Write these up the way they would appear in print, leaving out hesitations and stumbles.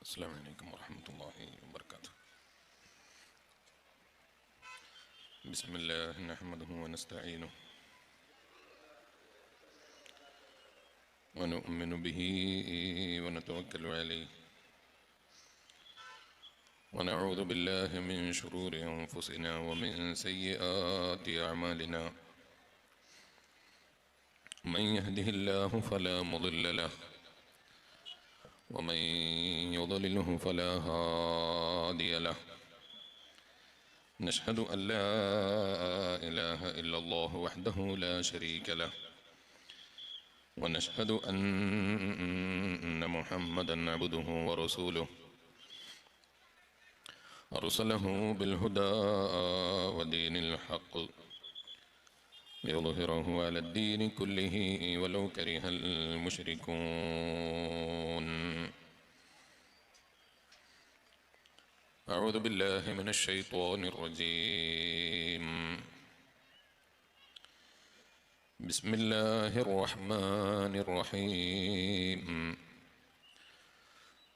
السلام عليكم ورحمة الله وبركاته. بسم الله نحمده ونستعينه ونؤمن به ونتوكل عليه ونعوذ بالله من شرور أنفسنا ومن سيئات أعمالنا. من يهده الله فلا مضل له ومن يضلله فلا هادي له. نشهد أن لا إله إلا الله وحده لا شريك له ونشهد أن محمدا عبده ورسوله أرسله بالهدى ودين الحق ليظهره على الدين كله ولو كره المشركون. أعوذ بالله من الشيطان الرجيم. بسم الله الرحمن الرحيم.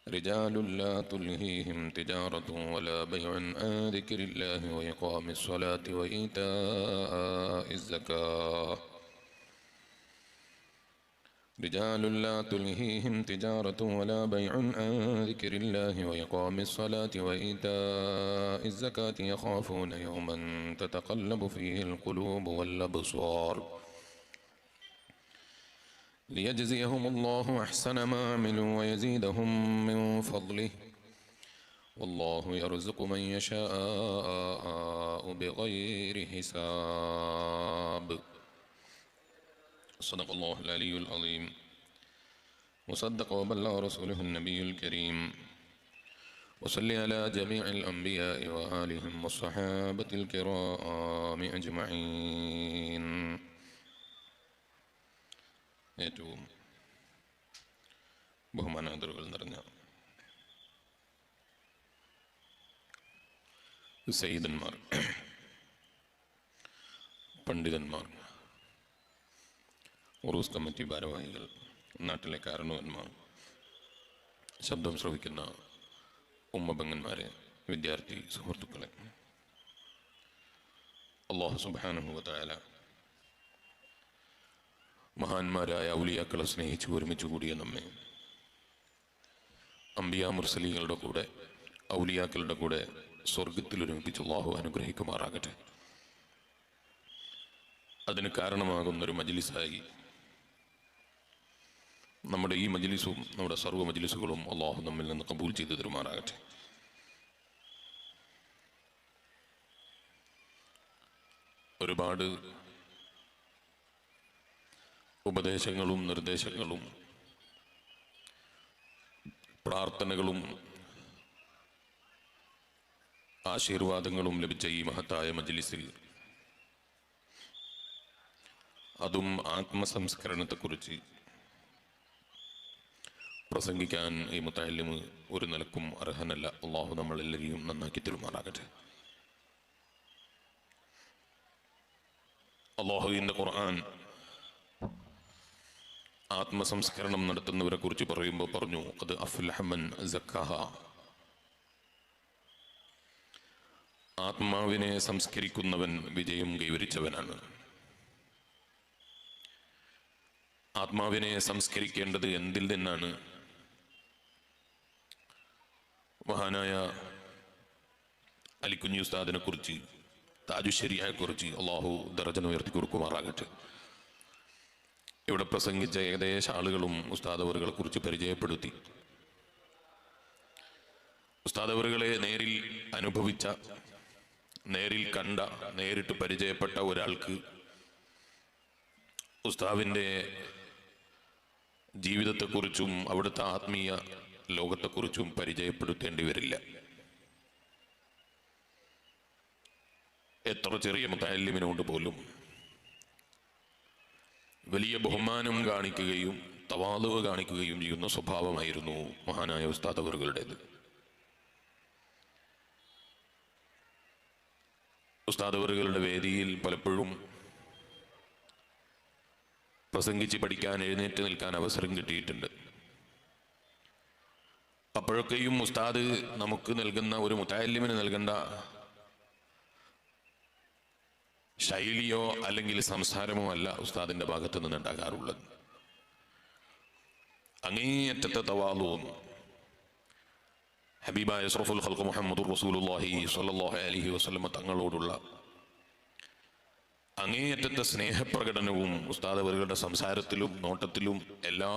رجال لا تلهيهم تجارة ولا بيع عن ذكر الله وإقام الصلاة وإيتاء الزكاة. رجال لا تلهيهم تجارة ولا بيع عن ذكر الله وإقام الصلاة وإيتاء الزكاة يخافون يوما تتقلب فيه القلوب والأبصار ليجزيهم الله أحسن ما عملوا ويزيدهم من فضله والله يرزق من يشاء بغير حساب. صدق الله العلي العظيم وصدق وبلغ رسوله النبي الكريم. وصل على جميع الأنبياء وآلهم والصحابة الكرام أجمعين. ഏറ്റവും ബഹുമാനാദരവുകൾ നിറഞ്ഞ സയ്യിദന്മാർ, പണ്ഡിതന്മാർ, ഉറൂസ് കമ്മിറ്റി ഭാരവാഹികൾ, നാട്ടിലെ കാരണവന്മാർ, ശബ്ദം ശ്രവിക്കുന്ന ഉമ്മബങ്ങന്മാരെ, വിദ്യാർത്ഥി സുഹൃത്തുക്കളെ, അല്ലാഹു സുബ്ഹാനഹു വ തആല മഹാന്മാരായ ഔലിയാക്കളെ സ്നേഹിച്ച് ഒരുമിച്ച് കൂടിയ നമ്മെ അംബിയാ മുർസലീങ്ങളുടെ കൂടെ, ഔലിയാക്കളുടെ കൂടെ സ്വർഗത്തിൽ ഒരുമിപ്പിച്ച് അല്ലാഹു അനുഗ്രഹിക്കുമാറാകട്ടെ. അതിന് കാരണമാകുന്നൊരു മജ്ലിസായി നമ്മുടെ ഈ മജ്ലിസും നമ്മുടെ സർവ്വ മജ്ലിസുകളും അല്ലാഹു നമ്മിൽ നിന്ന് കബൂൽ ചെയ്തു തരുമാറാകട്ടെ. ഒരുപാട് ഉപദേശങ്ങളും നിർദ്ദേശങ്ങളും പ്രാർത്ഥനകളും ആശീർവാദങ്ങളും ലഭിച്ച ഈ മഹത്തായ മജ്ലിസിൽ, അതും ആത്മസംസ്കരണത്തെക്കുറിച്ച് പ്രസംഗിക്കാൻ ഈ മുത്തഅല്ലിമ് ഒരു നിലക്കും അർഹനല്ല. അല്ലാഹു നമ്മളെല്ലാവരെയും നന്നാക്കി തരുമാറാകട്ടെ. അല്ലാഹുവിൻ്റെ ഖുർആൻ ആത്മസംസ്കരണം നടത്തുന്നവരെ കുറിച്ച് പറയുമ്പോൾ പറഞ്ഞു, ഖദ് അഫ്ലഹ മൻ സക്കഹ. ആത്മാവിനെ സംസ്കരിക്കുന്നവൻ വിജയം കൈവരിച്ചവനാണ്. ആത്മാവിനെ സംസ്കരിക്കേണ്ടത് എന്തിൽ നിന്നാണ്? മഹാനായ അലിക്കുഞ്ഞി ഉസ്താദിനെ കുറിച്ച്, താജുശ്ശേരിയെ കുറിച്ച് അല്ലാഹു ദറജ ഉയർത്തി കൊടുക്കുമാറാകട്ടെ. ഇവിടെ പ്രസംഗിച്ച ഏകദേശ ആളുകളും ഉസ്താദ് അവറുകളെ കുറിച്ച് പരിചയപ്പെടുത്തി. ഉസ്താദ് അവറുകളെ നേരിൽ അനുഭവിച്ച, നേരിൽ കണ്ട, നേരിട്ട് പരിചയപ്പെട്ട ഒരാൾക്ക് ഉസ്താദിൻ്റെ ജീവിതത്തെക്കുറിച്ചും അവിടുത്തെ ആത്മീയ ലോകത്തെക്കുറിച്ചും പരിചയപ്പെടുത്തേണ്ടി വരില്ല. എത്ര ചെറിയ മുത്തഅല്ലിമിനോട് പോലും വലിയ ബഹുമാനം കാണിക്കുകയും തവാദുഅ് കാണിക്കുകയും ചെയ്യുന്ന സ്വഭാവമായിരുന്നു മഹാനായ ഉസ്താദ് അവറുകളുടേത്. ഉസ്താദ് അവറുകളുടെ വേദിയിൽ പലപ്പോഴും പ്രസംഗിച്ച് പഠിക്കാൻ, എഴുന്നേറ്റ് നിൽക്കാൻ അവസരം കിട്ടിയിട്ടുണ്ട്. അപ്പോഴൊക്കെയും ഉസ്താദ് നമുക്ക് നൽകുന്ന, ഒരു മുതഅല്ലിമിന് നൽകേണ്ട ശൈലിയോ അല്ലെങ്കിൽ സംസാരമോ അല്ല ഉസ്താദിന്റെ ഭാഗത്ത് നിന്നുണ്ടാകാറുള്ളത്. അങ്ങേയറ്റത്തെ തവാളുവും ഹബീബായ അഷ്റഫുൽ ഖൽഖ് മുഹമ്മദുർ റസൂലുള്ളാഹി സ്വല്ലല്ലാഹു അലൈഹി വസല്ലം തങ്ങളോടുള്ള അങ്ങേയറ്റത്തെ സ്നേഹപ്രകടനവും ഉസ്താദ് അവരുടെ സംസാരത്തിലും നോട്ടത്തിലും എല്ലാ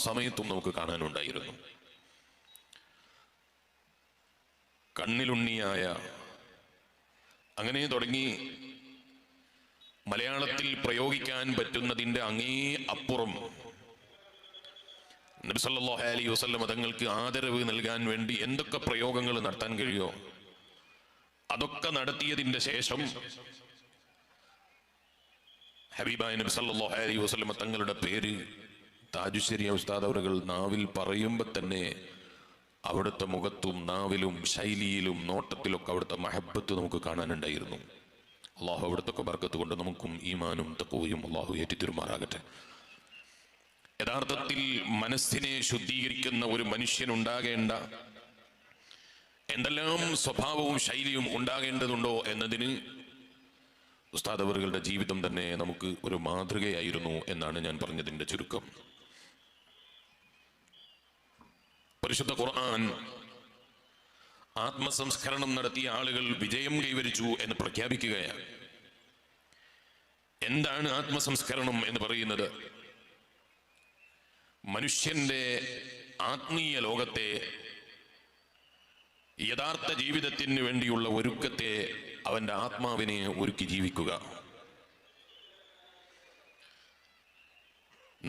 സമയത്തും നമുക്ക് കാണാനുണ്ടായിരുന്നു. കണ്ണിലുണ്ണിയായ, അങ്ങനെ തുടങ്ങി മലയാളത്തിൽ പ്രയോഗിക്കാൻ പറ്റുന്നതിൻ്റെ അങ്ങേ അപ്പുറം നബി സല്ലല്ലാഹു അലൈഹി വസല്ലം തങ്ങൾക്ക് ആദരവ് നൽകാൻ വേണ്ടി എന്തൊക്കെ പ്രയോഗങ്ങൾ നടത്താൻ കഴിയോ അതൊക്കെ നടത്തിയതിൻ്റെ ശേഷം ഹബീബായ നബി സല്ലല്ലാഹു അലൈഹി വസല്ലം തങ്ങളുടെ പേര് താജുശ്ശേരി ഉസ്താദ് അവറുകൾ നാവിൽ പറയുമ്പോൾ തന്നെ അവിടുത്തെ മുഖത്തും നാവിലും ശൈലിയിലും നോട്ടത്തിലൊക്കെ അവിടുത്തെ മഹബത്ത് നമുക്ക് കാണാനുണ്ടായിരുന്നു. അള്ളാഹു അവിടുത്തെ ബർക്കത്ത് കൊണ്ട് നമുക്കും ഈമാനും തഖ്വയും അള്ളാഹു ഏറ്റിത്തരുമാറാകട്ടെ. യഥാർത്ഥത്തിൽ മനസ്സിനെ ശുദ്ധീകരിക്കുന്ന ഒരു മനുഷ്യനുണ്ടാകേണ്ട എന്തെല്ലാം സ്വഭാവവും ശൈലിയും ഉണ്ടാകേണ്ടതുണ്ടോ എന്നതിന് ഉസ്താദ് അവറുകളുടെ ജീവിതം തന്നെ നമുക്ക് ഒരു മാതൃകയായിരുന്നു എന്നാണ് ഞാൻ പറഞ്ഞതിൻ്റെ ചുരുക്കം. പരിശുദ്ധ ഖുർആൻ ആത്മസംസ്കരണം നടത്തിയ ആളുകൾ വിജയം കൈവരിച്ചു എന്ന് പ്രഖ്യാപിക്കുകയാണ്. എന്താണ് ആത്മസംസ്കരണം എന്ന് പറയുന്നത്? മനുഷ്യന്റെ ആത്മീയ ലോകത്തെ, യഥാർത്ഥ ജീവിതത്തിന് വേണ്ടിയുള്ള ഒരുക്കത്തെ, അവന്റെ ആത്മാവിനെ ഒരുക്കി ജീവിക്കുക.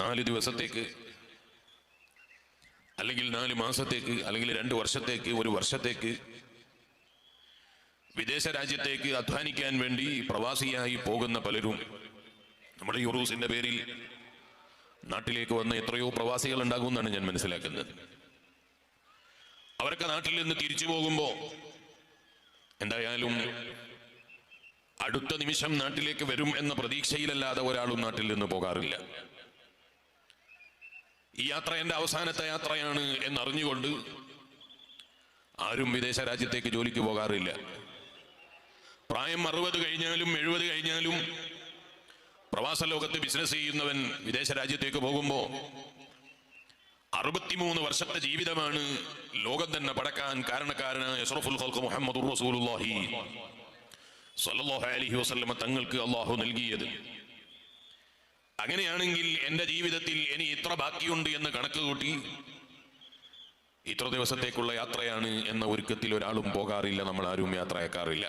4 ദിവസത്തേക്ക് അല്ലെങ്കിൽ 4 മാസത്തേക്ക് അല്ലെങ്കിൽ 2 വർഷത്തേക്ക്, 1 വർഷത്തേക്ക് വിദേശ രാജ്യത്തേക്ക് അധ്വാനിക്കാൻ വേണ്ടി പ്രവാസിയായി പോകുന്ന പലരും നമ്മുടെ യുറൂസിന്റെ പേരിൽ നാട്ടിലേക്ക് വന്ന എത്രയോ പ്രവാസികൾ ഉണ്ടാകുമെന്നാണ് ഞാൻ മനസ്സിലാക്കുന്നത്. അവരൊക്കെ നാട്ടിൽ നിന്ന് തിരിച്ചു പോകുമ്പോൾ എന്തായാലും അടുത്ത നിമിഷം നാട്ടിലേക്ക് വരും എന്ന പ്രതീക്ഷയിലല്ലാതെ ഒരാളും നാട്ടിൽ നിന്ന് പോകാറില്ല. ഈ യാത്ര എൻ്റെ അവസാനത്തെ യാത്രയാണ് എന്നറിഞ്ഞുകൊണ്ട് ആരും വിദേശ രാജ്യത്തേക്ക് ജോലിക്ക് പോകാറില്ല. പ്രായം 60 കഴിഞ്ഞാലും 70 കഴിഞ്ഞാലും പ്രവാസ ലോകത്ത് ബിസിനസ് ചെയ്യുന്നവൻ വിദേശ രാജ്യത്തേക്ക് പോകുമ്പോൾ 63 വർഷത്തെ ജീവിതമാണ് ലോകം തന്നെ പടക്കാൻ കാരണക്കാരനായ അഷ്റഫുൽ ഖൽഖ് മുഹമ്മദുർ റസൂലുള്ളാഹി സ്വല്ലല്ലാഹു അലൈഹി വസല്ലം തങ്ങൾക്ക് അല്ലാഹു നൽകിയത്. അങ്ങനെയാണെങ്കിൽ എൻ്റെ ജീവിതത്തിൽ ഇനി ഇത്ര ബാക്കിയുണ്ട് എന്ന് കണക്ക് കൂട്ടി ഇത്ര ദിവസത്തേക്കുള്ള യാത്രയാണ് എന്ന ഒരുക്കത്തിൽ ഒരാളും പോകാറില്ല. നമ്മൾ ആരും യാത്രയാക്കാറില്ല.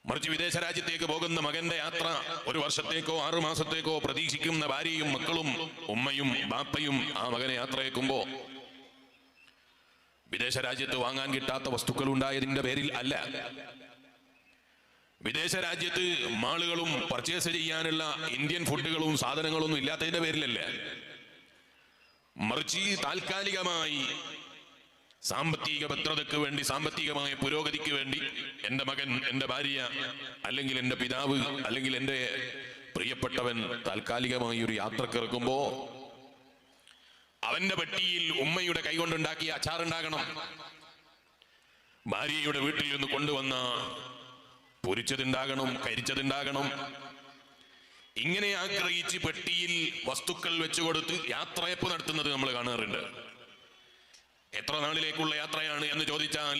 മറിച്ച് വിദേശ രാജ്യത്തേക്ക് പോകുന്ന മകന്റെ യാത്ര 1 വർഷത്തേക്കോ 6 മാസത്തേക്കോ പ്രതീക്ഷിക്കുന്ന ഭാര്യയും മക്കളും ഉമ്മയും ബാപ്പയും ആ മകനെ യാത്രയേക്കുമ്പോ വിദേശ രാജ്യത്ത് വാങ്ങാൻ കിട്ടാത്ത വസ്തുക്കൾ ഉണ്ടായതിന്റെ പേരിൽ അല്ല, വിദേശ രാജ്യത്ത് മാളുകളും പർച്ചേസ് ചെയ്യാനുള്ള ഇന്ത്യൻ ഫുഡുകളും സാധനങ്ങളൊന്നും ഇല്ലാത്തതിന്റെ പേരിലല്ല, മറിച്ച് താൽക്കാലികമായി സാമ്പത്തിക ഭദ്രതയ്ക്ക് വേണ്ടി, സാമ്പത്തികമായ പുരോഗതിക്ക് വേണ്ടി എൻ്റെ മകൻ, എൻ്റെ ഭാര്യ, അല്ലെങ്കിൽ എൻ്റെ പിതാവ്, അല്ലെങ്കിൽ എൻ്റെ പ്രിയപ്പെട്ടവൻ താൽക്കാലികമായി ഒരു യാത്രക്കിറക്കുമ്പോ അവന്റെ പെട്ടിയിൽ ഉമ്മയുടെ കൈകൊണ്ടുണ്ടാക്കിയ അച്ചാറുണ്ടാകണം, ഭാര്യയുടെ വീട്ടിൽ നിന്ന് കൊണ്ടുവന്ന പൊരിച്ചതുണ്ടാകണം, കരിച്ചതുണ്ടാകണം. ഇങ്ങനെ ആഗ്രഹിച്ച് പെട്ടിയിൽ വസ്തുക്കൾ വെച്ചുകൊടുത്ത് യാത്രയപ്പ് നടത്തുന്നത് നമ്മൾ കാണാറുണ്ട്. എത്ര നാളിലേക്കുള്ള യാത്രയാണ് എന്ന് ചോദിച്ചാൽ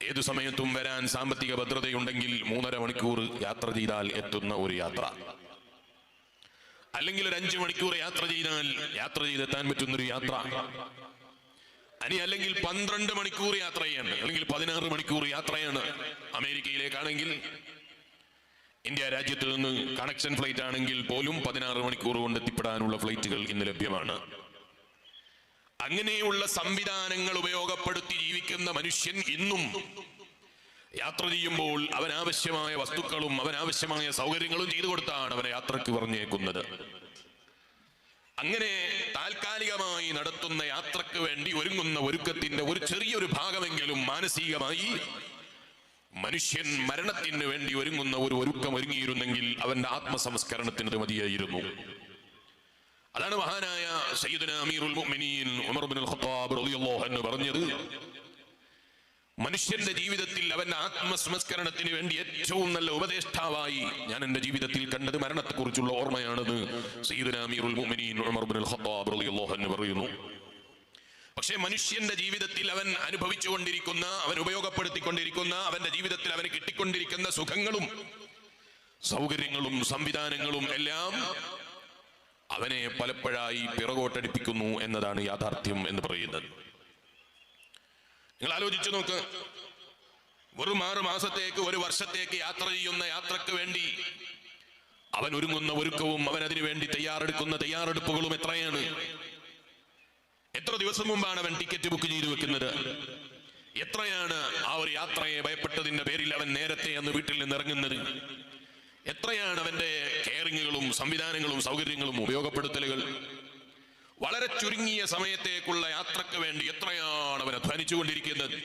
ഏതു സമയത്തും വരാൻ സാമ്പത്തിക ഭദ്രതയുണ്ടെങ്കിൽ 3.5 മണിക്കൂർ യാത്ര ചെയ്താൽ എത്തുന്ന ഒരു യാത്ര, അല്ലെങ്കിൽ ഒരു 5 മണിക്കൂർ യാത്ര ചെയ്തെത്താൻ പറ്റുന്നൊരു യാത്ര, അല്ലെങ്കിൽ 12 മണിക്കൂർ യാത്രയാണ്, അല്ലെങ്കിൽ 16 മണിക്കൂർ യാത്രയാണ്. അമേരിക്കയിലേക്കാണെങ്കിൽ, ഇന്ത്യ രാജ്യത്ത് നിന്ന് കണക്ഷൻ ഫ്ലൈറ്റ് ആണെങ്കിൽ പോലും 16 മണിക്കൂർ കൊണ്ട് എത്തിപ്പെടാനുള്ള ഫ്ലൈറ്റുകൾ ഇന്ന് ലഭ്യമാണ്. അങ്ങനെയുള്ള സംവിധാനങ്ങൾ ഉപയോഗപ്പെടുത്തി ജീവിക്കുന്ന മനുഷ്യൻ ഇന്നും യാത്ര ചെയ്യുമ്പോൾ അവനാവശ്യമായ വസ്തുക്കളും അവനാവശ്യമായ സൗകര്യങ്ങളും ചെയ്തു കൊടുത്താണ് അവനെ യാത്രക്ക് പറഞ്ഞേക്കുന്നത്. അങ്ങനെ താൽക്കാലികമായി നടത്തുന്ന യാത്രക്ക് വേണ്ടി ഒരുങ്ങുന്ന ഒരുക്കത്തിന്റെ ഒരു ചെറിയൊരു ഭാഗമെങ്കിലും മാനസികമായി മനുഷ്യൻ മരണത്തിന് വേണ്ടി ഒരുങ്ങുന്ന ഒരു ഒരുക്കം ഒരുങ്ങിയിരുന്നെങ്കിൽ അവന്റെ ആത്മസംസ്കരണത്തിന് മതിയായിരുന്നു. അതാണ് മഹാനായ സയ്യിദുനാ അമീറുൽ മുഅ്മിനീൻ ഉമർ ഇബ്നുൽ ഖത്താബ് റളിയല്ലാഹു അൻഹു പറഞ്ഞത്, മനുഷ്യന്റെ ജീവിതത്തിൽ അവന്റെ ആത്മസംസ്കരണത്തിന് വേണ്ടി ഏറ്റവും നല്ല ഉപദേഷ്ടാവായി ഞാൻ എന്റെ ജീവിതത്തിൽ കണ്ടത് മരണത്തെക്കുറിച്ചുള്ള ഓർമ്മയാണെന്ന് സയ്യിദുനാ അമീറുൽ മുഅ്മിനീൻ ഉമർ ഇബ്നുൽ ഖത്താബ് റളിയല്ലാഹു അൻഹു പറയുന്നു. പക്ഷേ മനുഷ്യന്റെ ജീവിതത്തിൽ അവൻ അനുഭവിച്ചുകൊണ്ടിരിക്കുന്ന, അവൻ ഉപയോഗപ്പെടുത്തിക്കൊണ്ടിരിക്കുന്ന, അവന്റെ ജീവിതത്തിൽ അവന് കിട്ടിക്കൊണ്ടിരിക്കുന്ന സുഖങ്ങളും സൗകര്യങ്ങളും സംവിധാനങ്ങളും എല്ലാം അവനെ പലപ്പോഴായി പിറകോട്ടടിപ്പിക്കുന്നു എന്നതാണ് യാഥാർത്ഥ്യം എന്ന് പറയുന്നത്. നിങ്ങൾ ആലോചിച്ചു നോക്ക്, വെറും 6 മാസത്തേക്ക് 1 വർഷത്തേക്ക് യാത്ര ചെയ്യുന്ന യാത്രക്ക് വേണ്ടി അവൻ ഒരുങ്ങുന്ന ഒരുക്കവും അവൻ അതിനു വേണ്ടി തയ്യാറെടുക്കുന്ന തയ്യാറെടുപ്പുകളും എത്രയാണ്? എത്ര ദിവസം മുമ്പാണ് അവൻ ടിക്കറ്റ് ബുക്ക് ചെയ്തു വെക്കുന്നത്? എത്രയാണ് ആ ഒരു യാത്രയെ ഭയപ്പെട്ടതിന്റെ പേരിൽ അവൻ നേരത്തെ അന്ന് വീട്ടിൽ നിന്ന് ഇറങ്ങുന്നത്? എത്രയാണ് അവന്റെ കെയറിങ്ങുകളും സംവിധാനങ്ങളും സൗകര്യങ്ങളും ഉപയോഗപ്പെടുത്തലുകൾ? വളരെ ചുരുങ്ങിയ സമയത്തേക്കുള്ള യാത്രക്ക് വേണ്ടി എത്രയാണ് അവൻ അധ്വാനിച്ചുകൊണ്ടിരിക്കുന്നത്?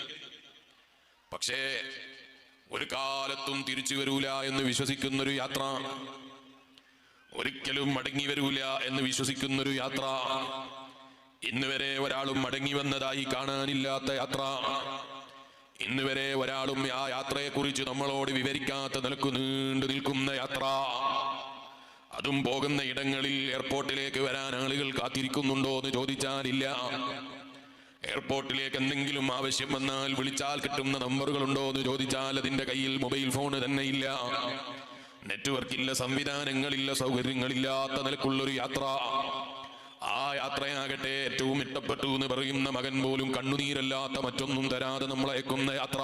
പക്ഷേ ഒരു കാലത്തും തിരിച്ചു വരൂല എന്ന് വിശ്വസിക്കുന്നൊരു യാത്ര, ഒരിക്കലും മടങ്ങി വരൂല എന്ന് വിശ്വസിക്കുന്നൊരു യാത്ര, ഇന്ന് വരെ ഒരാളും മടങ്ങി വന്നതായി കാണാനില്ലാത്ത യാത്ര, ഇന്ന് വരെ ഒരാളും ആ യാത്രയെക്കുറിച്ച് നമ്മളോട് വിവരിക്കാത്ത നിലക്ക് നീണ്ടു നിൽക്കുന്ന യാത്ര, അതും പോകുന്ന ഇടങ്ങളിൽ എയർപോർട്ടിലേക്ക് വരാൻ ആളുകൾ കാത്തിരിക്കുന്നുണ്ടോ എന്ന് ചോദിച്ചാലില്ല. എയർപോർട്ടിലേക്ക് എന്തെങ്കിലും ആവശ്യം വന്നാൽ വിളിച്ചാൽ കിട്ടുന്ന നമ്പറുകളുണ്ടോ എന്ന് ചോദിച്ചാൽ അതിന്റെ കയ്യിൽ മൊബൈൽ ഫോൺ തന്നെ ഇല്ല. നെറ്റ്വർക്കില്ല, സംവിധാനങ്ങളില്ല, സൗകര്യങ്ങളില്ലാത്ത നിലക്കുള്ളൊരു യാത്ര. ആ യാത്രയാകട്ടെ ഏറ്റവും ഇഷ്ടപ്പെട്ടു എന്ന് പറയുന്ന മകൻ പോലും കണ്ണുനീരല്ലാത്ത മറ്റൊന്നും തരാതെ നമ്മളെ അയക്കുന്ന യാത്ര.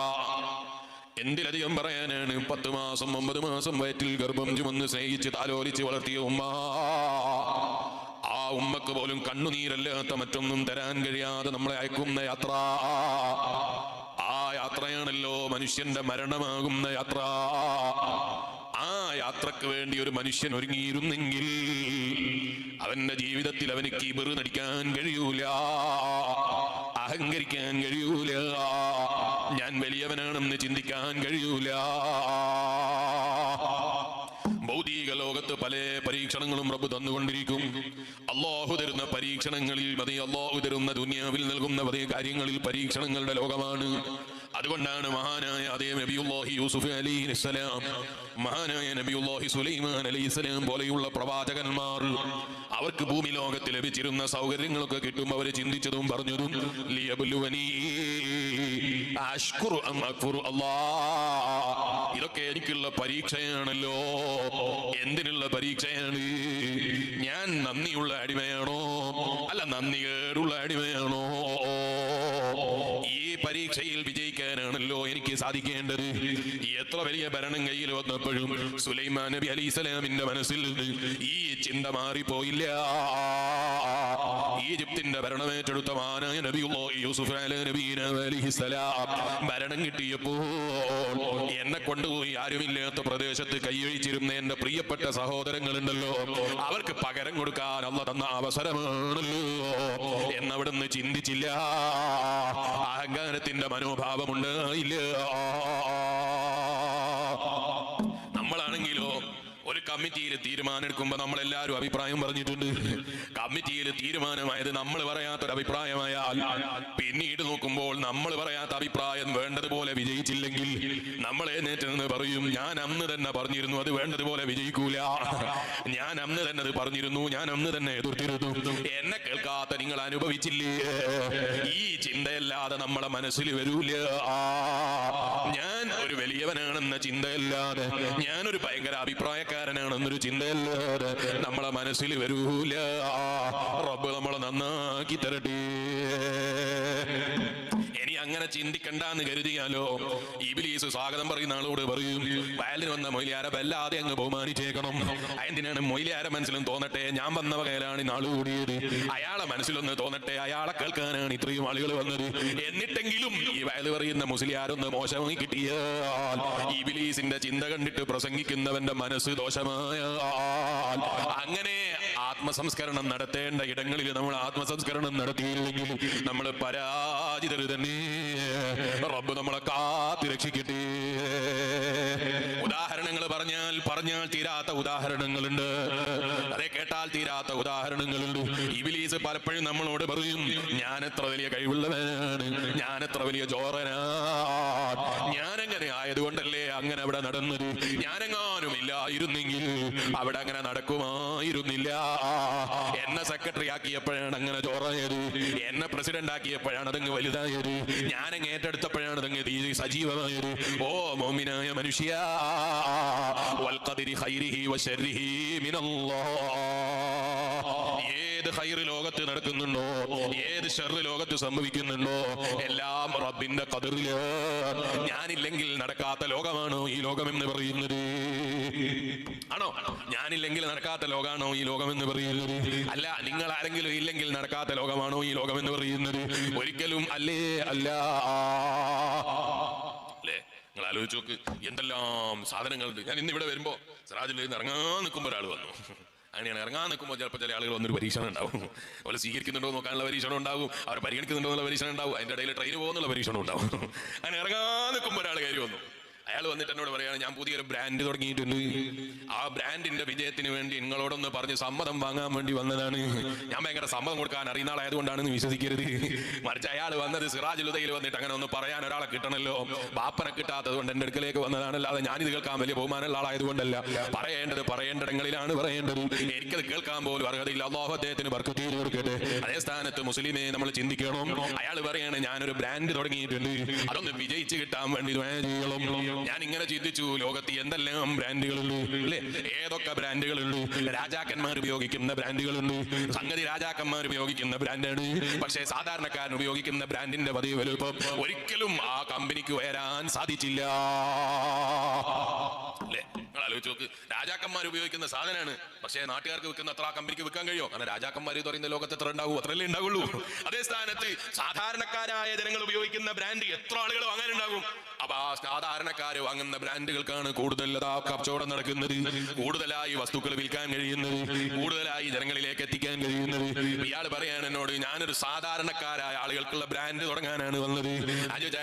എന്തിലധികം പറയാനാണ്? 10 മാസം 9 മാസം വയറ്റിൽ ഗർഭം ചുമന്ന് സ്നേഹിച്ച് താലോലിച്ച് വളർത്തിയ ഉമ്മ, ആ ഉമ്മക്ക് പോലും കണ്ണുനീരല്ലാത്ത മറ്റൊന്നും തരാൻ കഴിയാതെ നമ്മളെ അയക്കുന്ന യാത്ര. ആ യാത്രയാണല്ലോ മനുഷ്യന്റെ മരണമാകുന്ന യാത്ര. ആ യാത്രക്ക് വേണ്ടി ഒരു മനുഷ്യൻ ഒരുങ്ങിയിരുന്നെങ്കിൽ അവന്റെ ജീവിതത്തിൽ അവന് കിബിർ നടിക്കാൻ കഴിയൂല, അഹങ്കരിക്കാൻ കഴിയൂല, ഞാൻ വലിയവനാണെന്ന് ചിന്തിക്കാൻ കഴിയൂല. ഭൗതിക ലോകത്ത് പല പരീക്ഷണങ്ങളും റബ്ബ് തന്നുകൊണ്ടിരിക്കും. അല്ലാഹു തരുന്ന പരീക്ഷണങ്ങളിൽ മതി, അല്ലാഹു തരുന്ന ദുനിയാവിൽ നൽകുന്ന പല കാര്യങ്ങളിൽ പരീക്ഷണങ്ങളുടെ ലോകമാണ്. അതുകൊണ്ടാണ് മഹാനായ അതേ നബിയുല്ലാഹി യൂസുഫ് അലൈഹിസ്സലാം, മഹാനായ നബിയുല്ലാഹി സുലൈമാൻ അലൈഹിസ്സലാം പോലെയുള്ള പ്രവാചകന്മാർ അവർക്ക് ഭൂമി ലോകത്ത് ലഭിച്ചിരുന്ന സൗകര്യങ്ങളൊക്കെ കിട്ടും അവർ ചിന്തിച്ചതും പറഞ്ഞതും ലിയബ്ലുവനീ അശ്കുറു അം അക്ഫുറു, അല്ലാഹ് ഇതൊക്കെ എനിക്കുള്ള പരീക്ഷയാണല്ലോ. എന്തിനുള്ള പരീക്ഷയാണ്? ഞാൻ നന്ദിയുള്ള അടിമയാണോ അല്ല നന്ദികേടുള്ള അടിമയാണോ? ഈ പരീക്ഷയിൽ വിജയിക്കാനാണല്ലോ എനിക്ക് സാധിക്കേണ്ടത്. എത്ര വലിയ ഭരണം കയ്യിൽ വന്നപ്പോഴും സുലൈമാൻ നബി അലൈഹിസ്സലാമിന്റെ മനസ്സിൽ ഈ ചിന്ത മാറിപ്പോയില്ല. ഈജിപ്തിന്റെ ഭരണമേറ്റെടുത്ത മഹാനായ നബിയുല്ലാഹി യൂസുഫ് അലൈഹിസ്സലാം ഭരണം കിട്ടിയപ്പോൾ എന്നെ കൊണ്ടുപോയി ആരുമില്ലാത്ത പ്രദേശത്ത് കൈയൊഴിച്ചിരുന്ന എന്റെ പ്രിയപ്പെട്ട സഹോദരങ്ങളുണ്ടല്ലോ, അവർക്ക് പകരം കൊടുക്കാൻ അല്ലാഹു തന്ന അവസരമാണല്ലോ എന്നവിടുന്ന് ചിന്തിച്ചില്ല. അഹങ്കാരത്തിന്റെ മനോഭാവമുണ്ടായില്ല. നമ്മളാണെങ്കിലോ ഒരു കമ്മിറ്റിയിൽ തീരുമാനം എടുക്കുമ്പോൾ നമ്മളെല്ലാവരും അഭിപ്രായം പറഞ്ഞിട്ടുണ്ട്. കമ്മിറ്റിയിൽ തീരുമാനമായത് നമ്മൾ പറയാത്തൊരു അഭിപ്രായമായാൽ പിന്നീട് നോക്കുമ്പോൾ നമ്മൾ പറയാത്ത അഭിപ്രായം വേണ്ടതുപോലെ വിജയിച്ചില്ലെങ്കിൽ നമ്മൾ എഴുന്നേറ്റ് പറയും, ഞാൻ അന്ന് തന്നെ പറഞ്ഞിരുന്നു അത് വേണ്ടതുപോലെ വിജയിക്കൂല, ഞാൻ അന്ന് തന്നെ അത് പറഞ്ഞിരുന്നു, ഞാൻ അന്ന് തന്നെ എതിർത്തിരുന്നു, എന്നെ കേൾക്കാത്ത നിങ്ങൾ അനുഭവിച്ചില്ലേ? ഈ ചിന്തയല്ലാതെ നമ്മളെ മനസ്സിൽ വരൂല. ഞാൻ ഒരു വലിയവനാണെന്ന ചിന്തയല്ലാതെ, ഞാനൊരു ഭയങ്കര അഭിപ്രായക്കാരനാണെന്നൊരു ചിന്തയല്ലാതെ നമ്മളെ മനസ്സിൽ വരൂല. റബ്ബ് നമ്മളെ നന്നാക്കി തരട്ടെ. ഇനി അങ്ങനെ ചിന്തിക്കണ്ടെന്ന് കരുതിയാലോ ഇബ്ലീസ് സ്വാഗതം പറയുന്ന ആളോട് പറയും, വയലിന് വന്ന മൊയ്ലിയാരെ വല്ലാതെ അങ്ങ് ബഹുമാനിച്ചേക്കണം. എന്തിനാണ്? മൊയ്ലിയാരെ മനസ്സിലും തോന്നട്ടെ ഞാൻ വന്ന വകയിലാണ് നാള് കൂടിയത്, അയാളെ മനസ്സിലൊന്ന് തോന്നട്ടെ അയാളെ കേൾക്കാനാണ് ഇത്രയും ആളുകൾ വന്നത്. എന്നിട്ടെങ്കിലും ഈ വയല് പറയുന്ന മുസ്ലിയാരൊന്ന് മോശമായി കിട്ടിയാൽ, ഇബ്ലീസിന്റെ ചിന്ത കണ്ടിട്ട് പ്രസംഗിക്കുന്നവന്റെ മനസ്സ് ദോഷമായാൽ, അങ്ങനെ ആത്മസംസ്കരണം നടത്തേണ്ട ഇടങ്ങളിൽ നമ്മൾ ആത്മസംസ്കരണം നടത്തിയില്ലെങ്കിൽ നമ്മൾ പരാജിതർ തന്നെ. റബ്ബ് നമ്മളെ കാത്തി രക്ഷിക്കട്ടെ. ഉദാഹരണങ്ങൾ പറഞ്ഞാൽ പറഞ്ഞാൽ തീരാത്ത ഉദാഹരണങ്ങളുണ്ട്. അതെ, കേട്ടാൽ തീരാത്ത ഉദാഹരണങ്ങളുണ്ട്. ഇബ്ലീസ് പലപ്പോഴും നമ്മളോട് പറയും, ഞാൻ എത്ര വലിയ കഴിവുള്ളവനാണ്, ഞാൻ എത്ര വലിയ ജോറനാ, ഞാനെങ്ങനെ ആയതുകൊണ്ടല്ലേ അങ്ങനെ അവിടെ നടന്നത്, ഞാനെങ്ങാനും ഇല്ലായിരുന്നെങ്കിൽ അവിടെ അങ്ങനെ നടക്കുമായിരുന്നില്ല. എന്നെ സെക്രട്ടറി ആക്കിയപ്പോഴാണ് അങ്ങനെ ജോറായത്, എന്നെ പ്രസിഡന്റ് ആക്കിയപ്പോഴാണ് അതങ്ങ് വലുതായത്, ഞാനങ്ങ് ഏറ്റെടുത്തപ്പോഴാണ് അതങ്ങ് സജീവമായത്. ഓ മോമിനായ മനുഷ്യ, വൽഖദരി ഖൈരിഹി വശർരിഹി മിനല്ലാഹ്. ഏത് ഖൈർ ലോകത്ത് നടക്കുന്നുണ്ടോ, ഏത് ശർറ് ലോകത്ത് സംഭവിക്കുന്നുണ്ടോ, എല്ലാം റബ്ബിന്റെ ഖദറിലാണ്. ഞാനില്ലെങ്കിൽ നടക്കാത്ത ലോകമാണോ ഈ ലോകം എന്ന് പറയുന്നത്? ആണോ? ഞാനില്ലെങ്കിൽ നടക്കാത്ത ലോകമാണോ ഈ ലോകം എന്ന് പറയുന്നത്? അല്ല. നിങ്ങൾ ആരെങ്കിലും ഇല്ലെങ്കിൽ നടക്കാത്ത ലോകമാണോ ഈ ലോകം എന്ന് പറയുന്നത്? ഒരിക്കലും അല്ലേ അല്ല. അല്ലേ? നിങ്ങൾ ആലോചിച്ച് നോക്ക്, എന്തെല്ലാം സാധനങ്ങളുണ്ട്. ഞാൻ ഇന്ന് ഇവിടെ വരുമ്പോ സിറാജിൽ നിന്ന് ഇറങ്ങാൻ നിൽക്കുമ്പോൾ ഒരാൾ വന്നു. അങ്ങനെയാണ് ഇറങ്ങാൻ നിൽക്കുമ്പോൾ ചിലപ്പോൾ ചില ആളുകൾ വന്നൊരു പരീക്ഷണം ഉണ്ടാവും. അവരെ സ്വീകരിക്കുന്നുണ്ടോ നോക്കാനുള്ള പരീക്ഷണം ഉണ്ടാവും, അവർ പരിഗണിക്കുന്നുണ്ടോ എന്നുള്ള പരീക്ഷണം ഉണ്ടാവും, അതിൻ്റെ ഇടയിൽ ട്രെയിൻ പോകുന്നുള്ള പരീക്ഷണം ഉണ്ടാവും. അങ്ങനെ ഇറങ്ങാൻ നിൽക്കുമ്പോൾ ഒരാൾ കയറി വന്നു. അയാൾ വന്നിട്ട് എന്നോട് പറയാണ്, ഞാൻ പുതിയൊരു ബ്രാൻഡ് തുടങ്ങിയിട്ടുണ്ട്, ആ ബ്രാൻഡിന്റെ വിജയത്തിന് വേണ്ടി നിങ്ങളോടൊന്ന് പറഞ്ഞ് സമ്മതം വാങ്ങാൻ വേണ്ടി വന്നതാണ്. ഞാൻ ഭയങ്കര സമ്മതം കൊടുക്കാൻ അറിയുന്ന ആളായതുകൊണ്ടാണെന്ന് വിശ്വസിക്കരുത്. മറിച്ച് അയാൾ വന്നത് സിറാജുൽ ഹുദയിൽ വന്നിട്ട് അങ്ങനെ ഒന്ന് പറയാൻ ഒരാളെ കിട്ടണമല്ലോ, ബാപ്പനെ കിട്ടാത്തത് കൊണ്ട് എൻ്റെ അടുക്കലേക്ക് വന്നതാണ്, അല്ലാതെ ഞാനിത് കേൾക്കാൻ വലിയ ബഹുമാനമുള്ള ആളായതുകൊണ്ടല്ല. പറയേണ്ടിടങ്ങളിലാണ് പറയേണ്ടത്. എനിക്കത് കേൾക്കാൻ പോലും അർഹതയില്ല. അല്ലാഹു അദ്ദേഹത്തിന് ബർക്കത്ത് കൊടുക്കട്ടെ. അതേ സ്ഥാനത്ത് മുസ്ലിമെ നമ്മൾ ചിന്തിക്കണം. അയാൾ പറയാണ്, ഞാനൊരു ബ്രാൻഡ് തുടങ്ങിയിട്ടുണ്ട്, അതൊന്ന് വിജയിച്ച് കിട്ടാൻ വേണ്ടി ചെയ്യണം. ഞാൻ ഇങ്ങനെ ചിന്തിച്ചു, ലോകത്ത് എന്തെല്ലാം ബ്രാൻഡുകളുണ്ട് അല്ലേ? ഏതൊക്കെ ബ്രാൻഡുകളുണ്ട്? രാജാക്കന്മാർ ഉപയോഗിക്കുന്ന ബ്രാൻഡുകളുണ്ട്. സംഗതി രാജാക്കന്മാർ ഉപയോഗിക്കുന്ന ബ്രാൻഡാണ്. പക്ഷേ സാധാരണക്കാരൻ ഉപയോഗിക്കുന്ന ബ്രാൻഡിന്റെ പതിവ് വലുപ്പം ഒരിക്കലും ആ കമ്പനിക്ക് ഉയരാൻ സാധിച്ചില്ല. അല്ലേ? നിങ്ങൾ ആലോചിച്ച് നോക്ക്, രാജാക്കന്മാർ ഉപയോഗിക്കുന്ന സാധനമാണ്, പക്ഷേ നാട്ടുകാർക്ക് വിൽക്കുന്ന അത്ര ആ കമ്പനിക്ക് വിൽക്കാൻ കഴിയോ? കാരണം രാജാക്കന്മാർ എന്ന് പറയുന്ന ലോകത്ത് എത്ര ഉണ്ടാവും, അത്രയല്ലേ ഉണ്ടാവുള്ളൂ. അതേ സ്ഥാനത്ത് സാധാരണക്കാരായ ജനങ്ങൾ ഉപയോഗിക്കുന്ന ബ്രാൻഡ് എത്ര ആളുകൾ വാങ്ങാനുണ്ടാകും? അപ്പൊ ആ സാധാരണക്കാർ വാങ്ങുന്ന ബ്രാൻഡുകൾക്കാണ് കൂടുതൽ കച്ചവടം നടക്കുന്നത്, കൂടുതലായി വസ്തുക്കൾ വിൽക്കാൻ കഴിയുന്നത്, കൂടുതലായി ജനങ്ങളിലേക്ക് എത്തിക്കാൻ കഴിയുന്നത്. ഇയാൾ പറയാണ് എന്നോട്, ഞാനൊരു സാധാരണക്കാരായ ആളുകൾക്കുള്ള ബ്രാൻഡ് തുടങ്ങാനാണ് വന്നത്.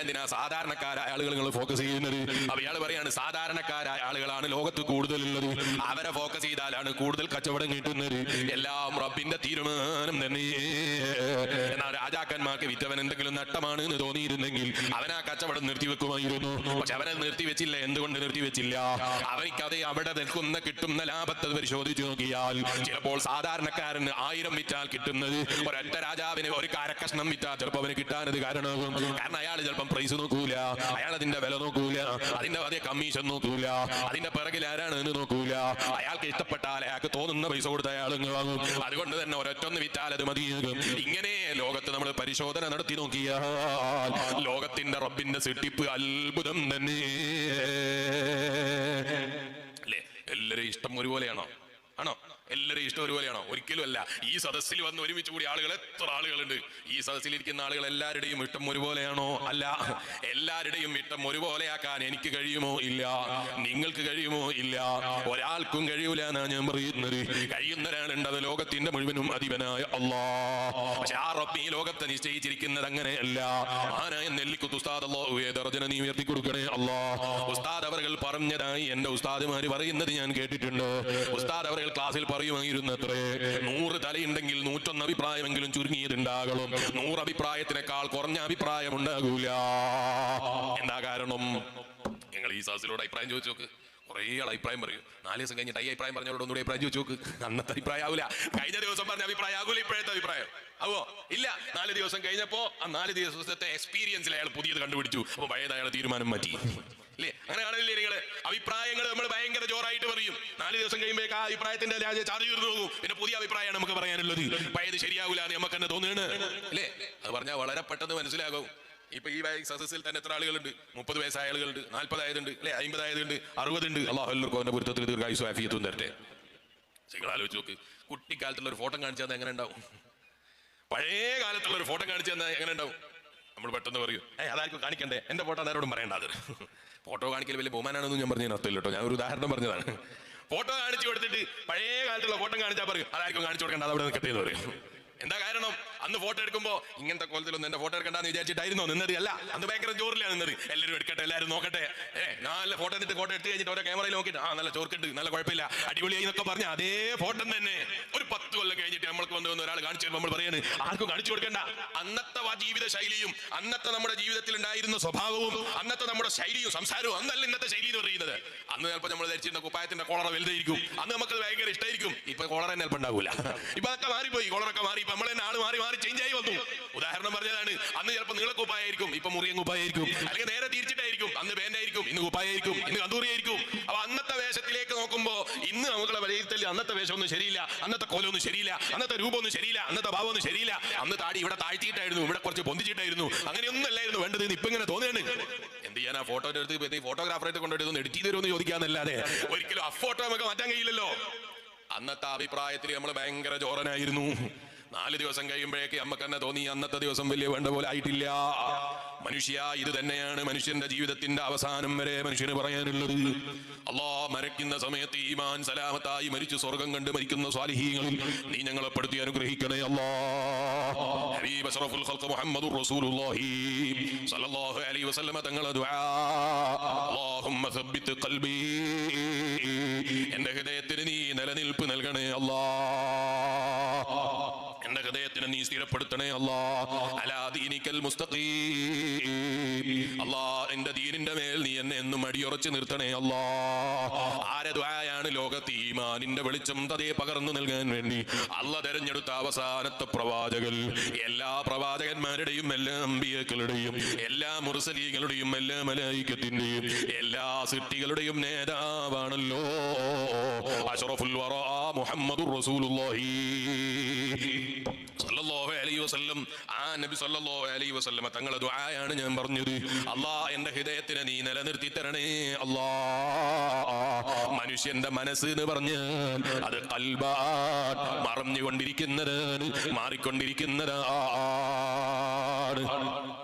എന്തിനാ സാധാരണക്കാരായ ആളുകൾ നിങ്ങൾ ഫോക്കസ് ചെയ്യുന്നത്? അപ്പൊ ഇയാൾ പറയാണ്, സാധാരണക്കാരായ ആളുകളാണ് ലോകത്ത് കൂടുതലുള്ളത്, അവരെ ഫോക്കസ് ചെയ്താലാണ് കൂടുതൽ കച്ചവടം കിട്ടുന്നത്. എല്ലാം റബ്ബിന്റെ തീരുമാനം തന്നെ. എന്നാൽ രാജാക്കന്മാർക്ക് വിറ്റവൻ എന്തെങ്കിലും നട്ടമാണ് എന്ന് തോന്നിയിരുന്നെങ്കിൽ അവൻ ആ കച്ചവടം നിർത്തിവെക്കുമായിരുന്നു. പക്ഷെ അവനെ നിർത്തിവെച്ചില്ല. എന്തുകൊണ്ട് നിർത്തിവെച്ചില്ല? അവനിക്കത് അവിടെ നിൽക്കുന്ന കിട്ടുന്ന ലാഭത്തെ പരിശോധിച്ചു നോക്കിയാൽ ചിലപ്പോൾ സാധാരണക്കാരന് 1000 വിറ്റാൽ കിട്ടുന്നത് ഒരൊറ്റ രാജാവിന് ഒരു കാരക്കഷ്ണം വിറ്റാൽ ചിലപ്പോൾ അവന് കിട്ടാനത് കാരണമാകും. കാരണം അയാൾ ചിലപ്പം പ്രൈസ് നോക്കൂല, അയാൾ അതിന്റെ വില നോക്കൂല, അതിന്റെ അതേ കമ്മീഷൻ നോക്കൂല, അതിന്റെ പിറകിൽ ആരാണ് എന്ന് നോക്കൂല. അയാൾക്ക് ഇഷ്ടപ്പെട്ടാൽ അയാൾക്ക് തോന്നുന്ന പൈസ കൊടുത്ത അയാൾ വാങ്ങും. അതുകൊണ്ട് തന്നെ ഒരൊറ്റൊന്ന് വിറ്റാൽ അത് മതിയാകും. ഇങ്ങനെ ലോകത്ത് നമ്മൾ പരിശോധന നടത്തി നോക്കിയാൽ ലോകത്തിന്റെ റബ്ബിന്റെ സൃഷ്ടിപ്പ് അത്ഭുതം തന്നെ. അല്ലേ? എല്ലാവരും ഇഷ്ടം ഒരുപോലെയാണോ? ആണോ? എല്ലാവരും ഇഷ്ടം ഒരുപോലെയാണോ? ഒരിക്കലും അല്ല. ഈ സദസ്സിൽ വന്ന് ഒരുമിച്ച് കൂടി ആളുകൾ എത്ര ആളുകളുണ്ട്? ഈ സദസ്സിലിരിക്കുന്ന ആളുകൾ എല്ലാവരുടെയും ഇഷ്ടം ഒരുപോലെയാണോ? അല്ല. എല്ലാവരുടെയും ഇഷ്ടം ഒരുപോലെയാക്കാൻ എനിക്ക് കഴിയുമോ? ഇല്ല. നിങ്ങൾക്ക് കഴിയുമോ? ഇല്ല. ഒരാൾക്കും കഴിയൂല എന്നാ ഞാൻ പറയുന്നത്. കഴിയുന്ന ഒരാളുണ്ട്, അത് ലോകത്തിന്റെ മുഴുവനും അധിപനായ അല്ലാഹ്. പക്ഷെ ആ റബ്ബ് ഈ ലോകത്തെ നിശ്ചയിച്ചിരിക്കുന്നത് അങ്ങനെയല്ല. ആനായ നെല്ലിക്കുത്ത് ഉസ്താദ് അല്ലാഹുവേ ദർജന നീ ഉയർത്തി കൊടുക്കണേ അല്ലാഹ്. ഉസ്താദ് അവர்கள் പറഞ്ഞതായി എന്റെ ഉസ്താദുമാര് പറയുന്നത് ഞാൻ കേട്ടിട്ടുണ്ട്. ഉസ്താദ് അവர்கள் ക്ലാസ്സിൽ പറയുമായിരുന്നത്രേ, 100 തലയുണ്ടെങ്കിൽ 101 അഭിപ്രായമെങ്കിലും ചുരുങ്ങിയതുണ്ടാകണം. 100 അഭിപ്രായത്തിനേക്കാൾ കുറഞ്ഞ അഭിപ്രായം ഉണ്ടാകൂല. എന്താ കാരണം? നിങ്ങൾ ഈ സാസിലോട് അഭിപ്രായം ചോദിച്ചു നോക്ക്. കുറേ ആൾ അഭിപ്രായം പറയും. 4 ദിവസം കഴിഞ്ഞിട്ട് ഈ അഭിപ്രായം പറഞ്ഞവരോട് ഒന്നുകൂടി അഭിപ്രായം ചോദിച്ചു നോക്ക്. അന്നത്തെ അഭിപ്രായം ആവൂല. കഴിഞ്ഞ ദിവസം പറഞ്ഞ അഭിപ്രായം ആകൂല ഇപ്പോഴത്തെ അഭിപ്രായം ആവോ? ഇല്ല. 4 ദിവസം കഴിഞ്ഞപ്പോ ആ 4 ദിവസത്തെ എക്സ്പീരിയൻസിൽ അയാൾ പുതിയത് കണ്ടുപിടിച്ചു. അപ്പൊ പഴയത് അയാൾ തീരുമാനം മാറ്റി. അല്ലേ? അങ്ങനെ കാണില്ലേ നിങ്ങള്? അഭിപ്രായങ്ങൾ നമ്മൾ ഭയങ്കര ജോറായിട്ട് പറയും. 4 ദിവസം കഴിയുമ്പോഴേക്ക് ആ അഭിപ്രായത്തിന്റെ ചാർജ് തീർന്നു പോകും. പിന്നെ പുതിയ അഭിപ്രായമാണ് നമുക്ക് പറയാനുള്ളത്. പഴയത് ശരിയാകൂല എന്ന് നമുക്ക് തന്നെ തോന്നുകയാണ്. അല്ലേ? അത് പറഞ്ഞാൽ വളരെ പെട്ടെന്ന് മനസ്സിലാകും. ഇപ്പൊ ഈ സദസ്സിൽ തന്നെ എത്ര ആളുകളുണ്ട്? 30 വയസ്സായ ആളുകളുണ്ട്, 40 ആയതുണ്ട്, അല്ലെ 50 ആയതുണ്ട്, 60 ഉണ്ട്. അല്ലാഹു എല്ലാവർക്കും അവന്റെ പൊരുത്തത്തിൽ ദീർഘായുസ്സും ആഫിയത്തും തരട്ടെ. നിങ്ങൾ ആലോചിച്ച് നോക്ക്, കുട്ടിക്കാലത്തുള്ള ഒരു ഫോട്ടോ കാണിച്ചു തന്നാൽ എങ്ങനെ ഉണ്ടാവും? പഴയ കാലത്തുള്ള ഒരു ഫോട്ടോ കാണിച്ചു തന്നാൽ എങ്ങനെ ഉണ്ടാവും? നമ്മൾ പെട്ടെന്ന് പറയും, അതായിരിക്കും കാണിക്കണ്ടേ, എന്റെ ഫോട്ടോ ആരോടും പറയണ്ട. അത് ഫോട്ടോ കാണിക്കൽ വലിയ ബഹുമാനാണെന്ന് ഞാൻ പറഞ്ഞതിന് അർത്ഥമില്ല കേട്ടോ. ഞാൻ ഒരു ഉദാഹരണം പറഞ്ഞതാണ്. ഫോട്ടോ കാണിച്ചു കൊടുത്തിട്ട് പഴയ കാലത്തുള്ള ഫോട്ടോ കാണിച്ചാൽ പറയും അതായിരിക്കും കാണിച്ചു കൊടുക്കേണ്ട, അതവിടെ നിൽക്കട്ടെ എന്ന് പറയും. എന്താ കാരണം? അന്ന് ഫോട്ടോ എടുക്കുമ്പോ ഇങ്ങനത്തെ കോലത്തിലൊന്നും എന്റെ ഫോട്ടോ എടുക്കണ്ടെന്ന് വിചാരിച്ചിട്ടായിരുന്നോ നിന്നത്? അല്ല, അന്ന് ഭയങ്കര ചോറിലാണ് നിന്നത്. എല്ലാവരും എടുക്കട്ടെ, എല്ലാവരും നോക്കട്ടെ, നല്ല ഫോട്ടോ എടുത്ത് കഴിഞ്ഞിട്ട് ഓരോ ക്യാമറയിൽ നോക്കിയിട്ട് നല്ല ചോർക്കുണ്ട്, നല്ല കുഴപ്പമില്ല, അടിപൊളിയായി എന്നൊക്കെ പറഞ്ഞ അതേ ഫോട്ടോ തന്നെ ഒരു 10 കൊല്ലം കഴിഞ്ഞിട്ട് നമ്മൾക്ക് വന്ന് ഒരാൾ കാണിച്ചു തരുമ്പോൾ നമ്മൾ പറയുന്നത് ആർക്കും കാണിച്ചു കൊടുക്കണ്ട. അന്നത്തെ ജീവിത ശൈലിയും അന്നത്തെ നമ്മുടെ ജീവിതത്തിൽ ഉണ്ടായിരുന്ന സ്വഭാവവും അന്നത്തെ നമ്മുടെ ശൈലിയും സംസാരവും അന്നല്ല ഇന്നത്തെ ശൈലി എന്ന് പറയുന്നത്. അന്ന് ചിലപ്പോൾ നമ്മൾ ധരിച്ചിരുന്ന കുപ്പായത്തിന്റെ കോളറ വലുതായിരിക്കും, അന്ന് നമുക്ക് ഭയങ്കര ഇഷ്ടമായിരിക്കും. ഇപ്പൊ കോളറ തന്നെ ചിലപ്പോൾ ഉണ്ടാവില്ല. ഇപ്പൊ അതൊക്കെ മാറിപ്പോയി, കോളറൊക്കെ മാറി, ഇപ്പൊ നമ്മളെ ആള് മാറി മാറി ചേഞ്ച് ആയി വന്നു. ഉദാഹരണം പറഞ്ഞതാണ്, അന്ന് ചിലപ്പോൾ നീള കുപ്പായായിരിക്കും, ഇപ്പൊ മുറിയൻ കുപ്പായായിരിക്കും, അല്ലെങ്കിൽ നേരെ തിരിച്ചിട്ടായിരിക്കും. അന്ന് പേനായിരിക്കും, ഇന്ന് കുപ്പായായിരിക്കും, ഇന്ന് കന്തൂറിയായിരിക്കും. അപ്പൊ അന്നത്തെ വേഷത്തിലേക്ക് നോക്കുമ്പോ ഇന്ന് നമുക്കുള്ള വിലയിരുത്തൽ അന്നത്തെ വേഷമൊന്നും ശരിയില്ല, അന്നത്തെ കോലമൊന്നും ശരിയില്ല, അന്നത്തെ രൂപമൊന്നും ശരിയില്ല, അന്നത്തെ ഭാവമൊന്നും ശരിയില്ല. അന്ന് താടി ഇവിടെ താഴ്ത്തിയിട്ടായിരുന്നു, ഇവിടെ കുറച്ച് പൊന്തിച്ചിട്ടായിരുന്നു, അങ്ങനെയൊന്നും അല്ലായിരുന്നു വേണ്ടത്. ഇപ്പൊ ഇങ്ങനെ തോന്നുകയാണ്. എന്ത് ചെയ്യാനാ? ഫോട്ടോയുടെ അടുത്ത് ഫോട്ടോഗ്രാഫറായിട്ട് കൊണ്ടുപോയി എഡിറ്റ് ചെയ്തോന്ന് ചോദിക്കാന്നല്ലാതെ ഒരിക്കലും ആ ഫോട്ടോ നമുക്ക് മാറ്റാൻ കഴിയില്ലല്ലോ. അന്നത്തെ അഭിപ്രായത്തിൽ നമ്മൾ ഭയങ്കര ജോറനായിരുന്നു. 4 ദിവസം കഴിയുമ്പോഴേക്ക് നമുക്ക് തന്നെ തോന്നി അന്നത്തെ ദിവസം വലിയ വേണ്ട പോലെ ആയിട്ടില്ല. മനുഷ്യ, ഇത് തന്നെയാണ് മനുഷ്യന്റെ ജീവിതത്തിന്റെ അവസാനം വരെ മനുഷ്യന് പറയാനുള്ളത്. അല്ലാഹ് മരിക്കുന്ന സമയത്ത് ഈമാൻ സലാമത്തായി മരിച്ചു സ്വർഗം കണ്ട് മരിക്കുന്ന സ്വാലിഹീങ്ങളിൽ നീ ഞങ്ങളെ പെടുത്തി അനുഗ്രഹിക്കണേ അല്ലാഹ്. ഹബീബ് അഷ്റഫുൽ ഖൽഖ് മുഹമ്മദുർ റസൂലുള്ളാഹി സ്വല്ലല്ലാഹു അലൈഹി വസല്ലം തങ്ങളുടെ ദുആ, അല്ലാഹുമ്മ സബ്ബിത് ഖൽബി, എന്റെ ഹൃദയത്തിന് നീ നിലനിൽപ്പ് നൽകണേ അല്ലാഹ്, എന്റെ ഹൃദയത്തിനെ നീ സ്ഥിരപ്പെടുത്തണേ അല്ലാഹ്. അലാ ദീനിക്കൽ മുസ്തഖീം, അല്ലാഹ് എന്റെ ദീനിന്റെ മേൽ നീ എന്നെ എന്നും അടിയുറച്ച് നിർത്തണേ അല്ലാഹ്. ആരെ ദുആയാണ് ലോകത്ത് ഈമാനിന്റെ വെളിച്ചം തതേ പകർന്നു നൽകാൻ വേണ്ടി അല്ലാഹ് തെരഞ്ഞെടുത്ത അവസാനത്തെ പ്രവാചകൻ. എല്ലാ പ്രവാചകന്മാരുടെയും എല്ലാ അമ്പിയാക്കളുടെയും എല്ലാ മുർസലീങ്ങളുടെയും എല്ലാ മലായികത്തിന്റെയും എല്ലാ സൃഷ്ടികളുടെയും നേതാവാണല്ലോ അഷ്റഫുൽ വറാ മുഹമ്മദുർ റസൂലുള്ളാഹി സല്ലല്ലാഹു അലൈഹി വസല്ലം. ആ നബി സല്ലല്ലാഹു അലൈഹി വസല്ലം തങ്ങളുടെ ദുആയാണ് ഞാൻ പറഞ്ഞത്. അല്ലാഹ് എന്റെ ഹൃദയത്തിനെ നീ നിലനിർത്തി തരണേ അല്ലാഹ്. മനുഷ്യന്റെ മനസ്സ് എന്ന് പറഞ്ഞാൽ അത് ഖൽബാൻ, മറഞ്ഞുകൊണ്ടിരിക്കുന്നതാണ്, മാറിക്കൊണ്ടിരിക്കുന്നതാണ്.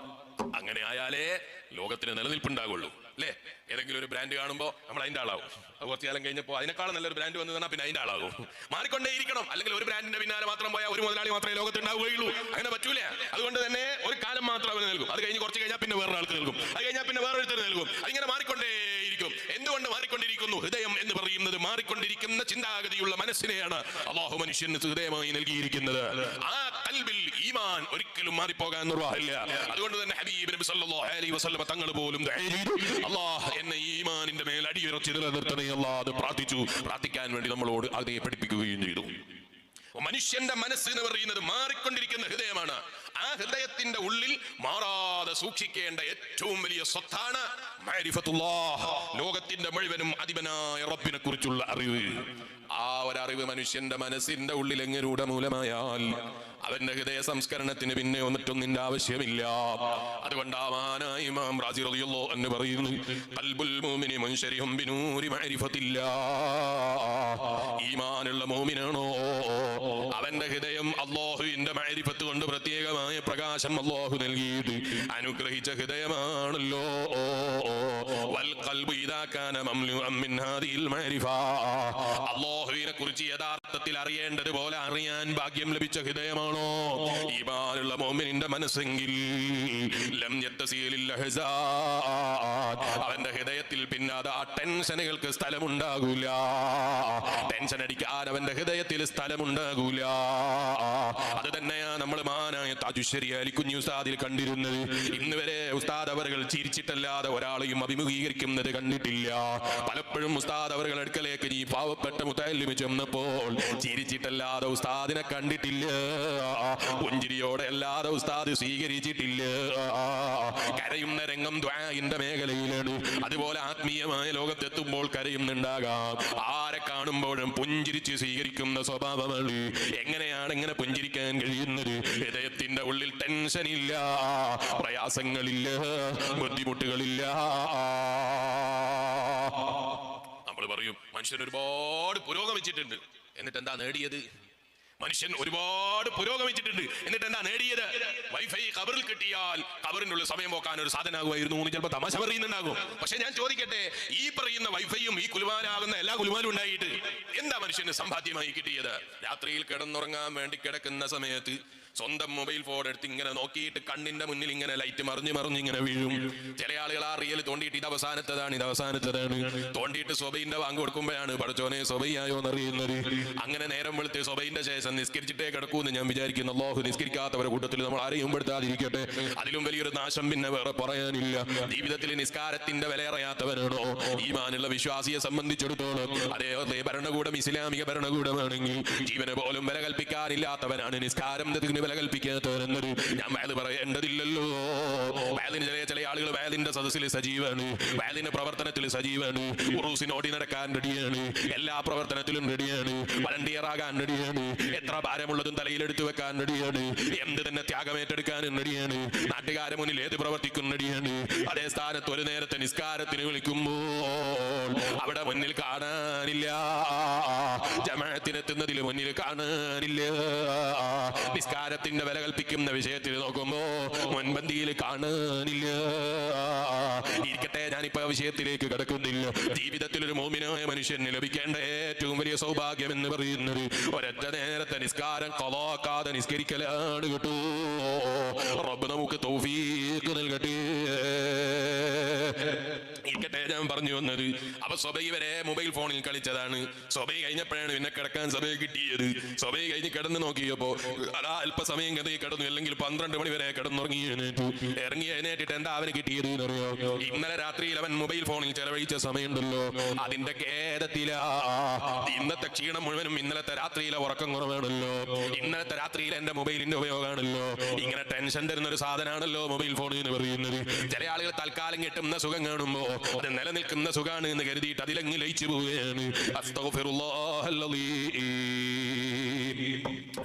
അങ്ങനെ ആയാലേ ലോകത്തിന് നിലനിൽപ്പുണ്ടാകുള്ളൂ, അല്ലേ? ഏതെങ്കിലും ഒരു ബ്രാൻഡ് കാണുമ്പോൾ നമ്മൾ അതിന്റെ ആളാവും. കുറച്ചു കാലം കഴിഞ്ഞപ്പോൾ അതിനേക്കാളും നല്ലൊരു ബ്രാൻഡ് വന്നു കഴിഞ്ഞാൽ പിന്നെ അതിന്റെ ആളാകും. മാറിക്കൊണ്ടേയിരിക്കണം. അല്ലെങ്കിൽ ഒരു ബ്രാൻഡിന്റെ പിന്നാലെ മാത്രം പോയാൽ ഒരു മുതലാളി മാത്രമേ ലോകത്ത് ഉണ്ടാവുകയുള്ളൂ. അങ്ങനെ പറ്റൂല. അതുകൊണ്ട് തന്നെ ഒരു കാലം മാത്രം അവന് നൽകും. അത് കഴിഞ്ഞ് കുറച്ച് കഴിഞ്ഞാൽ പിന്നെ വേറൊരാൾക്ക് നൽകും, അത് കഴിഞ്ഞാൽ പിന്നെ വേറൊരുത്തർ നൽകും. അതിങ്ങനെ മാറിക്കൊണ്ടേയിരിക്കും. എന്തുകൊണ്ട് മാറിക്കൊണ്ടിരിക്കുന്നു? ഹൃദയം എന്ന് പറയുന്നത് മാറിക്കൊണ്ടിരിക്കുന്ന ചിന്താഗതിയുള്ള മനസ്സിനെയാണ് അല്ലാഹു മനുഷ്യന് ഹൃദയമായി നൽകിയിരിക്കുന്നത്. ആ ഖൽബിൽ ഈമാൻ ഒരിക്കലും മാറിപ്പോകാൻ നിർവാഹമില്ല. അതുകൊണ്ട് തന്നെ ഹബീബ് നബി സല്ലല്ലാഹു അലൈഹി വസല്ലം തങ്ങൾ പോലും അല്ലാഹ് എന്നെ ഈമാനിന്റെ മേൽ അടിയുറച്ച് നിലനിർത്തണേ അല്ലാഹ് അത് പ്രാർത്ഥിക്കാൻ വേണ്ടി നമ്മളോട് അതിനെ പഠിപ്പിക്കുകയും ചെയ്തു. മനുഷ്യന്റെ മനസ്സ് എന്ന് പറയുന്നത് മാറിക്കൊണ്ടിരിക്കുന്ന ഹൃദയമാണ്. ആ ഹൃദയത്തിന്റെ ഉള്ളിൽ മാറാതെ സൂക്ഷിക്കേണ്ട ഏറ്റവും വലിയ സ്വത്താണ് മഅരിഫത്തുല്ലാഹ്, ലോകത്തിന്റെ മുഴുവനും അധിപനായ റബ്ബിനെ കുറിച്ചുള്ള അറിവ്. ആ ഒരറിവ് മനുഷ്യന്റെ മനസ്സിന്റെ ഉള്ളിൽ എങ്ങനെ രൂഢമൂലമായാൽ അവന്റെ ഹൃദയ സംസ്കരണത്തിന് പിന്നെ മറ്റൊന്നിന്റെ ആവശ്യമില്ല. അതുകൊണ്ടാണ് ഇമാം റാസി റളിയല്ലാഹു അൻഹു പറയുന്നു, ഖൽബുൽ മുഅ്മിനി മുൻശരിഹും ബിനൂരി മഅരിഫത്തില്ലാഹ്. ഈമാനുള്ള മുഅ്മിനാണോ അവന്റെ ഹൃദയം അല്ലാഹുവിന്റെ മഅരിഫത്ത് കൊണ്ട് പ്രത്യേകമായ പ്രകാശം അല്ലാഹു നൽകിയിട്ട് അനുഗ്രഹിച്ച ഹൃദയമാണല്ലോ. വൽ ഖൽബു ഇദാ കാന മംലുഅൻ മിൻ ഹാദിഹിൽ മഅരിഫ, അല്ലാഹുവിനെ കുറിച്ച് യഥാർത്ഥത്തിൽ അറിയേണ്ടതുപോലെ അറിയാൻ ഭാഗ്യം ലഭിച്ച ഹൃദയമാണോ ഈമാനുള്ള മുഅ്മിനിന്റെ മനസ്സെങ്കിൽ ലം യത്തസീലിൽ അഹ്സാൻ, അവന്റെ ഹൃദയത്തിൽ പിന്നെ അത് ആ ടെൻഷനുകൾക്ക് സ്ഥലമുണ്ടാകൂല. ടെൻഷൻ അടിക്കാൻ അവന്റെ ഹൃദയത്തിൽ സ്ഥലമുണ്ടാകൂല. അത് തന്നെയാണ് നമ്മൾ മാനായ താജുശ്ശേരി അലിക്കുഞ്ഞി ഉസ്താദിൽ കണ്ടിരുന്നത്. ഇന്ന് വരെ ഉസ്താദ് അവറുകൾ ചിരിച്ചിട്ടല്ലാതെ ഒരാളെയും അഭിമുഖീകരിക്കുന്നത് കണ്ടിട്ടില്ല. പലപ്പോഴും ഉസ്താദ് അവറുകൾ അടുക്കലേക്ക് ഈ പാവപ്പെട്ട മുതല്ലിമ ചെന്നപ്പോൾ ചിരിച്ചിട്ടല്ലാതെ ഉസ്താദിനെ കണ്ടിട്ടില്ല. പുഞ്ചിരിയോടെ അല്ലാതെ ഉസ്താദ് സ്വീകരിച്ചിട്ടില്ല. കരയുന്ന രംഗം ദുആഇന്റെ മേഖലയിലാണ്. അതുപോലെ ആത്മീയമായ ലോകത്തെത്തുമ്പോൾ കരയുന്നുണ്ടാകാം. ആരെ കാണുമ്പോഴും പുഞ്ചിരിച്ച് സ്വീകരിക്കുന്ന സ്വഭാവമാണ്. എങ്ങനെയാണ് ഇങ്ങനെ പുഞ്ചിരിക്കാൻ കഴിയുന്നത്? ഹൃദയത്തിന്റെ ഉള്ളിൽ ടെൻഷനില്ല, പ്രയാസങ്ങളില്ല, ബുദ്ധിമുട്ടുകളില്ല. നമ്മൾ പറയും മനുഷ്യൻ ഒരുപാട് പുരോഗമിച്ചിട്ടുണ്ട്, എന്നിട്ട് എന്താ നേടിയത്? മനുഷ്യൻ ഒരുപാട് പുരോഗമിച്ചിട്ടുണ്ട്. എന്നിട്ട് എന്താ നേടിയത്? വൈഫൈ കബറിൽ കിട്ടിയാൽ കബറിനുള്ള സമയം പോക്കാൻ ഒരു സാധനമാകുമായിരുന്നു എന്ന് ചിലപ്പോൾ തമാശ പറയുന്നുണ്ടാകും. പക്ഷെ ഞാൻ ചോദിക്കട്ടെ, ഈ പറയുന്ന വൈഫൈയും ഈ കുലുമാലാകുന്ന എല്ലാ കുലുമാലും ഉണ്ടായിട്ട് എന്താ മനുഷ്യന് സമ്പാദ്യമായി കിട്ടിയത്? രാത്രിയിൽ കിടന്നുറങ്ങാൻ വേണ്ടി കിടക്കുന്ന സമയത്ത് സ്വന്തം മൊബൈൽ ഫോൺ എടുത്ത് ഇങ്ങനെ നോക്കിയിട്ട് കണ്ണിന്റെ മുന്നിൽ ഇങ്ങനെ ലൈറ്റ് മറിഞ്ഞ് ഇങ്ങനെ വീഴും. ചില ആളുകൾ ആ റിയൽ തോണ്ടിയിട്ട് ഇത് അവസാനത്തതാണ് തോണ്ടിയിട്ട് സ്വബൈന്റെ വാങ്ങ് കൊടുക്കുമ്പോഴാണ് പഠിച്ചോനെ സ്വബൈയായോ എന്നറിയുന്നത്. അങ്ങനെ നേരം വെളുത്ത് സ്വബൈന്റെ ശേഷം നിസ്കരിച്ചിട്ടേ കിടക്കൂന്ന് ഞാൻ വിചാരിക്കുന്നു. അല്ലാഹു നിസ്കരിക്കാത്തവരുടെ കൂട്ടത്തിൽ നമ്മൾ ആരെയും പെടുത്താതിരിക്കട്ടെ. അതിലും വലിയൊരു നാശം പിന്നെ വേറെ പറയാനില്ല. ജീവിതത്തിൽ നിസ്കാരത്തിന്റെ വില അറിയാത്തവനാണോ ഈമാനുള്ള വിശ്വാസിയെ സംബന്ധിച്ചിടത്തോളം? അതേ ഭരണകൂടം ഇസ്ലാമിക ഭരണകൂടമാണെങ്കിൽ ജീവനെ പോലും വില കൽപ്പിക്കാനില്ലാത്തവനാണ്. നിസ്കാരം വില കൽപ്പിക്കാത്തവരെന്നൊരു ഞാൻ വയത് പറയേണ്ടതില്ലല്ലോ. വയലിന് ചില ആളുകൾ വയലിന്റെ സദസ്സിൽ സജീവാണ്, വയലിന്റെ പ്രവർത്തനത്തിൽ സജീവാണ്, ഉറൂസിന് ഓടി നടക്കാൻ റെഡിയാണ്, എല്ലാ പ്രവർത്തനത്തിലും റെഡിയാണ്, വളണ്ടിയർ ആകാൻ റെഡിയാണ്, എത്ര ഭാരമുള്ളതും തലയിലെടുത്തു വെക്കാൻ റെഡിയാണ്, എന്ത് തന്നെ ത്യാഗമേറ്റെടുക്കാനും റെഡിയാണ്, നാട്ടുകാരെ മുന്നിൽ ഏത് പ്രവർത്തിക്കും റെഡിയാണ്. അതേ സ്ഥാനത്ത് ഒരു നേരത്തെ നിസ്കാരത്തിന് വിളിക്കുമ്പോൾ അവിടെ മുന്നിൽ കാണാനില്ല, ജമാഅത്തിനെത്തുന്നതിൽ മുന്നിൽ കാണാനില്ല. നിസ്കാരത്തിന്റെ വില കൽപ്പിക്കുന്ന വിഷയത്തിൽ നോക്കുമ്പോ മുൻപന്തിയിൽ കാണാനില്ല. ഇരിക്കട്ടെ, ഞാനിപ്പോ വിഷയത്തിലേക്ക് കടക്കുന്നില്ല. ജീവിതത്തിൽ ഒരു മോമിനായ മനുഷ്യന് ലഭിക്കേണ്ട ഏറ്റവും വലിയ സൗഭാഗ്യം എന്ന് പറയുന്നത് ഒരൊറ്റ നേരത്തെ നിസ്കാരം ഖളാക്കാതെ നിസ്കരിക്കലാണ് കേട്ടോ. റബ്ബ് നമുക്ക് തൗഫീഖ് നൽകട്ടെ. ഇരിക്കട്ടെ, ഞാൻ പറഞ്ഞു വന്നത് അപ്പൊ സ്വബൈ വരെ മൊബൈൽ ഫോണിൽ കളിച്ചതാണ്. സ്വബൈ കഴിഞ്ഞപ്പോഴാണ് പിന്നെ കിടക്കാൻ സമയം കിട്ടിയത്. സ്വബൈ കഴിഞ്ഞ് കിടന്ന് നോക്കിയപ്പോ അതാ അല്പസമയം കിടന്നു, അല്ലെങ്കിൽ 12 മണി വരെ കിടന്നുറങ്ങി എഴുന്നേറ്റിട്ട് എന്താ അവന് കിട്ടിയത് എന്നറിയോ? ഇന്നലെ രാത്രിയിൽ അവൻ മൊബൈൽ ഫോണിൽ ചെലവഴിച്ച സമയമുണ്ടല്ലോ, അതിന്റെ ഖേദത്തിലാ. ഇന്നത്തെ ക്ഷീണം മുഴുവനും ഇന്നലത്തെ രാത്രിയിലെ ഉറക്കം കുറവാണല്ലോ, ഇന്നലത്തെ രാത്രിയിൽ എന്റെ മൊബൈലിന്റെ ഉപയോഗമാണല്ലോ. ഇങ്ങനെ ടെൻഷൻ തരുന്ന ഒരു സാധനമാണല്ലോ മൊബൈൽ ഫോൺ എന്ന് പറയുന്നത്. ചില ആളുകൾ തൽക്കാലം കിട്ടുന്ന സുഖം കാണുമ്പോ അത് നിലനിൽക്കുന്ന സുഖാണ് എന്ന് കരുതിയിട്ട് അതിലങ്ങ് ലയിച്ചു പോവുകയാണ്.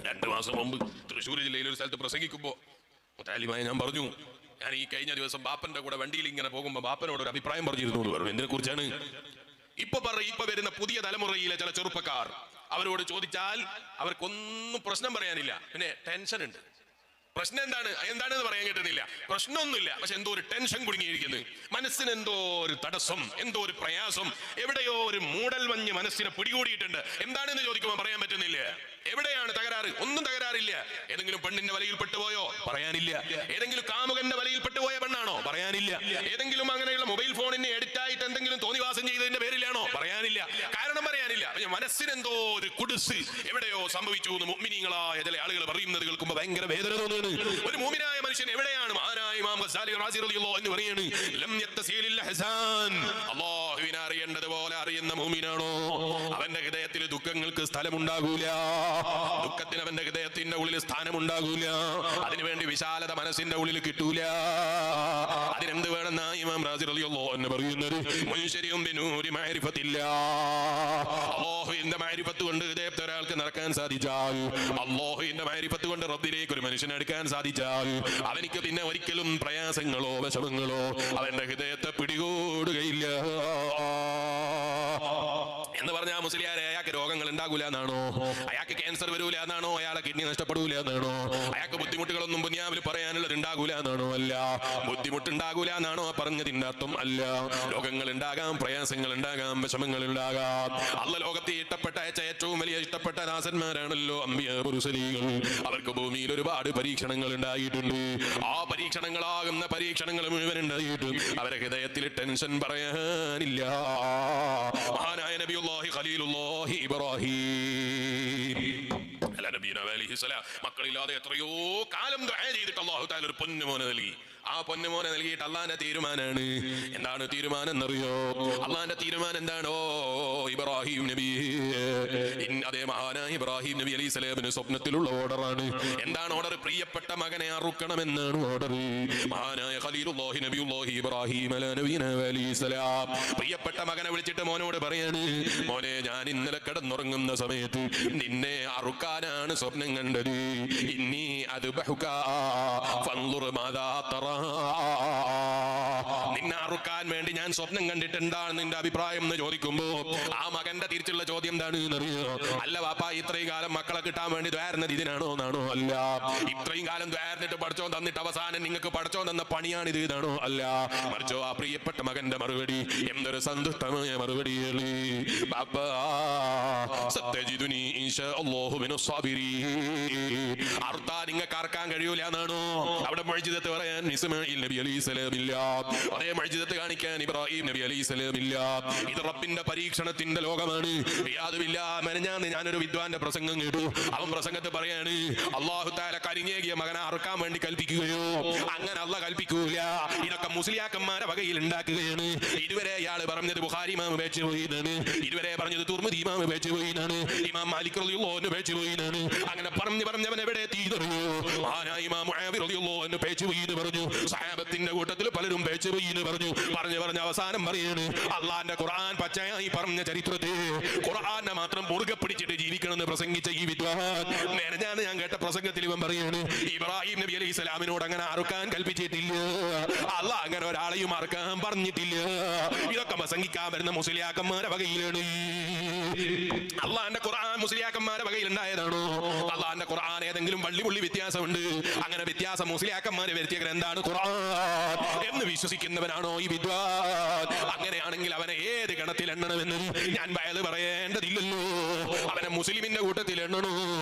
2 മാസം മുമ്പ് തൃശ്ശൂർ ജില്ലയിൽ ഒരു സ്ഥലത്ത് പ്രസംഗിക്കുമ്പോ മുത്താലിമായി ഞാൻ പറഞ്ഞു, ഞാൻ ഈ കഴിഞ്ഞ ദിവസം ബാപ്പന്റെ കൂടെ വണ്ടിയിൽ ഇങ്ങനെ പോകുമ്പോ ബാപ്പനോട് ഒരു അഭിപ്രായം പറഞ്ഞിരുന്നു എന്ന് പറഞ്ഞു. എന്തിനെ കുറിച്ചാണ്? ഇപ്പൊ വരുന്ന പുതിയ തലമുറയിലെ ചില ചെറുപ്പക്കാർ, അവരോട് ചോദിച്ചാൽ അവർക്കൊന്നും പ്രശ്നം പറയാനില്ല, പിന്നെ ടെൻഷൻ ഉണ്ട്. പ്രശ്നം എന്താണെന്ന് പറയാൻ കിട്ടുന്നില്ല. പ്രശ്നമൊന്നുമില്ല, പക്ഷെ എന്തോ ഒരു ടെൻഷൻ കുടുങ്ങിയിരിക്കുന്നു. മനസ്സിന് എന്തോ ഒരു തടസ്സം, എന്തോ ഒരു പ്രയാസം, എവിടെയോ ഒരു മൂടൽ മഞ്ഞ് മനസ്സിനെ പിടികൂടിയിട്ടുണ്ട്. എന്താണെന്ന് ചോദിക്കുമ്പോൾ പറയാൻ പറ്റുന്നില്ല. എവിടെയാണ് തകരാറ്? ഒന്നും തകരാറില്ല. ഏതെങ്കിലും പെണ്ണിന്റെ വലയിൽ പെട്ടുപോയോ? പറയാനില്ല. ഏതെങ്കിലും കാമുകന്റെ വലയിൽ പെട്ടുപോയ പെണ്ണാണോ? പറയാനില്ല. ഏതെങ്കിലും അങ്ങനെയുള്ള മൊബൈൽ ഫോണിനെ എഡിറ്റായിട്ട് എന്തെങ്കിലും തോന്നിവാസം ചെയ്തതിന്റെ പേരിലാണോ? പറയാനില്ല. കാരണം പറയാനില്ല. മനസ്സിനെന്തോ ഒരു കുടുസ് എവിടെയോ സംഭവിച്ചു എന്ന് മുഅ്മിനീങ്ങളായ ചില ആളുകൾ പറയുന്നത് കേൾക്കുമ്പോൾ ഭയങ്കര വേദന തോന്നുന്നു. ഒരു മുഅ്മിനായ മനുഷ്യൻ എവിടെയാണ്? മഹാനായ ഇമാം ഗസാലി റളിയല്ലാഹു അൻഹു പറയുന്നു, ലം യത്തസിലിൽ ഹസാൻ, അല്ലാഹുവിനെ അറിയേണ്ടതുപോലെ അറിയുന്ന മുഅ്മിനാണോ അവന്റെ ഹൃദയത്തിൽ ദുഃഖങ്ങൾക്ക് സ്ഥലമുണ്ടാകൂല. ദുഃഖത്തിന് അവന്റെ ഹൃദയത്തിന്റെ ഉള്ളിൽ സ്ഥാനമുണ്ടാകൂല. അതിനുവേണ്ടി വിശാലത മനസ്സിന്റെ ഉള്ളിൽ കിട്ടൂല. അതിനെന്ത് വേണമെന്നാ ഇമാം റാസി റളിയല്ലാഹു അൻഹു പറയുന്നത്? മുൻശരിയും ബിനൂരി മഅരിഫത്തില്ലാ, അല്ലാഹുവിന്റെ മഅരിഫത്ത് കൊണ്ട് ഹൃദയത്തെ ഒരാൾക്ക് നടക്കാൻ സാധിച്ചാൽ, അല്ലാഹുവിന്റെ മഅരിഫത്ത് കൊണ്ട് റബ്ബിലേക്ക് ഒരു മനുഷ്യനെ എടുക്കാൻ സാധിച്ചാൽ, അവനിക്ക് പിന്നെ ഒരിക്കലും പ്രയാസങ്ങളോ വിഷമങ്ങളോ അവന്റെ ഹൃദയത്തെ പിടികൂടുകയില്ല. എന്ന് പറഞ്ഞാൽ മുസ്ലിയാരെ അയാൾക്ക് രോഗങ്ങൾ ഉണ്ടാകൂല എന്നാണോ? അയാൾക്ക് ക്യാൻസർ വരൂല എന്നാണോ? അയാളെ കിഡ്നി നഷ്ടപ്പെടൂല എന്നാണോ? അയാൾക്ക് ബുദ്ധിമുട്ടുകളൊന്നും ദുനിയാവിൽ പറയാനുള്ളത് ഉണ്ടാകൂല എന്നാണോ? അല്ല. ബുദ്ധിമുട്ടുണ്ടാകൂല എന്നാണോ പറഞ്ഞതിന്റെ അർത്ഥം? അല്ല. രോഗങ്ങൾ ഉണ്ടാകാം, പ്രയാസങ്ങൾ ഉണ്ടാകാം, വിഷമങ്ങൾ ഉണ്ടാകാം. അള്ള ലോകത്തെ ഇഷ്ടപ്പെട്ട ഏറ്റവും വലിയ ഇഷ്ടപ്പെട്ട ദാസന്മാരാണല്ലോ അമ്പിയാ മുർസലീങ്ങൾ. അവർക്ക് ഭൂമിയിൽ ഒരുപാട് പരീക്ഷണങ്ങൾ ഉണ്ടായിട്ടുണ്ട്. ആ പരീക്ഷണങ്ങളാകുന്ന പരീക്ഷണങ്ങൾ മുഴുവൻ ഉണ്ടായിട്ടും അവരെ ഹൃദയത്തിൽ ടെൻഷൻ പറയാനില്ല. മഹാനായ നബിയുല്ലാഹി ഖലീലുല്ലാഹി ഇബ്രാഹിം മക്കളില്ലാതെ എത്രയോ കാലം ദുആ ചെയ്തിട്ട് അല്ലാഹു തആല ഒരു പൊന്നുമോനെ നൽകി. ആ പൊന്നുമോനെ നൽകിയിട്ട് അള്ളാന്റെ തീരുമാനാണ്. എന്താണ് തീരുമാനം എന്നറിയോ? അള്ളാന്റെ തീരുമാനം എന്താണോ? ഇബ്രാഹിം നബി, അതേ മഹാനായ ഇബ്രാഹിം നബി അലൈഹി സ്വലാമിന് സ്വപ്നത്തിലുള്ള ഓർഡറാണ്. എന്താണ് ഓർഡർ? പ്രിയപ്പെട്ട മകനെ അറുക്കണമെന്നാണ് ഓർഡർ. മഹാനായ ഖലീലുല്ലാഹി നബിയുല്ലാഹി ഇബ്രാഹിം അലൈഹി സ്വലാം പ്രിയപ്പെട്ട മകനെ വിളിച്ചിട്ട് മോനോട് പറയാണ്, മോനെ, ഞാൻ ഇന്നലെ കിടന്നുറങ്ങുന്ന സമയത്ത് നിന്നെ അറുക്കാനാണ് സ്വപ്നം കണ്ടത്. ഇന്നി അദ്ബഹുക ഫൻദുർ മാദാ തറാ, നിന്നെ അറുക്കാൻ വേണ്ടി ഞാൻ സ്വപ്നം കണ്ടിട്ടുണ്ടാണ് നിന്റെ അഭിപ്രായം എന്ന് ചോദിക്കുമ്പോ ആ മകന്റെ തിരിച്ചുള്ള ചോദ്യം എന്താണ് എന്നറിയോ? അല്ല വാപ്പ, ഇത്രയും കാലം മക്കളെ കിട്ടാൻ വേണ്ടി ദ്വാരുന്നത് ഇതിനാണോ എന്നാണോ? അല്ല. ഇത്രയും കാലം ദ്വാരന്നിട്ട് പഠിച്ചോ തന്നിട്ട് അവസാനം നിങ്ങൾക്ക് പഠിച്ചോ തന്ന പണിയാണ് ഇത് ഇതാണോ? അല്ല. മറിച്ചോ ആ പ്രിയപ്പെട്ട മകന്റെ മറുപടി എന്തൊരു സന്തുഷ്ടമായ മറുപടിയാണ്. ബാപ്പാ സത്യജിതുനി ഇൻഷാ അല്ലാഹു മിനസ് സാബിരീൻ. അർത്താ നിങ്ങൾക്ക് അറക്കാൻ കഴിയൂല എന്നാണോ? അവിടെ മുഅ്ജിസത്ത് പറയാൻ ഇസ്മാഈൽ നബി അലൈഹിസ്സലാം ഇല്ല, അതേ മുഅ്ജിസത്ത് കാണിക്കാൻ ഇബ്രാഹിം നബി അലൈഹിസ്സലാം ഇല്ല. ഇത് റബ്ബിന്റെ പരീക്ഷണത്തിന്റെ ലോകമാണ്. മെനഞ്ഞാന്ന് ഞാനൊരു വിദ്വാന്റെ പ്രസംഗം കേട്ടു. അവൻ പ്രസംഗത്ത് പറയാണ് അല്ലാഹു തആല കരിഞ്ഞേകിയ മകനെ അറുക്കാൻ വേണ്ടി കൽപ്പിക്കുകയോ? അങ്ങനെ അല്ലാഹ് കൽപ്പിക്കൂല. ഇതൊക്കെ മുസ്ലിയാക്കന്മാരെ വകയിൽ ഉണ്ടാക്കുകയാണ്. ഇതുവരെ ഇയാൾ പറഞ്ഞത് ബുഖാരി ഇമാം വെച്ച് പോയിന്നാണ്, ഇതുവരെ പറഞ്ഞത് തുർമുദി ഇമാം വെച്ച് പോയിന്നാണ്, ഇമാം മാലിക് റളിയല്ലാഹു അൻഹു വെച്ച് പോയിന്നാണ്. അങ്ങനെ പറഞ്ഞവൻ എവിടെ എത്തിയതറിയോ? ആനായി ഇമാം മുആവിയ റളിയല്ലാഹു അൻഹു പേച്ച് പോയിന്ന് പറഞ്ഞു. സഹാബത്തിന്റെ കൂട്ടത്തിൽ പലരും പേച്ച് പോയിന്ന് പറഞ്ഞു. പറഞ്ഞ് അവസാനം പറയാണ് അള്ളാന്റെ ഖുർആൻ പച്ചയായി പറഞ്ഞ ചരിത്രത്തെ ഖുർആനെ മാത്രം മുറുകെ പിടിച്ചിട്ട് ജീവിക്കണമെന്ന് പ്രസംഗിച്ച ഈ വിദ്വാൻ മെനഞ്ഞാന്ന് ഞാൻ കേട്ട പ്രസംഗത്തിൽ ഇവൻ പറയാണ് ഇബ്രാഹിം നബി അലൈഹി സ്വലാമിനോട് അങ്ങനെ അറുക്കാൻ കൽപ്പിച്ചിട്ടില്ല, അള്ളാഹ് അങ്ങനെ ഒരാളെയും അറുക്കാൻ പറഞ്ഞിട്ടില്ല. ഇതൊക്കെ പ്രസംഗിക്കാൻ വരുന്ന മുസ്ലിയാക്കന്മാരെ വകയിലാണ്. അള്ളാന്റെ ഖുർആൻ മുസ്ലിയാക്കന്മാരെ വകയിൽ ഉണ്ടായതാണോ? അള്ളാന്റെ ഖുർആൻ ഏതെങ്കിലും വള്ളിപുള്ളി വ്യത്യാസമുണ്ട്? അങ്ങനെ വ്യത്യാസം മുസ്ലിയാക്കന്മാരെ വരുത്തിയ ഗ്രന്ഥാണ് ഖുർആൻ എന്ന് വിശ്വസിക്കുന്നവനാണോ ഈ വിദ്വാൻ? അങ്ങനെയാണെങ്കിൽ അവനെ ഏത് ഗണത്തിൽ എണ്ണണമെന്ന് ഞാൻ വയത് പറയേണ്ടതില്ലല്ലോ. അവനെ മുസ്ലിമിന്റെ കൂട്ടത്തിൽ എണ്ണണോ?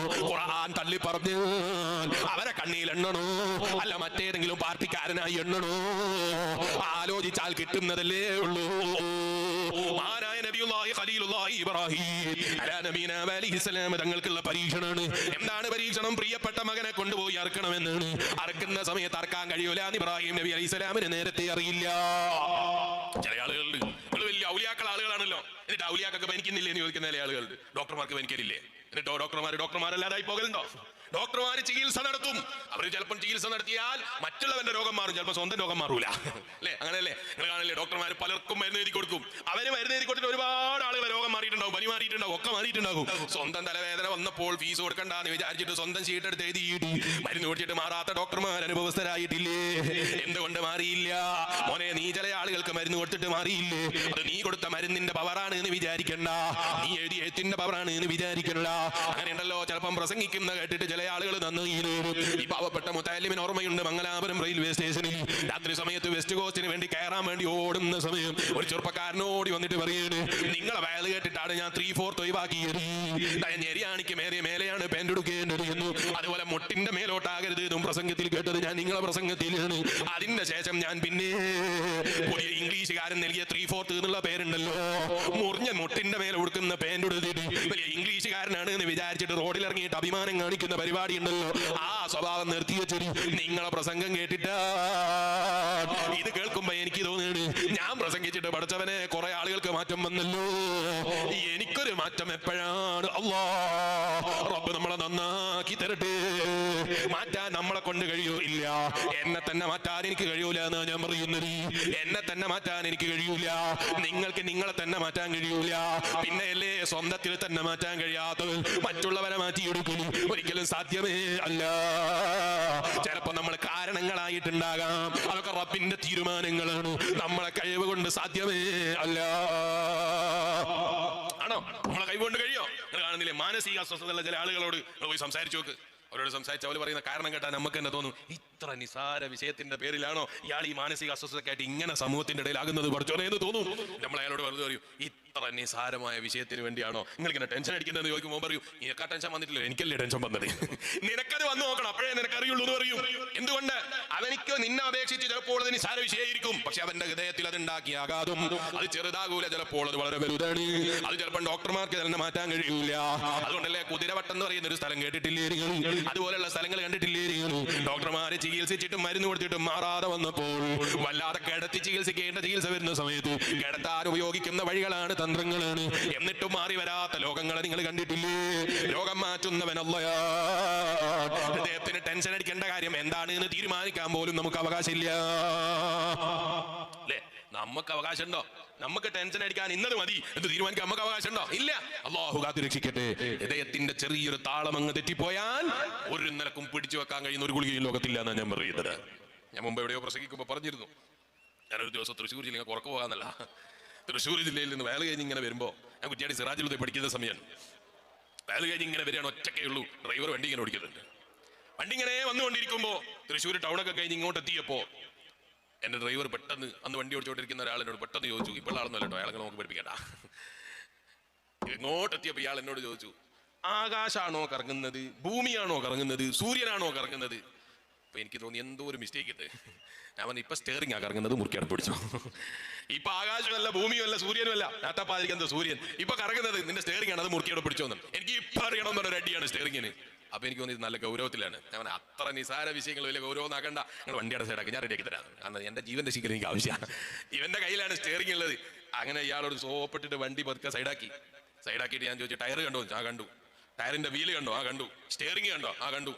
ഖുർആൻ തള്ളി പറഞ്ഞാൽ അവരെ കണ്ണിയിൽ എണ്ണണോ? അല്ല മറ്റേതെങ്കിലും പാർട്ടിക്കാരനായി എണ്ണണോ? ആലോചിച്ചാൽ കിട്ടുന്നതല്ലേ ഉള്ളൂ. മഹാനായ നബിയുല്ലാഹി ഖലീലുല്ലാഹി ഇബ്രാഹിം അലാ നബീനാ അലൈഹിസ്സലാം തങ്ങൾക്കുള്ള പരീക്ഷണമാണ്. എന്താണ് പരീക്ഷണം? പ്രിയപ്പെട്ട മകനെ കൊണ്ടുപോയി അറുക്കണമെന്നാണ്. അറുക്കുന്ന സമയത്ത് അറക്കാൻ കഴിയൂല എന്ന് ഇബ്രാഹിം നബി അലൈഹിസ്സലാമിന് നേരത്തെ അറിയില്ല. ചില ആളുകളുണ്ട്, നിങ്ങൾ വലിയ ഔലിയാക്കൾ ആളുകളാണല്ലോ, എന്നിട്ട് ഔലിയാക്കൊക്കെ പനിക്കുന്നില്ലേ എന്ന് ചോദിക്കുന്ന ചില ആളുകളുണ്ട്. ഡോക്ടർമാർക്ക് പനിക്കലില്ലേ? എന്നിട്ടോ ഡോക്ടർമാരല്ലാതായി പോകലുണ്ടോ? ഡോക്ടർമാര് ചികിത്സ നടത്തും. അവർ ചിലപ്പോൾ ചികിത്സ നടത്തിയാൽ മറ്റുള്ളവന്റെ രോഗം മാറും, ചിലപ്പോൾ സ്വന്തം രോഗം മാറൂല. അല്ലേ? അങ്ങനെയല്ലേ? നിങ്ങൾ കാണില്ലേ ഡോക്ടർമാർ പലർക്കും മരുന്ന് എഴുതി കൊടുക്കും. അവര് മരുന്ന് എഴുതി കൊടുത്തിട്ട് ഒരുപാട് ആളുകൾ രോഗം മാറിയിട്ടുണ്ടാവും, പനി മാറിയിട്ടുണ്ടാവും, ഒക്കെ മാറിയിട്ടുണ്ടാവും. സ്വന്തം തലവേദന വന്നപ്പോൾ ഫീസ് കൊടുക്കണ്ടെന്ന് വിചാരിച്ചിട്ട് സ്വന്തം ഷീട്ടെടുത്ത് എഴുതി മരുന്ന് കൊടുത്തിട്ട് മാറാത്ത ഡോക്ടർമാർ അനുഭവസ്ഥരായിട്ടില്ലേ? എന്തുകൊണ്ട് മാറിയില്ല? മോനെ, നീ ചില ആളുകൾക്ക് മരുന്ന് കൊടുത്തിട്ട് മാറിയില്ലേ? അത് നീ കൊടുത്ത മരുന്നിന്റെ പവറാണ് എന്ന് വിചാരിക്കണ്ട, നീ എഴുതി എഴുത്തിന്റെ പവറാണ് എന്ന് വിചാരിക്കണ്ട. അങ്ങനെയുണ്ടല്ലോ ചിലപ്പം പ്രസംഗിക്കുന്ന കേട്ടിട്ട് ചില ആളുകൾ ഈ പാവപ്പെട്ട മുത്തല്ലിമിന് ഓർമ്മയുണ്ട്, മംഗലാപുരം റെയിൽവേ സ്റ്റേഷനിൽ രാത്രി സമയത്ത് വെസ്റ്റ് കോസ്റ്റിന് വേണ്ടി കയറാൻ വേണ്ടി ഓടുന്ന സമയം ഒരു ചെറുപ്പക്കാരനോടി വന്നിട്ട് പറയാണ് നിങ്ങളെ വയൽ കേട്ടിട്ടാണ് ഞാൻ 3/4 ഒഴിവാക്കിയത്. ഞെരിയാണിക്ക് മേലെയാണ് പാന്റ് എടുക്കേണ്ടത് എന്നു, അതുപോലെ മുട്ടിന്റെ മേലോട്ടാകരുത് എന്നും പ്രസംഗത്തിൽ കേട്ടത് ഞാൻ നിങ്ങളെ പ്രസംഗത്തിലാണ്. അതിന്റെ ശേഷം ഞാൻ പിന്നെ പുതിയ ഇംഗ്ലീഷുകാരൻ നൽകിയ 3/4 എന്നുള്ള പേരുണ്ടല്ലോ, മുറിഞ്ഞ മുട്ടിന്റെ മേലെ കൊടുക്കുന്ന പാന്റ് എടുത്തിട്ട് വലിയ ഇംഗ്ലീഷുകാരനാണ് എന്ന് വിചാരിച്ചിട്ട് റോഡിൽ ഇറങ്ങിയിട്ട് അഭിമാനം കാണിക്കുന്ന പരിപാടി ഉണ്ടല്ലോ, ആ സ്വഭാവം നിർത്തി വെച്ചൊരു നിങ്ങളെ പ്രസംഗം കേട്ടിട്ടാ ഇത് കേൾക്കുമ്പോ എനിക്ക് തോന്നുന്നു ഞാൻ പ്രസംഗിച്ചിട്ട് പഠിച്ചവനെ കുറെ ആളുകൾക്ക് മാറ്റം വന്നല്ലോ, എനിക്കൊരു മാറ്റം എപ്പോഴാണ്? റബ്ബ് നമ്മളെ നന്നാക്കി തരട്ടെ. മാറ്റാൻ നമ്മളെ കൊണ്ട് കഴിയോ? ഇല്ല. എന്നെ തന്നെ മാറ്റാൻ എനിക്ക് കഴിയൂല എന്നാ ഞാൻ പറയുന്നത്. എന്നെ തന്നെ മാറ്റാൻ എനിക്ക് കഴിയൂല, നിങ്ങൾക്ക് നിങ്ങളെ തന്നെ മാറ്റാൻ കഴിയൂല. പിന്നെ അല്ലേ സ്വന്തത്തിൽ തന്നെ മാറ്റാൻ കഴിയാത്തത് മറ്റുള്ളവരെ മാറ്റിയെടുക്കുന്നു? ഒരിക്കലും സാധ്യമേ അല്ല. ചിലപ്പോ നമ്മൾ കാരണങ്ങളായിട്ടുണ്ടാകാം, അതൊക്കെ റബ്ബിന്റെ തീരുമാനങ്ങളാണ്, നമ്മളെ കഴിവ് കൊണ്ട് സാധ്യമേ അല്ല. ആണോ? നമ്മളെ കഴിവ് കൊണ്ട് കഴിയോ? നിങ്ങൾ കാണുന്നില്ലേ മാനസിക അസ്വസ്ഥതയുള്ള ചില ആളുകളോട് പോയി സംസാരിച്ചു നോക്ക്. അവരോട് സംസാരിച്ച് അവർ പറയുന്ന കാരണം കേട്ടാൽ നമുക്ക് തന്നെ തോന്നും ഇത്ര നിസാര വിഷയത്തിന്റെ പേരിലാണോ ഇയാൾ ഈ മാനസിക അസ്വസ്ഥതക്കായിട്ട് ഇങ്ങനെ സമൂഹത്തിന്റെ ഇടയിൽ ആകുന്നത് പഠിച്ചോനെ എന്ന് തോന്നും. നമ്മൾ അയാളോട് വെറുതെ പറയും ഇത്ര നിസാരമായ വിഷയത്തിന് വേണ്ടിയാണോ നിങ്ങൾ ഇങ്ങനെ ടെൻഷൻ അടിക്കുന്നതെന്ന് ചോദിക്കുമ്പോൾ പറയൂ നിനക്കാ ടെൻഷൻ വന്നിട്ടില്ല, എനിക്കല്ലേ ടെൻഷൻ വന്നത്, നിനക്കത് വന്നു നോക്കണം അപ്പോഴേ നിനക്കറിയുള്ളൂ എന്ന് പറയും. എന്തുകൊണ്ട്? അവനിക്ക് നിന്നെ അപേക്ഷിച്ച് ചിലപ്പോൾ അത് നിസാര വിഷയമായിരിക്കും, പക്ഷെ അവന്റെ ഹൃദയത്തിൽ അത് ഉണ്ടാക്കിയാകാതും അത് ചെറുതാകൂല, ചിലപ്പോൾ അത് വളരെ വലുതാണ്. അത് ചിലപ്പോൾ ഡോക്ടർമാർക്ക് തന്നെ മാറ്റാൻ കഴിയൂല. അതുകൊണ്ടല്ലേ കുതിരവട്ടം എന്ന് പറയുന്ന ഒരു സ്ഥലം കേട്ടിട്ടില്ലേ? അതുപോലെയുള്ള സ്ഥലങ്ങൾ കണ്ടിട്ടില്ലേ? ഡോക്ടർമാരെ ചികിത്സിച്ചിട്ടും മരുന്ന് കൊടുത്തിട്ടും മാറാതെ വന്നപ്പോൾ വല്ലാതെ കിടത്തി ചികിത്സിക്കേണ്ട ചികിത്സ വരുന്ന സമയത്ത് കിടത്താൻ ഉപയോഗിക്കുന്ന വഴികളാണ്, തന്ത്രങ്ങളാണ്. എന്നിട്ടും മാറി വരാത്ത ലോകങ്ങളെ നിങ്ങൾ കണ്ടിട്ടില്ലേ? രോഗം മാറ്റുന്നവനല്ലയാ. ഹൃദയത്തിന് ടെൻഷൻ അടിക്കേണ്ട കാര്യം എന്താണ് എന്ന് തീരുമാനിക്കാൻ പോലും നമുക്ക് അവകാശമില്ല. അല്ലേ? നമുക്ക് അവകാശം ഉണ്ടോ? നമുക്ക് ടെൻഷൻ അടിക്കാൻ ഇന്നത് മതി എന്ന് തീരുമാനിക്കാൻ നമുക്ക് അവകാശം ഉണ്ടോ? ഇല്ല. അല്ലാഹു കാത്തു രക്ഷിക്കട്ടെ. ഹൃദയത്തിന്റെ ചെറിയൊരു താളം അങ്ങ് തെറ്റിപ്പോയാൽ ഒരു നിലക്കും പിടിച്ചു വെക്കാൻ കഴിയുന്ന ഒരു ഗുളികയും ലോകത്തില്ല എന്നാണ് ഞാൻ പറയുന്നത്. ഞാൻ മുമ്പ് എവിടെയോ പ്രസംഗിക്കുമ്പോൾ പറഞ്ഞിരുന്നു, ഞാനൊരു ദിവസം തൃശ്ശൂർ ജില്ലയിൽ കുറക്ക് പോകാന്നല്ല, തൃശ്ശൂർ ജില്ലയിൽ നിന്ന് വേല കഴിഞ്ഞ് ഇങ്ങനെ വരുമ്പോൾ, ഞാൻ കുറ്റിയാടി സിറാജിൽ പഠിക്കുന്ന സമയമാണ്. വേല കഴിഞ്ഞ് ഇങ്ങനെ വരികയാണ്, ഒറ്റക്കേ ഉള്ളൂ, ഡ്രൈവർ വണ്ടി ഇങ്ങനെ ഓടിക്കുന്നുണ്ട്. വണ്ടി ഇങ്ങനെ വന്നുകൊണ്ടിരിക്കുമ്പോൾ തൃശ്ശൂർ ടൗണൊക്കെ കഴിഞ്ഞ് ഇങ്ങോട്ട് എത്തിയപ്പോൾ എൻ്റെ ഡ്രൈവർ പെട്ടെന്ന്, അന്ന് വണ്ടി ഓടിച്ചോണ്ടിരിക്കുന്ന ഒരാളെന്നോട് പെട്ടെന്ന് ചോദിച്ചു, ഇപ്പോൾ ആളൊന്നും അല്ലോ, അയാളെ നമുക്ക് പഠിപ്പിക്കണ്ട. ഇങ്ങോട്ടെത്തിയപ്പോൾ ഇയാൾ എന്നോട് ചോദിച്ചു, ആകാശാണോ കറങ്ങുന്നത്, ഭൂമിയാണോ കറങ്ങുന്നത്, സൂര്യനാണോ കറങ്ങുന്നത്? അപ്പൊ എനിക്ക് തോന്നി എന്തോ ഒരു മിസ്റ്റേക്ക് ഉണ്ട്. ഞാൻ പറഞ്ഞു, ഇപ്പൊ സ്റ്റിയറിംഗ് ആ കറങ്ങുന്നത്, മുറുക്കിയാണ് പിടിച്ചു. ഇപ്പൊ ആകാശമല്ല, ഭൂമിയുമല്ല, സൂര്യനുമല്ല, നാട്ടപ്പാതിരിക്കുന്നത് സൂര്യൻ. ഇപ്പൊ കറങ്ങുന്നത് നിന്റെ സ്റ്റിയറിംഗ് ആണ്, അത് മുറുക്കിയോടെ പിടിച്ചോന്നും. എനിക്ക് ഇപ്പൊ അറിയണം എന്ന് പറഞ്ഞ അടിയാണ് സ്റ്റിയറിംഗിന്. അപ്പൊ എനിക്ക് തോന്നി നല്ല ഗൗരവത്തിലാണ്. ഞാൻ അത്ര നിസാര വിഷയങ്ങൾ വലിയ ഗൗരവം ആക്കണ്ട, നിങ്ങൾ വണ്ടിയുടെ സൈഡാക്കി ഞാൻ റെഡിയാക്കി തരാം, കാരണം എന്റെ ജീവന്റെ ശീലം എനിക്ക് ആവശ്യമാണ്. ഇവന്റെ കയ്യിലാണ് സ്റ്റിയറിംഗ് ഉള്ളത്. അങ്ങനെ ഇയാളോട് സോപ്പിട്ടിട്ട് വണ്ടി പതുക്കെ സൈഡാക്കിയിട്ട് ഞാൻ ചോദിച്ചു, ടയർ കണ്ടോ? ആ കണ്ടു. ടയറിന്റെ വീല് കണ്ടോ? ആ കണ്ടു. സ്റ്റിയറിംഗ് കണ്ടോ? ആ കണ്ടു.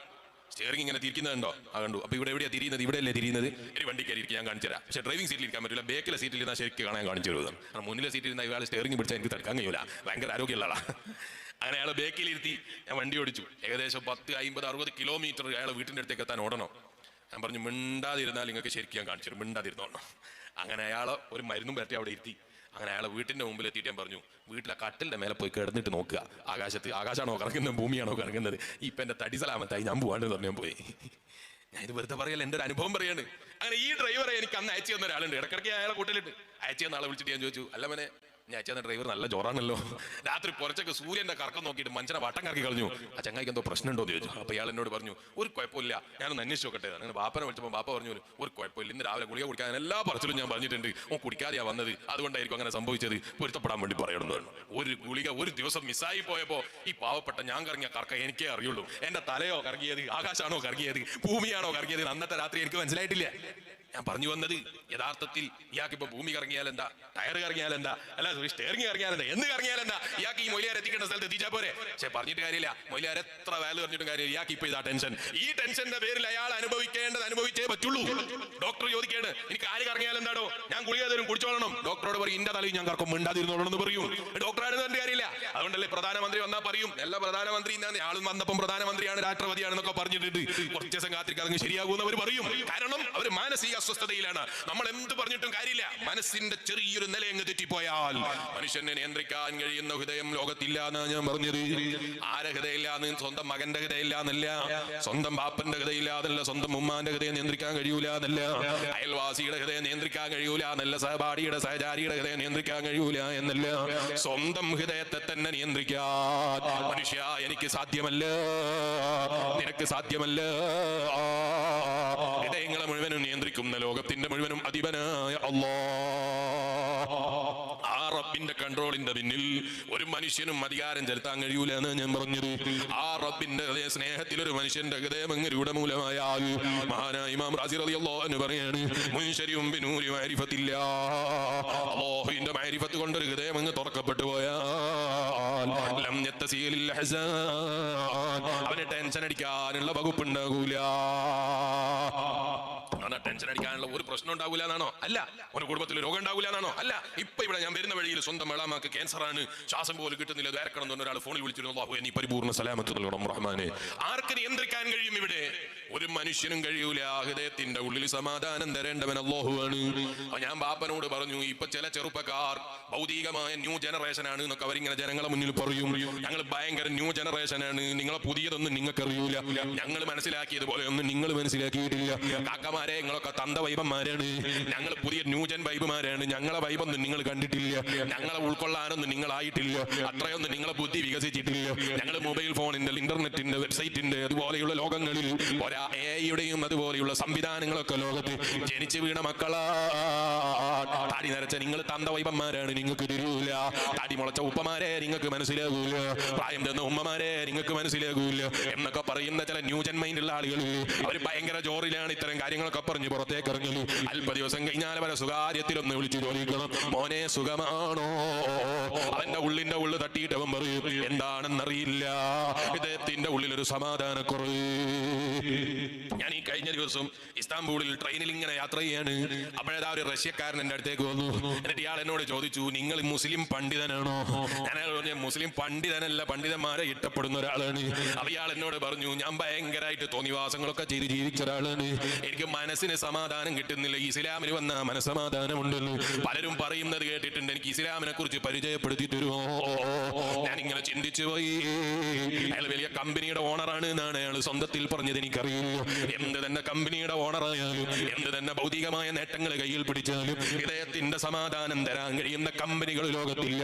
സ്റ്റിയറിംഗ് ഇങ്ങനെ തിരിക്കുന്നുണ്ടോ? ആ കണ്ടു. അപ്പൊ ഇവിടെ എവിടെയാ തിരിയുന്നത്? ഇവിടെ അല്ലേ തിരിയുന്നത്? ഒരു വണ്ടി കയറിയിരിക്കും, ഞാൻ കാണിച്ചു തരാം. പക്ഷേ ഡ്രൈവിംഗ് സീറ്റിൽ ഇരിക്കാൻ പറ്റില്ല, ബേക്കിലെ സീറ്റിൽ ഇരുന്നാൽ ശരിക്കും കാണാൻ കാണിച്ചു തരുന്നത്. കാരണം മുന്നിലെ സീറ്റിൽ ഇരുന്ന ഇയാൾ സ്റ്റിയറിംഗ് പിടിച്ചാൽ എനിക്ക് തടുക്കാൻ കഴിയില്ല, ഭയങ്കര ആരോഗ്യമുള്ള ആളാ. അങ്ങനെ അയാളെ ബേക്കിലിരുത്തി ഞാൻ വണ്ടി ഓടിച്ചു. ഏകദേശം 10, 50, 60 കിലോമീറ്റർ അയാളെ വീട്ടിൻ്റെ അടുത്തേക്ക് എത്താൻ ഓടണം. ഞാൻ പറഞ്ഞു, മിണ്ടാതിരുന്നാൽ നിങ്ങൾക്ക് ശരിക്കും ഞാൻ കാണിച്ചു തരും, മിണ്ടാതിരുന്നോണം. അങ്ങനെ അയാളെ ഒരു മരുന്നും പറ്റി അവിടെ ഇരുത്തി. അങ്ങനെ അയാളെ വീട്ടിൻ്റെ മുമ്പിൽ എത്തിയിട്ട് ഞാൻ പറഞ്ഞു, വീട്ടിലെ കട്ടിലിൻ്റെ മേലെ പോയി കിടന്നിട്ട് നോക്കുക, ആകാശാണോ കറങ്ങുന്നത്, ഭൂമിയാണോ കറങ്ങുന്നത്? ഇപ്പം എൻ്റെ തടി സലാമത്തായി, ഞാൻ പോവാണ്ടെന്ന് പറഞ്ഞു. ഞാൻ പോയി. ഞാൻ ഇത് വെറുതെ പറയല്ല, എൻ്റെ ഒരു അനുഭവം പറയാണ്. അങ്ങനെ ഈ ഡ്രൈവറെ എനിക്ക് അന്ന് അയച്ചു തന്ന ഒരാളുണ്ട്, ഇടയ്ക്കിടയ്ക്ക് അയാളെ കൂട്ടിലിട്ട് അയച്ചു തന്ന ആളെ വിളിച്ചിട്ട് ഞാൻ ചോദിച്ചു, അല്ല മോനെ, ഞാൻ അയച്ചു തന്ന ഡ്രൈവർ നല്ല ജോറാണല്ലോ, രാത്രി പുറത്തൊക്കെ സൂര്യന്റെ കറക്കം നോക്കിയിട്ട് മനുഷ്യനെ വട്ടം കറക്കി കളഞ്ഞു, ആ ചങ്ങായിക്ക് എന്തോ പ്രശ്നമുണ്ടോ എന്ന് ചോദിച്ചു. അപ്പൊ ഇയാൾ എന്നോട് പറഞ്ഞു, ഒരു കുഴപ്പമില്ല, ഞാനൊന്ന് അന്വേഷിച്ച് നോക്കട്ടെ. അങ്ങനെ ബാപ്പനെ വിളിച്ചപ്പോൾ ബാപ്പ പറഞ്ഞു, ഒരു കുഴപ്പമില്ല, ഇന്ന് രാവിലെ ഗുളിക കുടിക്കാൻ എല്ലാ പറച്ചിലും ഞാൻ പറഞ്ഞിട്ടുണ്ട്, ഓ കുടിക്കാതെയാ വന്നത്, അതുകൊണ്ടായിരിക്കും അങ്ങനെ സംഭവിച്ചത്, പൊരുത്തപ്പെടാൻ വേണ്ടി പറയണമെന്ന് പറഞ്ഞു. ഒരു ഗുളിക ഒരു ദിവസം മിസ്സായി പോയപ്പോൾ ഈ പാവപ്പെട്ട ഞാൻ കറങ്ങിയ കറക്കം എനിക്കേ അറിയുള്ളൂ. എന്റെ തലയോ കറങ്ങിയത്, ആകാശാണോ കറങ്ങിയത്, ഭൂമിയാണോ കറങ്ങിയത്, അന്നത്തെ രാത്രി എനിക്ക് മനസ്സിലായിട്ടില്ല. ഞാൻ പറഞ്ഞു വന്നത്, യഥാർത്ഥത്തിൽ ഇയാൾക്ക് ഇപ്പൊ ഭൂമി കറങ്ങിയാലെന്താ, ടയർ കറങ്ങിയാലെന്താ, അല്ല സ്റ്റിയറിംഗ് കറങ്ങിയാലെന്താ, എന്ന് കറങ്ങിയാലെന്താ, ഇയാൾക്ക് ഈ മൊയിലാർ എത്തിക്കേണ്ട സ്ഥലത്ത് എത്തിച്ചാൽ പോരെ. പക്ഷെ പറഞ്ഞിട്ട് കാര്യമില്ല, മൊയിലാർ എത്ര വാല്യൂ പറഞ്ഞിട്ടും കാര്യം, ഇയാൾക്ക് ഇപ്പൊ ഇതാ ടെൻഷൻ. ഈ ടെൻഷന്റെ പേരിൽ അയാൾ അനുഭവിച്ചേ പറ്റുള്ളൂ. ഡോക്ടർ ചോദിക്കേണ്ട, എനിക്ക് ആര് കറങ്ങിയാലെന്താടോ, ഞാൻ ഗുളിക തരും, കുടിച്ചോളണം. ഡോക്ടറോട് പറയും, ഇന്റെ തലയിൽ ഞാൻ കറക്കും, മിണ്ടാതിരുന്നോളണം എന്ന് പറയും. ഡോക്ടർ ആണെന്ന് കാര്യമില്ല. അതുകൊണ്ടല്ലേ പ്രധാനമന്ത്രി വന്നാൽ പറയും, എല്ലാ പ്രധാനമന്ത്രി ആളും വന്നപ്പം പ്രധാനമന്ത്രിയാണ്, രാഷ്ട്രപതിയാണെന്നൊക്കെ പറഞ്ഞിട്ട് കുറച്ച് ദിവസം കാത്തിരിക്കാതെ ശരിയാകുമെന്ന് പറയും. കാരണം അവർ മാനസിക അസ്വസ്ഥതയിലാണ്. നമ്മൾ എന്ത് പറഞ്ഞിട്ടും കാര്യമില്ല, മനസ്സിന്റെ ചെറിയൊരു നില അങ്ങ് തെറ്റിപ്പോയാൽ മനുഷ്യനെ നിയന്ത്രിക്കാൻ കഴിയുന്ന ഹൃദയം ലോകത്തില്ല എന്നാണ് ഞാൻ പറഞ്ഞത്. ആരെ ഹൃദയമില്ലാന്ന്? സ്വന്തം മകന്റെ ഹൃദയമില്ല എന്നല്ല, സ്വന്തം ബാപ്പന്റെ ഹൃദയമില്ല എന്നല്ല, സ്വന്തം ഉമ്മാന്റെ ഹൃദയം നിയന്ത്രിക്കാൻ കഴിയൂല എന്നല്ല, അയൽവാസിയുടെ ഹൃദയം നിയന്ത്രിക്കാൻ കഴിയൂല എന്നല്ല, സഹപാഠിയുടെ സഹചാരിയുടെ ഹൃദയം നിയന്ത്രിക്കാൻ കഴിയൂല എന്നല്ല, സ്വന്തം ഹൃദയത്തെ തന്നെ നിയന്ത്രിക്കാൻ മനുഷ്യ എനിക്ക് സാധ്യമല്ല, നിനക്ക് സാധ്യമല്ല. ഹൃദയങ്ങളെ മുഴുവനും നിയന്ത്രിക്കുന്ന ലോകത്തിന്റെ മുഴുവനും അധിപനായ അല്ലാഹ്, ആ റബ്ബിന്റെ കൺട്രോളിന്റെ പിന്നിൽ ഒരു മനുഷ്യനും അധികാരം ചെലുത്താൻ കഴിയൂല എന്ന് ഞാൻ പറഞ്ഞത്. ആ റബ്ബിന്റെ ഹൃദയ സ്നേഹത്തിൽ ഒരു മനുഷ്യന്റെ ഹൃദയം അങ്ങ് രൂഢമൂലമായാൽ, മഹാനായ ഇമാം റാസി റളിയല്ലാഹു അൻഹു പറയാണ്, മുൻശരിയും ബിനൂരി മഅരിഫത്തില്ലാഹ്, അല്ലാഹുവിന്റെ മഅരിഫത്ത് കൊണ്ട് ഒരു ഹൃദയം അങ്ങ് തുറക്കപ്പെട്ടു പോയാൽ ലം യത്തസിലിൽ ഹസാൻ, അവന് ടെൻഷൻ അടിക്കാനുള്ള വകുപ്പുണ്ടാകൂല. ടെൻഷൻ അടിക്കാനുള്ള ഒരു പ്രശ്നം ഉണ്ടാവില്ല എന്നാണോ? അല്ല. ഒരു കുടുംബത്തിൽ രോഗം ഉണ്ടാവില്ല എന്നാണോ? അല്ല. ഇപ്പൊ ഇവിടെ ഞാൻ വരുന്ന വഴിയിൽ സ്വന്തം മേളാമാക്ക് ക്യാൻസറാണ്, ശ്വാസം പോലും കിട്ടുന്നില്ല, ദ്വാരക്കണം എന്ന് ഒരാൾ ഫോണിൽ വിളിച്ചിരുന്നു, അല്ലാഹു നീ പരിപൂർണ്ണ സലാമത്ത് നൽകണം റഹ്മാനെ. ആർക്ക് നിയന്ത്രിക്കാൻ കഴിയും? ഇവിടെ ഒരു മനുഷ്യനും കഴിയൂല. ഹൃദയത്തിന്റെ ഉള്ളിൽ സമാധാനം തരേണ്ടവൻ അല്ലാഹുവാണ്. ഞാൻ ബാപ്പനോട് പറഞ്ഞു, ഇപ്പൊ ചില ചെറുപ്പക്കാർ ഭൗതികമായ ന്യൂ ജനറേഷൻ ആണ് എന്നൊക്കെ അവരിങ്ങനെ ജനങ്ങളെ മുന്നിൽ പറയും, ഞങ്ങൾ ഭയങ്കര ന്യൂ ജനറേഷൻ ആണ്, നിങ്ങളെ പുതിയതൊന്നും നിങ്ങൾക്ക് അറിയൂല, ഞങ്ങൾ മനസ്സിലാക്കിയതുപോലെ ഒന്നും നിങ്ങൾ മനസ്സിലാക്കിയിട്ടില്ല, കാക്കമാരെ നിങ്ങളൊക്കെ തന്ത വൈബന്മാരാണ്, ഞങ്ങൾ പുതിയ ന്യൂജൻ വൈബുമാരാണ്, ഞങ്ങളെ വൈബൊന്നും നിങ്ങൾ കണ്ടിട്ടില്ല, ഞങ്ങളെ ഉൾക്കൊള്ളാനൊന്നും നിങ്ങളായിട്ടില്ല, അത്രയൊന്നും നിങ്ങളെ ബുദ്ധി വികസിച്ചിട്ടില്ല. ഞങ്ങൾ മൊബൈൽ ഫോണിന്റെ, ഇന്റർനെറ്റിന്റെ, വെബ്സൈറ്റിന്റെ അതുപോലെയുള്ള ലോകങ്ങളിൽ AI-യുടെയും അതുപോലെയുള്ള സംവിധാനങ്ങളൊക്കെ ലോകത്ത് ജനിച്ചു വീണ മക്കളാ. താടി നരച്ച നിങ്ങൾ തന്ത വൈബന്മാരാണ്, നിങ്ങൾക്ക് തിരിയൂല. താടി മുളച്ച ഉപ്പമാരെ നിങ്ങൾക്ക് മനസ്സിലാകൂല, പ്രായം ചെന്ന ഉമ്മമാരെ നിങ്ങൾക്ക് മനസ്സിലാകൂല എന്നൊക്കെ പറയുന്ന ചില ന്യൂജൻ മൈൻഡുള്ള ആളുകൾ അവർ ഭയങ്കര ജോറിലാണ് ഇത്തരം കാര്യങ്ങളൊക്കെ പറഞ്ഞ് പുറത്തേക്ക് ഇറങ്ങി. അല്പ ദിവസം കഴിഞ്ഞാൽ അവരെ സ്വകാര്യത്തിലൊന്ന് വിളിച്ചു ചോദിക്കണം, മോനെ സുഖമാണോ? അവന്റെ ഉള്ളിന്റെ ഉള്ളു തട്ടിയിട്ട് അവൻ പറയും, എന്താണെന്നറിയില്ല, ഹൃദയത്തിന്റെ ഉള്ളിലൊരു സമാധാനക്കുറവ്. ഞാൻ ഈ കഴിഞ്ഞ കഴിഞ്ഞ ദിവസം ഇസ്താംബൂളിൽ ട്രെയിനിൽ ഇങ്ങനെ യാത്ര ചെയ്യാണ്. അപ്പോഴേതാ ഒരു റഷ്യക്കാരൻ എൻ്റെ അടുത്തേക്ക് വന്നു. എന്നിട്ട് ഇയാൾ എന്നോട് ചോദിച്ചു, നിങ്ങൾ മുസ്ലിം പണ്ഡിതനാണോ? ഞാൻ പറഞ്ഞു, മുസ്ലിം പണ്ഡിതനല്ല, പണ്ഡിതന്മാരെ ഇഷ്ടപ്പെടുന്ന ഒരാളാണ്. അപ്പൊ ഇയാൾ എന്നോട് പറഞ്ഞു, ഞാൻ ഭയങ്കരമായിട്ട് തോന്നിവാസങ്ങളൊക്കെ ചെയ്ത് ജീവിച്ച ഒരാളാണ്, എനിക്ക് മനസ്സിന് സമാധാനം കിട്ടുന്നില്ല, ഇസ്ലാമിൽ വന്ന മനസ്സമാധാനമുണ്ടെന്ന് പലരും പറയുന്നത് കേട്ടിട്ടുണ്ട്, എനിക്ക് ഇസ്ലാമിനെ കുറിച്ച് പരിചയപ്പെടുത്തി തരുമോ? ഞാൻ ഇങ്ങനെ ചിന്തിച്ചു പോയി. അയാൾ വലിയ കമ്പനിയുടെ ഓണറാണ് എന്നാണ് അയാൾ സ്വന്തത്തിൽ പറഞ്ഞത്, എനിക്കറിയില്ല. എന്ത് തന്നെ കമ്പനിയുടെ ഓണറായാലും, എന്ത് തന്നെ ഭൗതികമായ നേട്ടങ്ങൾ കയ്യിൽ പിടിച്ചാലും ഇദ്ദേഹത്തിന്റെ സമാധാനം തരാൻ കഴിയുന്ന കമ്പനികൾ ലോകത്തില്ല,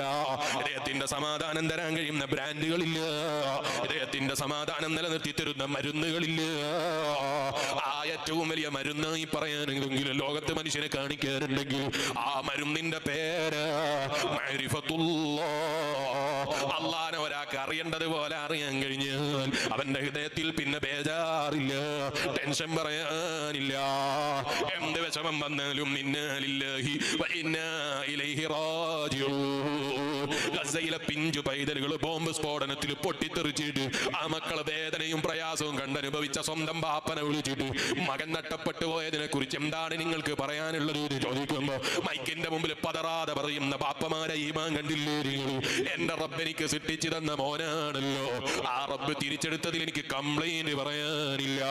ഇദ്ദേഹത്തിന്റെ സമാധാനം തരാൻ കഴിയുന്ന ബ്രാൻഡുകളില്ല, ഇദ്ദേഹത്തിന്റെ സമാധാനം നിലനിർത്തി തരുന്ന മരുന്നുകളില്ല. ആ ഏറ്റവും വലിയ മരുന്നായി പറയാനെങ്കിലും ലോകത്ത് മനുഷ്യനെ കാണിക്കാറുണ്ടെങ്കിൽ ആ മരുന്നിന്റെ പേര് അള്ളാനെ ഒരാൾക്ക് അറിയേണ്ടത് പോലെ അറിയാൻ കഴിഞ്ഞാൽ അവന്റെ ഹൃദയത്തിൽ പിന്നെ ബേജാറില്ല, ടെൻഷൻ പറയാനില്ല. എന്ത് വിഷമം വന്നാലും ഇന്നാ ലില്ലാഹി വ ഇന്നാ ഇലൈഹി റാജിഊൻ. ഗസയിലെ പിഞ്ചു പൈതലുകൾ ബോംബ് സ്ഫോടനത്തിൽ പൊട്ടിത്തെറിച്ചിട്ട് ആ മക്കളെ വേദനയും പ്രയാസവും കണ്ടനുഭവിച്ച സ്വന്തം ബാപ്പനെ വിളിച്ചിട്ട് മകൻ നഷ്ടപ്പെട്ടു പോയതിനെ കുറിച്ച് എന്താണ് നിങ്ങൾക്ക് പറയാനുള്ളത് എന്ന് ചോദിക്കുമ്പോ മൈക്കിന്റെ മുമ്പിൽ പതറാതെ പറയുന്ന ബാപ്പമാരെ ഈമാൻ കണ്ടില്ലേ നിങ്ങൾ? എന്റെ റബ്ബ് എനിക്ക് സൃഷ്ടിച്ചു തന്ന മോനാണല്ലോ, ആ റബ്ബ് തിരിച്ചെടുത്തതിൽ എനിക്ക് കംപ്ലൈന്റ് പറയാനില്ല,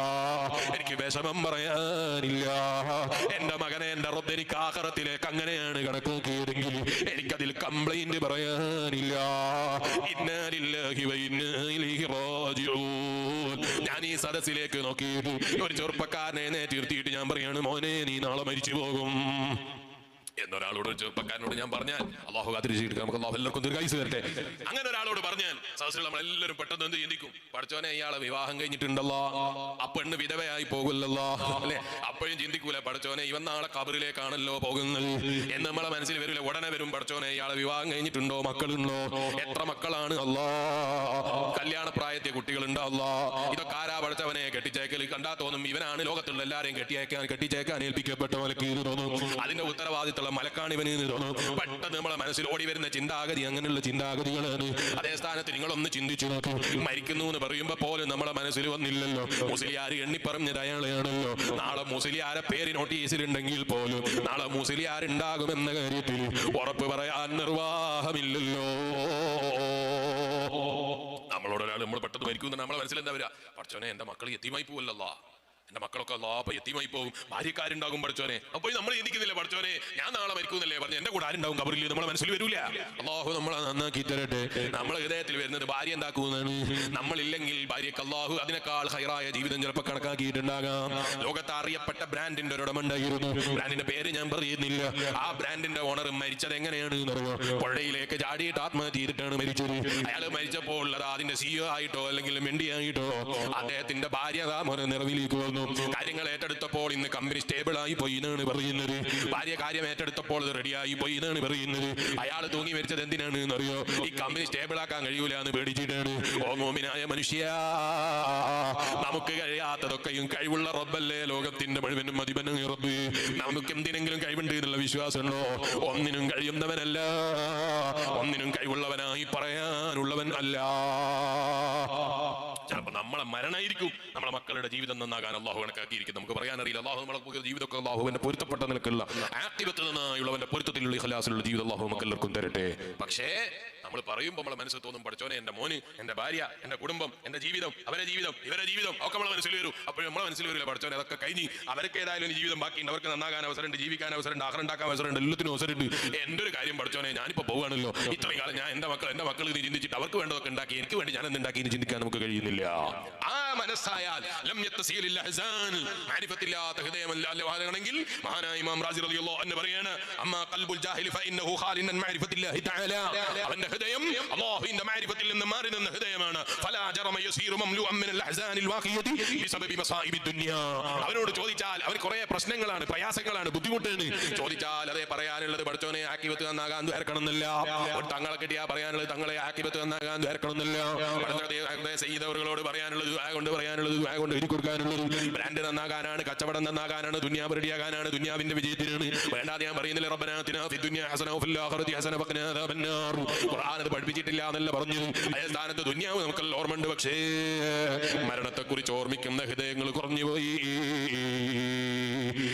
എനിക്ക് വിഷമം പറയാനില്ല. എന്റെ മകനെ എന്റെ റബ്ബ് എനിക്ക് ആഖിറത്തിലേക്ക് അങ്ങനെയാണ് കണക്കാക്കിയതെങ്കിൽ എനിക്കതിൽ കംപ്ലൈന്റ് പറയാനില്ല. ഇന്നാ ലില്ലാഹി വ ഇന്നാ ഇലൈഹി റാജിഊൻ. ഞാൻ ഈ സദസ്സിലേക്ക് നോക്കിയിട്ട് ഒരു ചെറുപ്പക്കാരനെ നിർത്തിയിട്ട് ഞാൻ പറയാണ്, മോനെ നീ നാളെ മരിച്ചു പോകും എന്നൊരാളോട്, ചെറുപ്പക്കാരനോട് ഞാൻ പറഞ്ഞാൽ, അള്ളാഹു കാത്തിരിച്ചിട്ട് നമുക്ക് അള്ളാഹു എല്ലാവർക്കും ദീർഘായുസ്സ് തരട്ടെ, അങ്ങനെ ഒരാളോട് പറഞ്ഞാൽ സദസ്സിൽ നമ്മളെല്ലാവരും പെട്ടെന്ന് എന്ത് ചിന്തിക്കും? പഠിച്ചോനെ ഇയാളെ വിവാഹം കഴിഞ്ഞിട്ടുണ്ടല്ലോ, ആ പെണ്ണ് വിധവയായി പോകില്ലല്ലോ അല്ലെ? അപ്പോഴും ചിന്തിക്കൂല, പഠിച്ചോനെ ഇവൻ നാളെ ഖബറിലേക്കാണല്ലോ പോകുന്നത് എന്ന് നമ്മളെ മനസ്സിൽ വരില്ല. ഉടനെ വരും, പഠിച്ചോനെ ഇയാളെ വിവാഹം കഴിഞ്ഞിട്ടുണ്ടോ, മക്കളുണ്ടോ, എത്ര മക്കളാണ്, അല്ലാ കല്യാണ പ്രായത്തെ കുട്ടികളുണ്ടോ, അല്ലാ ഇതൊക്കെ ആരാ പഠിച്ചവനെ കെട്ടിച്ചേക്കൽ? കണ്ടാ തോന്നും ഇവനാണ് ലോകത്തുള്ള എല്ലാരെയും കെട്ടിച്ചേക്കാൻ ഏൽപ്പിക്കപ്പെട്ട മലക്ക് തോന്നും, അതിന്റെ ഉത്തരവാദിത്തം മലക്കാണ് ഇവന് തോന്നും. പെട്ടെന്ന് നമ്മളെ മനസ്സിൽ ഓടി വരുന്ന ചിന്താഗതി അങ്ങനെയുള്ള ചിന്താഗതികളാണ്. അതേ സ്ഥാനത്ത് നിങ്ങളൊന്ന് ചിന്തിച്ചു നോക്കൂ, മരിക്കുന്നു എന്ന് പറയുമ്പോ പോലും നമ്മളെ മനസ്സിൽ വന്നില്ലല്ലോ, മുസ്ലിയാർ എണ്ണി പറഞ്ഞത് അയാളെയാണല്ലോ. നാളെ മുസ്ലിയാരെ പേര് നോട്ടീസിലുണ്ടെങ്കിൽ പോലും നാളെ മുസ്ലിയാർ ഉണ്ടാകുമെന്ന കാര്യത്തിൽ ഉറപ്പ് പറയാൻ നിർവാഹമില്ലല്ലോ. നമ്മളോട് ഒരാൾ നമ്മൾ പെട്ടെന്ന് മരിക്കുന്നു, നമ്മളെ മനസ്സിൽ എന്താ വരിക? പഠിച്ചോനെ എന്റെ മക്കൾ യതീമായി പോവല്ലോ, എന്റെ മക്കളൊക്കെ അപ്പൊ യതീമായി പോകും, ഭാര്യക്കാരുണ്ടാകും പഠിച്ചോനെ. അപ്പോൾ നമ്മൾ ചിന്തിക്കുന്നില്ല, പഠിച്ചോനെ ഞാൻ നാളെ മരിക്കുന്നല്ലേ പറഞ്ഞു, എന്റെ കൂടെ ആരുണ്ടാവും കബറിൽ? നമ്മളെ മനസ്സിൽ വരൂല. അള്ളാഹു നമ്മളെ നന്നാക്കി തരട്ടെ. നമ്മളെ ഹൃദയത്തിൽ വരുന്നത് ഭാര്യ എന്താക്കുന്നതാണ്. നമ്മളില്ലെങ്കിൽ ഭാര്യക്ക് അള്ളാഹു അതിനേക്കാൾ ഹൈറായ ജീവിതം ചിലപ്പോൾ കണക്കാക്കിയിട്ടുണ്ടാകാം. ലോകത്ത് അറിയപ്പെട്ട ബ്രാൻഡിന്റെ ഒരിടമുണ്ടായിരുന്നു, ബ്രാൻഡിന്റെ പേര് ഞാൻ പറയുന്നില്ല. ആ ബ്രാൻഡിന്റെ ഓണർ മരിച്ചത് എങ്ങനെയാണ് എന്നറിയോ? പുഴയിലേക്ക് ചാടിയിട്ട് ആത്മഹത്യ ചെയ്തിട്ടാണ് മരിച്ചത്. അയാൾ മരിച്ചപ്പോൾ അത് അതിന്റെ CEO ആയിട്ടോ അല്ലെങ്കിൽ MD ആയിട്ടോ അദ്ദേഹത്തിന്റെ ഭാര്യ നിറവിലേക്ക് വന്നു. കാര്യങ്ങൾ ഏറ്റെടുത്തപ്പോൾ ഇന്ന് കമ്പനി സ്റ്റേബിൾ ആയി പോയി എന്നാണ് പറയുന്നത്. ഭാര്യ കാര്യം ഏറ്റെടുത്തപ്പോൾ അത് റെഡിയായി പോയി എന്നാണ് പറയുന്നത്. അയാൾ തൂങ്ങി മരിച്ചത് എന്തിനാണ് എന്നറിയോ? ഈ കമ്പനി സ്റ്റേബിൾ ആക്കാൻ കഴിയൂല എന്ന് പേടിച്ചിട്ടാണ്. ഓ മോമിനായ മനുഷ്യ, നമുക്ക് കഴിയാത്തതൊക്കെയും കഴിവുള്ള റബ്ബല്ലേ, ലോകത്തിന്റെ മുഴുവനും അധിപനായ റബ്ബ്. നമുക്ക് എന്തിനെങ്കിലും കഴിവുണ്ട് എന്നുള്ള വിശ്വാസമുണ്ടോ? ഒന്നിനും കഴിയുന്നവനല്ല, ഒന്നിനും കഴിവുള്ളവനായി പറയാനുള്ളവൻ അല്ല. ചിലപ്പോൾ നമ്മളെ മരണമായിരിക്കും നമ്മളെ മക്കളുടെ ജീവിതം നന്നാകാൻ അള്ളാഹു കണക്കാക്കിയിരിക്കും. നമുക്ക് പറയാനറിയില്ല. അള്ളാഹു നമ്മളെ ജീവിതമൊക്കെ അള്ളാഹുവിന്റെ പൊരുത്തപ്പെട്ട നിലക്കുള്ള ആക്ടിവത്തിൽ നിന്നായുള്ളവന്റെ പൊരുത്തത്തിലുള്ള ഇഖ്ലാസിലുള്ള ജീവിതം അള്ളാഹു നമുക്ക് എല്ലാവർക്കും തരട്ടെ. പക്ഷേ നമ്മൾ പറയുമ്പോൾ നമ്മളെ മനസ്സിൽ തോന്നും, പഠിച്ചോനെ എന്റെ മോന്, എന്റെ ഭാര്യ, എന്റെ കുടുംബം, എന്റെ ജീവിതം, അവരെ ജീവിതം, ഇവരെ ജീവിതം ഒക്കെ നമ്മളെ മനസ്സിൽ വരും. അപ്പോഴും നമ്മളെ മനസ്സിൽ വരില്ല, പഠിച്ചോനെ അതൊക്കെ കഴിഞ്ഞ് അവർക്ക് ഏതായാലും ജീവിതം ബാക്കിയുണ്ട്, അവർക്ക് നന്നാകാൻ അവസരമുണ്ട്, ജീവിക്കാൻ അവസരമുണ്ട്, ആഹാരണ്ടാക്കാൻ അവസരമുണ്ട്, എല്ലാത്തിനും അവസരമുണ്ട്. എന്റെ ഒരു കാര്യം പഠിച്ചോനെ, ഞാനിപ്പോ പോവുകയാണല്ലോ, ഇത്രയും കാലം ഞാൻ എന്റെ മക്കൾ ഇത് ചിന്തിച്ചിട്ട് അവർക്ക് വേണ്ടതൊക്കെ ഉണ്ടാക്കി, എനിക്ക് വേണ്ടി ഞാൻ എന്തുണ്ടാക്കി എന്ന് ചിന്തിക്കാൻ നമുക്ക് കഴിയുന്നില്ല. ആ മനസ്സായാൽ ഹൃദയമാണെങ്കിൽ മഹാനായ ഇമാം റാസി റളിയല്ലാഹു അൻഹു പറയാണ്, അമ്മാ ഖൽബുൽ ജാഹിലി ഫഇന്നഹു ഖാലിൻ അൻ മഅരിഫത്തില്ലാഹി തആല. അവന്റെ ഹൃദയം അല്ലാഹുവിന്റെ മഅരിഫത്തിൽ നിന്ന് മാറി നിന്ന ഹൃദയമാണ്. ഫലാ ജറമ യസീറു മംലുഅൻ മിനൽ അഹ്സാനിൽ വാഖിയതി ബിസബബി മസായിബിദ് ദുനിയാ. അവനോട് ചോദിച്ചാൽ അവർ കുറെ പ്രശ്നങ്ങളാണ്, പ്രയാസങ്ങളാണ്, ബുദ്ധിമുട്ടാണ്. ചോദിച്ചാൽ അതേ പറയാനുള്ളത്, പഠിച്ചോനെ ആക്കിബത്ത് നന്നാകാൻ ദ്വാരക്കണമെന്നില്ല. ഒരു തങ്ങളെ കിട്ടിയാ പറയാനുള്ളത് തങ്ങളെ ആക്കിബത്ത് നന്നാകാൻ ദ്വാരക്കണമെന്നില്ല. സയ്യിദ് അവറുകളോട് പറയാനുള്ളത് കൊണ്ട് പറയാനുള്ളത് കൊണ്ട് എഴുതി കൊടുക്കാനുള്ളത്. ബ്രാൻഡ് നന്നാകാനാണ്, കച്ചവടം നന്നാകാനാണ്, ദുനിയാവ് റെഡിയാകാനാണ്, ദുനിയാവിന്റെ വിജയത്തിനാണ്. വേണ്ടാതെ ഞാൻ പറയുന്നില്ല റബ്ബനാ ആതിനാ ഫിദ്ദുനിയാ ഹസന വഫിൽ ആഖിറതി ഹസന വഖിനാ അദാബന്നാർ. ഖുർആൻ അത് പഠിപ്പിച്ചിട്ടില്ല എന്നല്ല പറഞ്ഞു. അതേ സ്ഥാനത്ത് ദുനിയാവ് നമുക്കെല്ലാം ഓർമ്മയുണ്ട്, പക്ഷേ മരണത്തെക്കുറിച്ച് ഓർമ്മിക്കുന്ന ഹൃദയങ്ങൾ കുറഞ്ഞു പോയി.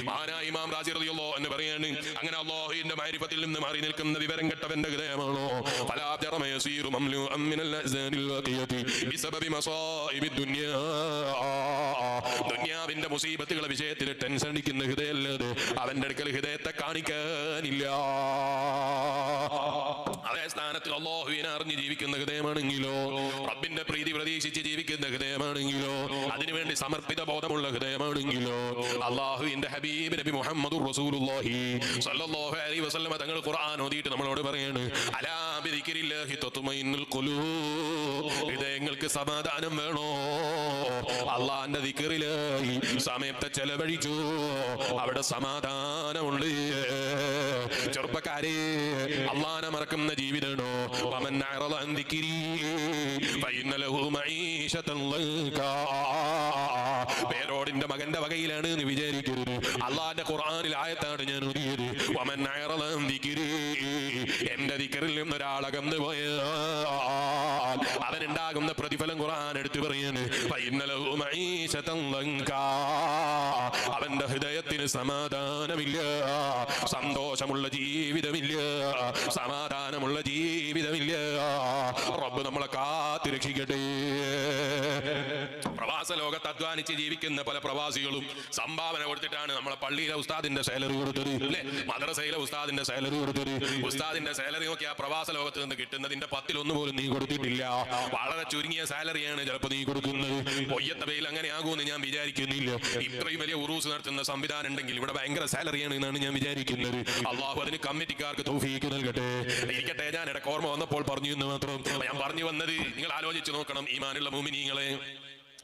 മഹാനായ ഇമാം റാസി റളിയല്ലാഹു അൻഹു പറയാണ്, അങ്ങനെ അല്ലാഹുവിന്റെ മഅരിഫത്തിൽ നിന്ന് മാറി നിൽക്കുന്ന വിവരം കെട്ടവന്റെ ഹൃദയമാണോ ഫലാ ജറമ യസീറു മംലൂഅൻ മിനൽ അസ്സാനിൽ വാഖിയതി ബിസബബി മസായിബിദ് ദുനിയാ. ദുനിയാവിന്റെ മുസീബത്തുകളെ വിഷയത്തിൽ ടെൻഷൻ അടിക്കുന്ന ഹൃദയമല്ലാതെ അവന്റെ അടുക്കൽ ഹൃദയത്തെ കാണിക്കാനില്ല. അതേ സ്ഥാനത്ത് അല്ലാഹുവിനെ അറിഞ്ഞ് ജീവിക്കുന്ന ഹൃദയമാണെങ്കിലോ, റബ്ബിന്റെ പ്രീതി പ്രതീക്ഷിച്ച് ജീവിക്കുന്ന ഹൃദയമാണെങ്കിലോ, അതിനുവേണ്ടി സമർപ്പിത ബോധമുള്ള ഹൃദയമാണെങ്കിലോ, അല്ലാഹുവിന്റെ ഹബീബ് നബി മുഹമ്മദുർ റസൂലുള്ളാഹി സ്വല്ലല്ലാഹു അലൈഹി വസല്ലം തങ്ങൾ ഖുർആൻ ഓതിയിട്ട് നമ്മളോട് പറയാണ്, അലാ ബിദിക്രില്ലാഹി തത്മഇന്നുൽ ഖുലൂബ്. ഹൃദയങ്ങൾക്ക് സമാധാനം വേണോ? അല്ലാഹുവിന്റെ ദിക്റിലായി സമയത്തെ ചെലവഴിച്ചു, അവിടെ സമാധാനമുണ്ട്. ചെറുപ്പക്കാരെ, അല്ലാഹുവിനെ മറക്കുന്ന ജീവിതമാണോ? വമൻ അറള അൻ ദിക്രി ഫഇന്ന ലഹു മഈശതൻ ലൻകാ. പേരോടിന്റെ മകന്റെ വകയിലാണ് എന്ന് വിചാരിക്കരുത്. അല്ലാഹുവിന്റെ ഖുർആനിൽ ആയത്താണ് ഞാൻ ഓതിയത്. വമൻ അറള അൻ ദിക്രി, എന്റെ ദിക്റിൽ നിന്ന് ഒരാളകന്നു പോയാൽ അവനുണ്ടാകുന്ന പ്രതിഫലം ഖുർആൻ എടുത്തു പറയാണ്. ഫഇന്ന ലഹു മഈശതൻ ലൻകാ. അവന്റെ ഹൃദയത്തിന് സമാധാനമില്ല, സന്തോഷമുള്ള ജീവിതമില്ല, സമാധാനമുള്ള ജീവിതമില്ല. റബ്ബ് നമ്മളെ കാത്തു രക്ഷിക്കട്ടെ. പ്രവാസ ലോകത്ത് അധ്വാനിച്ച് ജീവിക്കുന്ന പല പ്രവാസികളും സംഭാവന കൊടുത്തിട്ടാണ് നമ്മളെ പള്ളിയിലെ ഉസ്താദിന്റെ സാലറി കൊടുത്തത്, അല്ലെ? മദ്രസയിലെ ഉസ്താദിന്റെ സാലറി കൊടുത്തത്. ഉസ്താദിന്റെ സാലറി നോക്കി ആ പ്രവാസ ലോകത്ത് നിന്ന് കിട്ടുന്നതിന്റെ 10% പോലും നീ കൊടുത്തിട്ടില്ല. വളരെ ചുരുങ്ങിയ സാലറിയാണ് ചിലപ്പോൾ നീ കൊടുക്കുന്നത്. പൊയ്യത്തെ പേരിൽ അങ്ങനെ ആകുമെന്ന് ഞാൻ വിചാരിക്കുന്നില്ല. ഇത്രയും വലിയ ഉറൂസ് നടത്തുന്ന സംവിധാനം ഉണ്ടെങ്കിൽ ഇവിടെ ഭയങ്കര സാലറിയാണ് എന്നാണ് ഞാൻ വിചാരിക്കുന്നത്. അള്ളാഹു അതിന് കമ്മിറ്റിക്കാർക്ക് തൗഫീഖ് നൽകട്ടെ. ഇരിക്കട്ടെ, ഞാൻ ഇടയ്ക്ക് ഓർമ്മ വന്നപ്പോൾ പറഞ്ഞു എന്ന് മാത്രം. ഞാൻ പറഞ്ഞു വന്നത്, നിങ്ങൾ ആലോചിച്ച് നോക്കണം, ഈമാനുള്ള മുഅ്മിനീങ്ങളെ.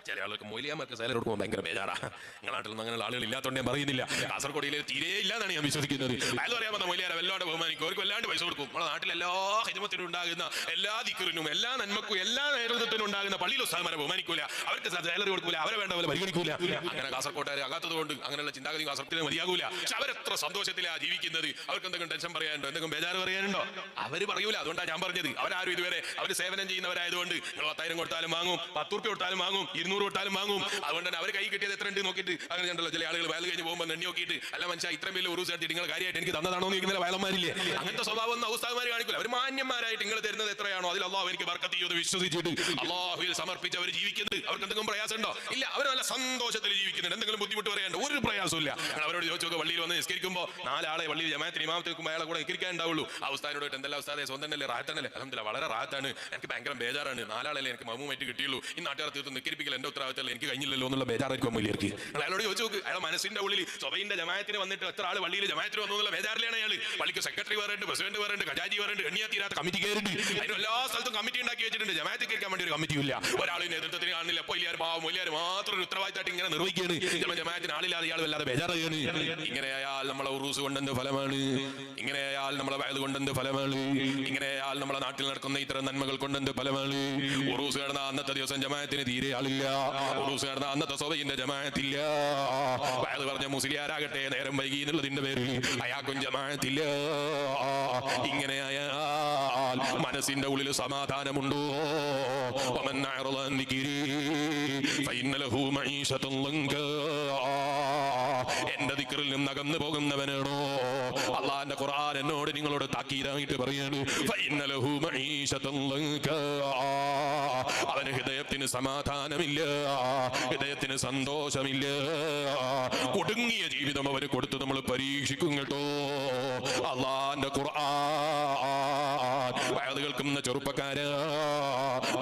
ചില ആൾക്ക് മൊയ്ലിയാമാർക്ക് സാലറി കൊടുക്കുമ്പോൾ ഭയങ്കര ബേജാറാ. നിങ്ങളുടെ നാട്ടിൽ നിന്ന് അങ്ങനെയുള്ള ആളുകൾ ഇല്ലാത്തതുകൊണ്ട് ഞാൻ പറയുന്നില്ല. കാസർഗോഡിൽ തീരെ ഇല്ലാന്നാണ് ഞാൻ വിശ്വസിക്കുന്നത്. അയാൾ പറയാൻ വന്ന മൊയ്ലിയാരെ വല്ലാണ്ട് ബഹുമാനിക്കും, അവർക്ക് വല്ലാണ്ട് പൈസ കൊടുക്കും. നമ്മുടെ നാട്ടിൽ എല്ലാ ഹിദ്മത്തിനും ഉണ്ടാകുന്ന എല്ലാ ദിക്റിനും എല്ലാ നന്മക്കും എല്ലാ നേതൃത്വത്തിനും ഉണ്ടാകുന്ന പള്ളിയിൽ ഉസ്താദ്മാരെ ബഹുമാനിക്കൂല, അവർക്ക് സാലറി കൊടുക്കൂല, അവരെ വേണ്ട പോലെ പരിഗണിക്കൂല. അങ്ങനെ കാസർഗോട്ടുകാരെ അകത്തതുകൊണ്ട് അങ്ങനെയുള്ള ചിന്താഗതി കാസർഗോഡിന് മതിയാകൂല. പക്ഷെ അവരെത്ര സന്തോഷത്തിലാണ് ജീവിക്കുന്നത്. അവർക്ക് എന്തെങ്കിലും ടെൻഷൻ പറയാനുണ്ടോ, എന്തെങ്കിലും ബേജാറ് പറയാനുണ്ടോ? അവർ പറയൂല. അതുകൊണ്ടാണ് ഞാൻ പറഞ്ഞത്, അവരാരും ഇതുവരെ അവർ സേവനം ചെയ്യുന്നവരായതുകൊണ്ട് നിങ്ങൾ 10,000 കൊടുത്താലും വാങ്ങും, 10 ഉറുപ്പ്യ കൊടുത്താലും വാങ്ങും, 200 കൊടുത്താലും വാങ്ങും. അതുകൊണ്ട് തന്നെ അവർ കൈ കിട്ടിയത് എത്ര ഉണ്ട് നോക്കിയിട്ട് അങ്ങനെ ഉണ്ടല്ലോ. ചില ആളുകൾ വയൽ കഴിഞ്ഞ് പോകുമ്പോൾ എണ്ണി നോക്കിയിട്ട്, അല്ല മനുഷ്യ ഇത്രയും വലിയ ഉറൂസ് എടുത്തിട്ട് നിങ്ങൾ കാര്യമായിട്ട് എനിക്ക് തന്നതാണോ എന്ന് ചോദിക്കുന്ന വയലന്മാരില്ലേ? അങ്ങനത്തെ സ്വഭാവം ഒന്നും ഉസ്താദ്മാർ കാണിക്കില്ല. അവർ മാന്യന്മാരായിട്ട് നിങ്ങൾ തരുന്നത് എത്രയാണോ അതിൽ അള്ളാഹു എനിക്ക് ബർക്കത്ത് ചെയ്യുമെന്ന് വിശ്വസിച്ചിട്ട് അള്ളാഹുവിൽ സമർപ്പിച്ച് അവർ ജീവിക്കുന്നത്. അവർക്ക് എന്തെങ്കിലും പ്രയാസം ഉണ്ടോ? ഇല്ല. അവർ നല്ല സന്തോഷത്തിൽ ജീവിക്കുന്നുണ്ട്. എന്തെങ്കിലും ബുദ്ധിമുട്ട് പറയാനുണ്ടോ? ഒരു പ്രയാസമില്ല. അവരോട് ചോദിച്ചോക്കെ, പള്ളിയിൽ വന്ന് നിസ്കരിക്കുമ്പോൾ 4 ആളെ പള്ളിയിൽ ജമാഅത്തിന് ഇമാമത്ത് നിൽക്കുമ്പോൾ അയാളെ കൂടെ നിസ്കരിക്കാൻ ഉണ്ടാവുള്ളൂ. ആ ഉസ്താദിനോട് എന്തെല്ലാം ഉസ്താദെ സ്വന്തം അല്ലേ, റാഹത്താണല്ലേ? അൽഹംദുലില്ലാഹ് വളരെ റാഹത്താണ്, എനിക്ക് ഭയങ്കര ബേജാറാണ്. 4 ആളല്ലേ എനിക്ക് മഹ്മൂമായിട്ട് കിട്ടിയുള്ളൂ. ഈ നാട്ടുകാർ തീർത്ത് നിസ്കരിപ്പിക്കൽ എന്റെ ഉത്തരവാദിത്തമല്ലേ, എനിക്ക് കഴിഞ്ഞില്ലല്ലോ എന്നുള്ള ബേജാറായിരിക്കും വലിയർക്ക്. അയാളോട് ചോദിച്ചു നോക്ക്, അയാളെ മനസ്സിന്റെ ഉള്ളിൽ സ്വബൈന്റെ ജമാഅത്തിന് വന്നിട്ട് എത്ര ആൾ പള്ളിയിൽ ജമാഅത്തിന് വന്നു എന്നുള്ള ബേജാറിലാണ് അയാൾ. പള്ളിക്ക് സെക്രട്ടറി വേറുണ്ട്, പ്രസിഡന്റ് വേറുണ്ട്, ഖജാജി വേറുണ്ട്, എണ്ണിയാ തീരാത്ത കമ്മിറ്റി കയറുണ്ട്. അതിന് എല്ലാ സ്ഥലത്തും കമ്മിറ്റി ഉണ്ടാക്കി വെച്ചിട്ടുണ്ട്. ജമാഅത്ത് കേൾക്കാൻ വേണ്ടി ഒരു കമ്മിറ്റിയില്ല, ഒരാൾ നേതൃത്വത്തിന് കാണില്ല. അപ്പോൾ ഇല്ലാരും പാവം മൊയ്ലിയാർ മാത്രം ഒരു ഉത്തരവാദിത്തമായിട്ട് ഇങ്ങനെ നിർവഹിക്കുകയാണ്. ജമാഅത്തിന് ആളില്ലാതെ ഇയാൾ വല്ലാതെ ബേജാറാണ്. ഇങ്ങനെയായാൽ നമ്മളെ ഉറൂസ് കൊണ്ടെന്ത് ഫലമാണ്? ഇങ്ങനെയായാൽ നമ്മളെ വയത് കൊണ്ടെന്ത് ഫലമാണ്? ഇങ്ങനെയായാൽ നമ്മളെ നാട്ടിൽ നടക്കുന്ന ഇത്തരം നന്മകൾ കൊണ്ടെന്ത് ഫലമാണ്? ഉറൂസ് കിടന്ന അന്നത്തെ ദിവസം ജമാഅത്തിന് തീരെ ആളില്ല. ഉറൂസ് കിടന്ന അന്നത്തെ സ്വബൈന്റെ ജമാഅത്തില്ല. വയത് പറഞ്ഞ മുസ്ലിയാരാകട്ടെ നേരം വൈകി എന്നുള്ളതിന്റെ പേരിൽ അയാൾക്കും ജമാഅത്തില്ല. ഇങ്ങനെയായാൽ മനസ്സിന്റെ ഉള്ളിൽ സമാധാനമുണ്ടോ? എന്റെ ദിക്റിൽ നിന്ന് അകന്നു പോകുന്നവനാണോ? അള്ളാന്റെ ഖുർആൻ എന്നോട് നിങ്ങളോട് താക്കീതായിട്ട് പറയാണ്, അവന് ഹൃദയത്തിന് സമാധാനമില്ല, ഹൃദയത്തിന് സന്തോഷമില്ല. കുടുങ്ങിയ ജീവിതം അവന് കൊടുത്ത് നമ്മൾ പരീക്ഷിക്കും കേട്ടോ. അള്ളാന്റെ ഖുർആൻ വയത് കേൾക്കുന്ന ചെറുപ്പക്കാര്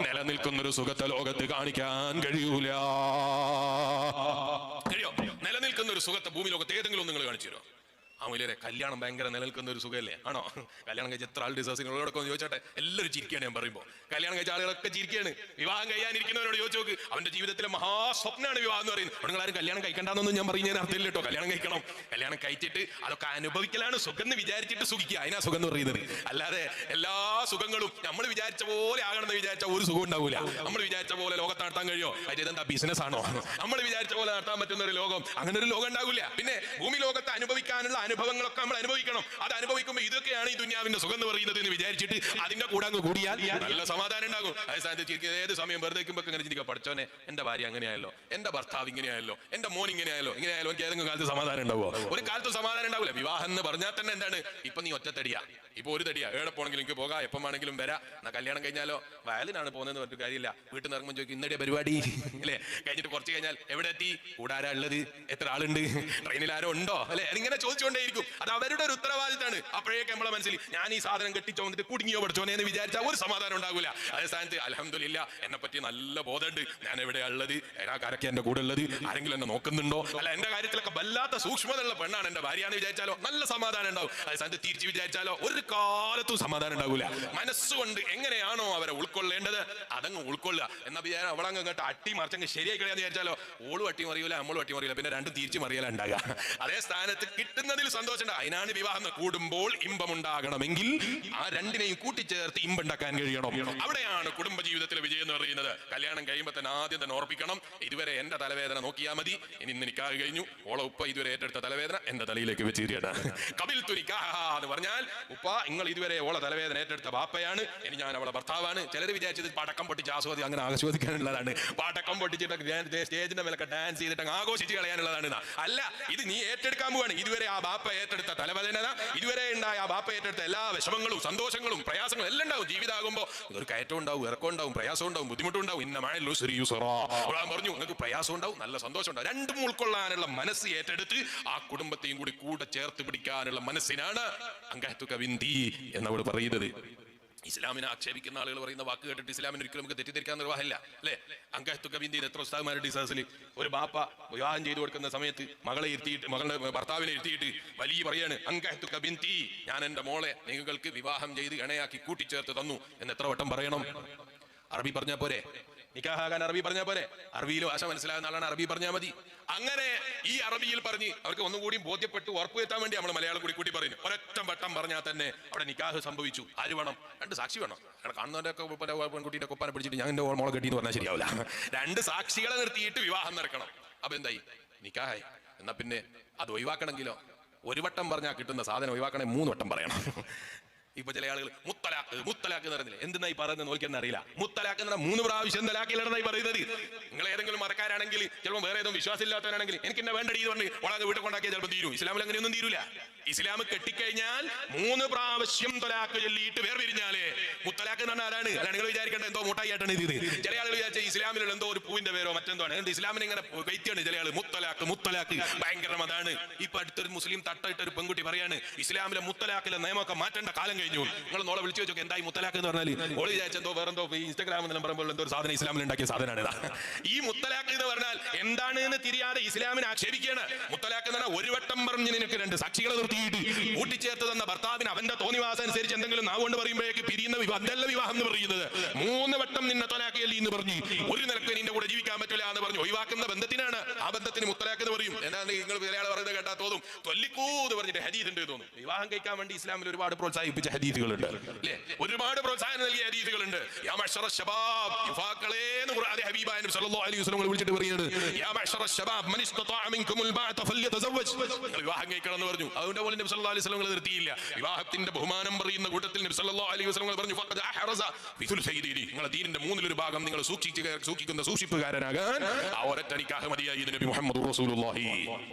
നിലനിൽക്കുന്നൊരു സുഖത്തെ ലോകത്ത് കാണിക്കാൻ കഴിയൂല. കഴിയോ? നിലനിൽക്കുന്ന ഒരു സുഖത്തെ ഭൂമി ലോകത്ത് ഏതെങ്കിലും നിങ്ങൾ കാണിച്ചു തരുമോ? അവലെ കല്യാണം ഭയങ്കര നിലനിൽക്കുന്ന ഒരു സുഖമല്ലേ? ആണോ? കല്യാണം കഴിച്ച എത്ര ആൾ ഡിസേഴ്സിനോടൊക്കെ ഒന്ന് ചോദിച്ചോട്ടെ. എല്ലാവരും ചിരിക്കുകയാണ് ഞാൻ പറയുമ്പോൾ. കല്യാണം കഴിച്ച ആളുകളൊക്കെ ചിരിക്കുകയാണ്. വിവാഹം കഴിയാനിരിക്കുന്നവരോട് ചോദിച്ചു നോക്ക്, അവന്റെ ജീവിതത്തിലെ മഹാസ്വപ്നമാണ് വിവാഹം എന്ന് പറയുന്നത്. അവിടെ ആരും കല്യാണം കഴിക്കണ്ടെന്നൊന്നും ഞാൻ പറയുന്നതിന് അർത്ഥമില്ല കേട്ടോ. കല്യാണം കഴിക്കണം. കല്യാണം കഴിച്ചിട്ട് അതൊക്കെ അനുഭവിക്കലാണ് സുഖം എന്ന് വിചാരിച്ചിട്ട് സുഖിക്കുക. അതിനാ സുഖം എന്ന് പറയുന്നത്. അല്ലാതെ എല്ലാ സുഖങ്ങളും നമ്മൾ വിചാരിച്ച പോലെ ആകണമെന്ന് വിചാരിച്ചാൽ ഒരു സുഖം ഉണ്ടാവില്ല. നമ്മൾ വിചാരിച്ച പോലെ ലോകത്ത് നടത്താൻ കഴിയോ? അതെന്താ ബിസിനസ് ആണോ? നമ്മൾ വിചാരിച്ച പോലെ നടത്താൻ പറ്റുന്ന ഒരു ലോകം, അങ്ങനെ ഒരു ലോകം ഉണ്ടാവില്ല. പിന്നെ ഭൂമി ലോകത്ത് അനുഭവിക്കാനുള്ള അനുഭവങ്ങളൊക്കെ നമ്മൾ അനുഭവിക്കണം. അത് അനുഭവിക്കുമ്പോൾ ഇതൊക്കെയാണ് ഈ ദുനിയാവിന്റെ സുഖം എന്ന് പറയുന്നത് എന്ന് വിചാരിച്ചിട്ട് അതിന്റെ കൂടെ അങ്ങ് കൂടിയാൽ നല്ല സമാധാനം ഉണ്ടാകും. അതേ ഏത് സമയം വെറുതെ ഇങ്ങനെ ചിന്തിക്കുക, പഠിച്ചോനെ എന്റെ ഭാര്യ അങ്ങനെയായല്ലോ, എന്റെ ഭർത്താവ് ഇങ്ങനെയായല്ലോ, എന്റെ മോൻ ഇങ്ങനെയായല്ലോ, ഇങ്ങനെയായാലും എനിക്ക് ഏതെങ്കിലും കാലത്ത് സമാധാനം ഉണ്ടാവുമോ? ഒരു കാലത്തും സമാധാനം ഉണ്ടാവില്ല. വിവാഹം എന്ന് പറഞ്ഞാൽ തന്നെ എന്താണ്? ഇപ്പൊ നീ ഒറ്റത്തടിയാ, ഇപ്പൊ ഒരു തടിയാ, എവിടെ പോണെങ്കിലും എനിക്ക് പോകാം, എപ്പം വേണമെങ്കിലും വരാം. എന്നാ കല്യാണം കഴിഞ്ഞാലോ വയലിനാണ് പോകുന്നതെന്ന് പറഞ്ഞിട്ട് കാര്യമില്ല. വീട്ടിൽ നിന്ന് ഇറങ്ങുമ്പോൾ ചോദിക്കും ഇന്നടിയ പരിപാടി അല്ലെ? കഴിഞ്ഞിട്ട് കുറച്ച് കഴിഞ്ഞാൽ എവിടെ എത്തി, കൂടാരാ ഉള്ളത്, എത്ര ആളുണ്ട്, ട്രെയിനിൽ ആരോ ഉണ്ടോ അല്ലെ? അതിങ്ങനെ ചോദിച്ചുകൊണ്ടേയിരിക്കും. അത് അവരുടെ ഒരു ഉത്തരവാദിത്തമാണ്. അപ്പോഴേക്ക് നമ്മളെ മനസ്സിൽ ഞാൻ ഈ സാധനം കെട്ടിച്ചോ വന്നിട്ട് കുടുങ്ങിയോ പഠിച്ചോനെ എന്ന് വിചാരിച്ചാൽ ഒരു സമാധാനം ഉണ്ടാകില്ല. അതേ സ്ഥാനത്ത് അൽഹംദുലില്ലാ എന്നെ പറ്റി നല്ല ബോധമുണ്ട്, ഞാൻ എവിടെയാ ഉള്ളത്, ആരൊക്കെ എന്റെ കൂടെ ഉള്ളത്, ആരെങ്കിലും എന്നെ നോക്കുന്നുണ്ടോ, അല്ല എന്റെ കാര്യത്തിലൊക്കെ വല്ലാത്ത സൂക്ഷ്മതയുള്ള പെണ്ണാണ് എന്റെ ഭാര്യയാന്ന് വിചാരിച്ചാലോ നല്ല സമാധാനം ഉണ്ടാവും. അതേ സ്ഥാനത്ത് തിരിച്ച് വിചാരിച്ചാലോ ഒരു കാലത്തും സമാധാനം ഉണ്ടാവില്ല. മനസ്സുകൊണ്ട് എങ്ങനെയാണോ അവരെ ഉൾക്കൊള്ളേണ്ടത് അതങ്ങ് ഉൾക്കൊള്ളുക. എന്നാ വിചാരം അവളങ്ങ് കേട്ടോ അട്ടി മറിച്ചങ്ങ് ശരിയായി കളയാന്ന് വിചാരിച്ചാലോ ഓളും അട്ടി മറിയില്ല, നമ്മളും അട്ടി മറിയില്ല, പിന്നെ രണ്ടും തിരിച്ചു മറിയല ഉണ്ടാകുക. അതേ സ്ഥാനത്ത് കിട്ടുന്നതിൽ സന്തോഷം. അതിനാണ് വിവാഹം. കൂടുമ്പോൾ ഇമ്പമുണ്ടാകണമെങ്കിൽ ആ രണ്ടിനെയും കൂട്ടിച്ചേർത്ത് ഇമ്പുണ്ടാക്കാൻ കഴിയണം. അവിടെയാണ് കുടുംബ ജീവിതത്തിലെ വിജയം എന്ന് പറയുന്നത്. കല്യാണം കഴിയുമ്പോൾ തന്നെ ആദ്യം തന്നെ ഓർപ്പിക്കണം, ഇതുവരെ എന്റെ തലവേദന നോക്കിയാൽ മതി. ഇനി നിക്കാഹ് കഴിഞ്ഞു, ഓളെ ഉപ്പ ഇതുവരെ ഏറ്റെടുത്ത തലവേദന എന്റെ തലയിലേക്ക് വെച്ചിരിക്കുകയാണ്. കബിൽ തുനിക്കാഹ എന്ന് പറഞ്ഞാൽ ഉപ്പ നിങ്ങൾ ഇതുവരെ ഓളെ തലവേദന ഏറ്റെടുത്ത ബാപ്പയാണ്, ഇനി ഞാൻ അവളെ ഭർത്താവാണ്. ചിലർ വിചാരിച്ചത് പടക്കം പൊട്ടിച്ച് അങ്ങനെ ആസ്വദിക്കാനുള്ളതാണ്. പടക്കം പൊട്ടിച്ചിട്ട് സ്റ്റേജിന്റെ മേലൊക്കെ ഡാൻസ് ചെയ്തിട്ട് ആഘോഷിച്ച് കളയാനുള്ളതാണ്. അല്ല, ഇത് നീ ഏറ്റെടുക്കാൻ പോവാണ്. ഇതുവരെ ആ ബാപ്പ ഏറ്റെടുത്ത തലവേദന, ഇതുവരെ ഉണ്ടായ ആ ബാപ്പ ഏറ്റെടുത്ത എല്ലാ വിഷമങ്ങളും സന്തോഷങ്ങളും പ്രയാസങ്ങളും എല്ലാം ഉണ്ടാവും. ജീവിതമാകുമ്പോൾ ഒരു കയറ്റം ഉണ്ടാവും, ഇറക്കം ഉണ്ടാവും, പ്രയാസം ഉണ്ടാവും, ബുദ്ധിമുട്ടുണ്ടാവും. ഇന്ന മഴ പറഞ്ഞു നിങ്ങൾക്ക് പ്രയാസം ഉണ്ടാവും, നല്ല സന്തോഷം ഉണ്ടാവും. രണ്ടും ഉൾക്കൊള്ളാനുള്ള മനസ്സ് ഏറ്റെടുത്ത് ആ കുടുംബത്തെയും കൂടെ ചേർത്ത് പിടിക്കാനുള്ള മനസ്സിനാണ് അങ്കഹത്തുക ബിന്തി എന്നവൾ പറയുന്നത്. ഇസ്ലാമിനെ ആക്ഷേപിക്കുന്ന ആളുകൾ പറയുന്ന വാക്ക് കേട്ടിട്ട് ഇസ്ലാമിന് ഒരിക്കലും നമുക്ക് തെറ്റിദ്ധരിക്കാൻ നിർവാഹമില്ല അല്ലെ? അങ്കഹത്തുക ബിന്തി എത്ര ഉസ്താദ്മാരുടെ സദസ്സിൽ ഒരു ബാപ്പ വിവാഹം ചെയ്തു കൊടുക്കുന്ന സമയത്ത് മകളെ മകളുടെ ഭർത്താവിനെ ഇരുത്തിയിട്ട് വലിയ പറയാണ് അങ്കഹത്തുക ബിന്തി, ഞാൻ എന്റെ മോളെ നിങ്ങൾക്ക് വിവാഹം ചെയ്ത് ഇണയാക്കി കൂട്ടിച്ചേർത്ത് തന്നു എന്ന് എത്ര വട്ടം പറയണം? അറബി പറഞ്ഞാൽ പോരെ? നിക്കാഹാകാൻ അറബി പറഞ്ഞാൽ പോരെ? അറബിയിൽ ഭാഷ മനസ്സിലാകുന്ന ആളാണ്, അറബി പറഞ്ഞാൽ മതി. അങ്ങനെ ഈ അറബിയിൽ പറഞ്ഞ് അവർക്ക് ഒന്നുകൂടി ബോധ്യപ്പെട്ട് ഉറപ്പുവരുത്താൻ വേണ്ടി നമ്മൾ മലയാളം കൂടി പറയുന്നു. ഒരൊറ്റ വട്ടം പറഞ്ഞാൽ തന്നെ അവിടെ നിക്കാഹ് സംഭവിച്ചു. ആര് വേണം? രണ്ട് സാക്ഷി വേണം. കാണുന്നവരൊക്കെ പെൺകുട്ടിയുടെ കൊപ്പാനെ പിടിച്ചിട്ട് ഞാൻ എന്റെ മോളെ കെട്ടി എന്ന് പറഞ്ഞാൽ ശരിയാവില്ല. രണ്ട് സാക്ഷികളെ നിർത്തിയിട്ട് വിവാഹം നടക്കണം. അപ്പൊ എന്തായി? നിക്കാഹായി. എന്നാ പിന്നെ അത് ഒഴിവാക്കണമെങ്കിലോ ഒരു വട്ടം പറഞ്ഞാൽ കിട്ടുന്ന സാധനം ഒഴിവാക്കണേ 3 വട്ടം പറയണം. ഇപ്പൊ ചില ആളുകൾ മുത്തലാഖ് എന്ന് പറഞ്ഞില്ലേ, എന്തെന്നായി പറയുന്നത് നോക്കിയെന്ന് അറിയില്ല. മുത്തലാഖ് എന്ന് പറഞ്ഞാൽ 3 പ്രാവശ്യം തലാഖിലാണെന്നായി പറയുന്നത്. നിങ്ങൾ ഏതെങ്കിലും മറക്കാരാണെങ്കിൽ, ചിലപ്പോൾ വേറെ ഏതെങ്കിലും വിശ്വാസം ഇല്ലാത്തവരാണെങ്കിൽ എനിക്ക് എന്നെ വേണ്ട രീതി പറഞ്ഞ് വളരെ വീട്ടിൽ കൊണ്ടാക്കിയാൽ ചിലപ്പോൾ തീരും. ഇസ്ലാമിൽ അങ്ങനെയൊന്നും തീരൂല. ഇസ്ലാം കെട്ടിക്കഴിഞ്ഞാൽ 3 പ്രാവശ്യം തലാഖ് ചൊല്ലിയിട്ട് വേർപിരിഞ്ഞാലേ മുത്തലാഖ് എന്ന് പറഞ്ഞാൽ ആരാണ്? അല്ല നിങ്ങൾ വിചാരിക്കേണ്ട എന്തോ മുട്ടായിട്ടാണ് ഇത്. ചില ആളുകൾ വിചാരിച്ച ഇസ്ലാമിലുള്ള എന്തോ ഒരു പൂവിന്റെ പേരോ മറ്റെന്തോ ആണ്. എന്ത് ഇസ്ലാമിനെ ഇങ്ങനെ വൈദ്യാണ് ചില ആൾ. മുത്തലാഖ് ഭയങ്കര മതാണ്. ഇപ്പൊ അടുത്തൊരു മുസ്ലിം തട്ടായിട്ട് ഒരു പെൺകുട്ടി പറയാണ് ഇസ്ലാമിലെ മുത്തലാഖിലെ നിയമമൊക്കെ മാറ്റേണ്ട കാലം കഴിഞ്ഞു. നിങ്ങൾ നോളെ വിളിച്ചു വെച്ചോ എന്തായി മുത്തലാഖ് എന്ന് പറഞ്ഞാൽ ഓള് വിചാരിച്ചെന്തോ വേറെന്തോ ഇൻസ്റ്റാഗ്രാമിൽ പറയുമ്പോൾ എന്തോ ഒരു സാധനം ഇസ്ലാമിൽ ഉണ്ടാക്കിയ സാധനമാണ്. ഈ മുത്തലാഖ് എന്ന് പറഞ്ഞാൽ എന്താണ് എന്ന് തിരിയാതെ ഇസ്ലാമിനെ ആക്ഷേപിക്കുകയാണ്. മുത്തലാഖ് എന്ന് പറഞ്ഞാൽ ഒരു വട്ടം പറഞ്ഞ് നിനക്ക് 2 സാക്ഷികളെ നിർത്തിയിട്ട് കൂട്ടിച്ചേർത്ത് തന്ന ഭർത്താവിന് അവന്റെ തോന്നിവാസം അനുസരിച്ച് എന്തെങ്കിലും നാവുകൊണ്ട് പറയുമ്പോഴേക്ക് പിരിയുന്ന അതല്ല വിവാഹം എന്ന് പറയുന്നത്. 3 വട്ടം നിന്നെ തലാഖ് ചൊല്ലി എന്ന് പറഞ്ഞ് ഒരു നിലക്ക് നിന്റെ കൂടെ ജീവിക്കാൻ പറ്റില്ല എന്ന് പറഞ്ഞു ഒഴിവാക്കുന്ന ബന്ധത്തിനാണ് ആ ബന്ധത്തിന് മുത്തലാഖ് എന്ന് പറയും. എന്താണ് നിങ്ങൾ വേറെ പറയുന്നത് കേട്ടാ തോന്നും തൊല്ലിക്കൂ എന്ന് പറഞ്ഞിട്ട് ഹദീസ് ഉണ്ട് തോന്നും. വിവാഹം കഴിക്കാൻ വേണ്ടി ഇസ്ലാമിൽ ഒരുപാട് പ്രോത്സാഹിപ്പിച്ച ഹദീസുകളുണ്ട് അല്ലേ? ഒരുപാട് പ്രോത്സാഹനം നൽകിയ ഹദീസുകളുണ്ട്. യാ മഅ്ശറ ശബാബ്, യുഫാക്കളേ എന്ന് ഖുർആനിലെ ഹബീബായ നബി സല്ലല്ലാഹു അലൈഹി വസല്ലം വിളിച്ചിട്ട് പറയുന്നത് യാ മഅ്ശറ ശബാബ് മൻ ഇസ്തതാഅ മിൻകുമുൽ ബഅത ഫല്യതസവ്വജ്. നിങ്ങൾ വിവാഹം കഴിക്കണം എന്ന് പറഞ്ഞു. അതുകൊണ്ട് പോലെ നബി സല്ലല്ലാഹു അലൈഹി വസല്ലം നിർത്തിയില്ല. വിവാഹത്തിന്റെ ബഹുമാനം പറയുന്ന കൂട്ടത്തിൽ നബി സല്ലല്ലാഹു അലൈഹി വസല്ലം പറഞ്ഞു ഫഖദ് അഹറസ ബിസുൽസൈ ദീനി, നിങ്ങളുടെ ദീനിന്റെ 1/3 ഭാഗം നിങ്ങൾ സൂക്ഷിക്കുന്ന സൂക്ഷിപ്പുകാരനാകാൻ ആ ഒരൊറ്റ നിക്കാഹ് മതിയായി നബി മുഹമ്മദ് റസൂലുള്ളാഹി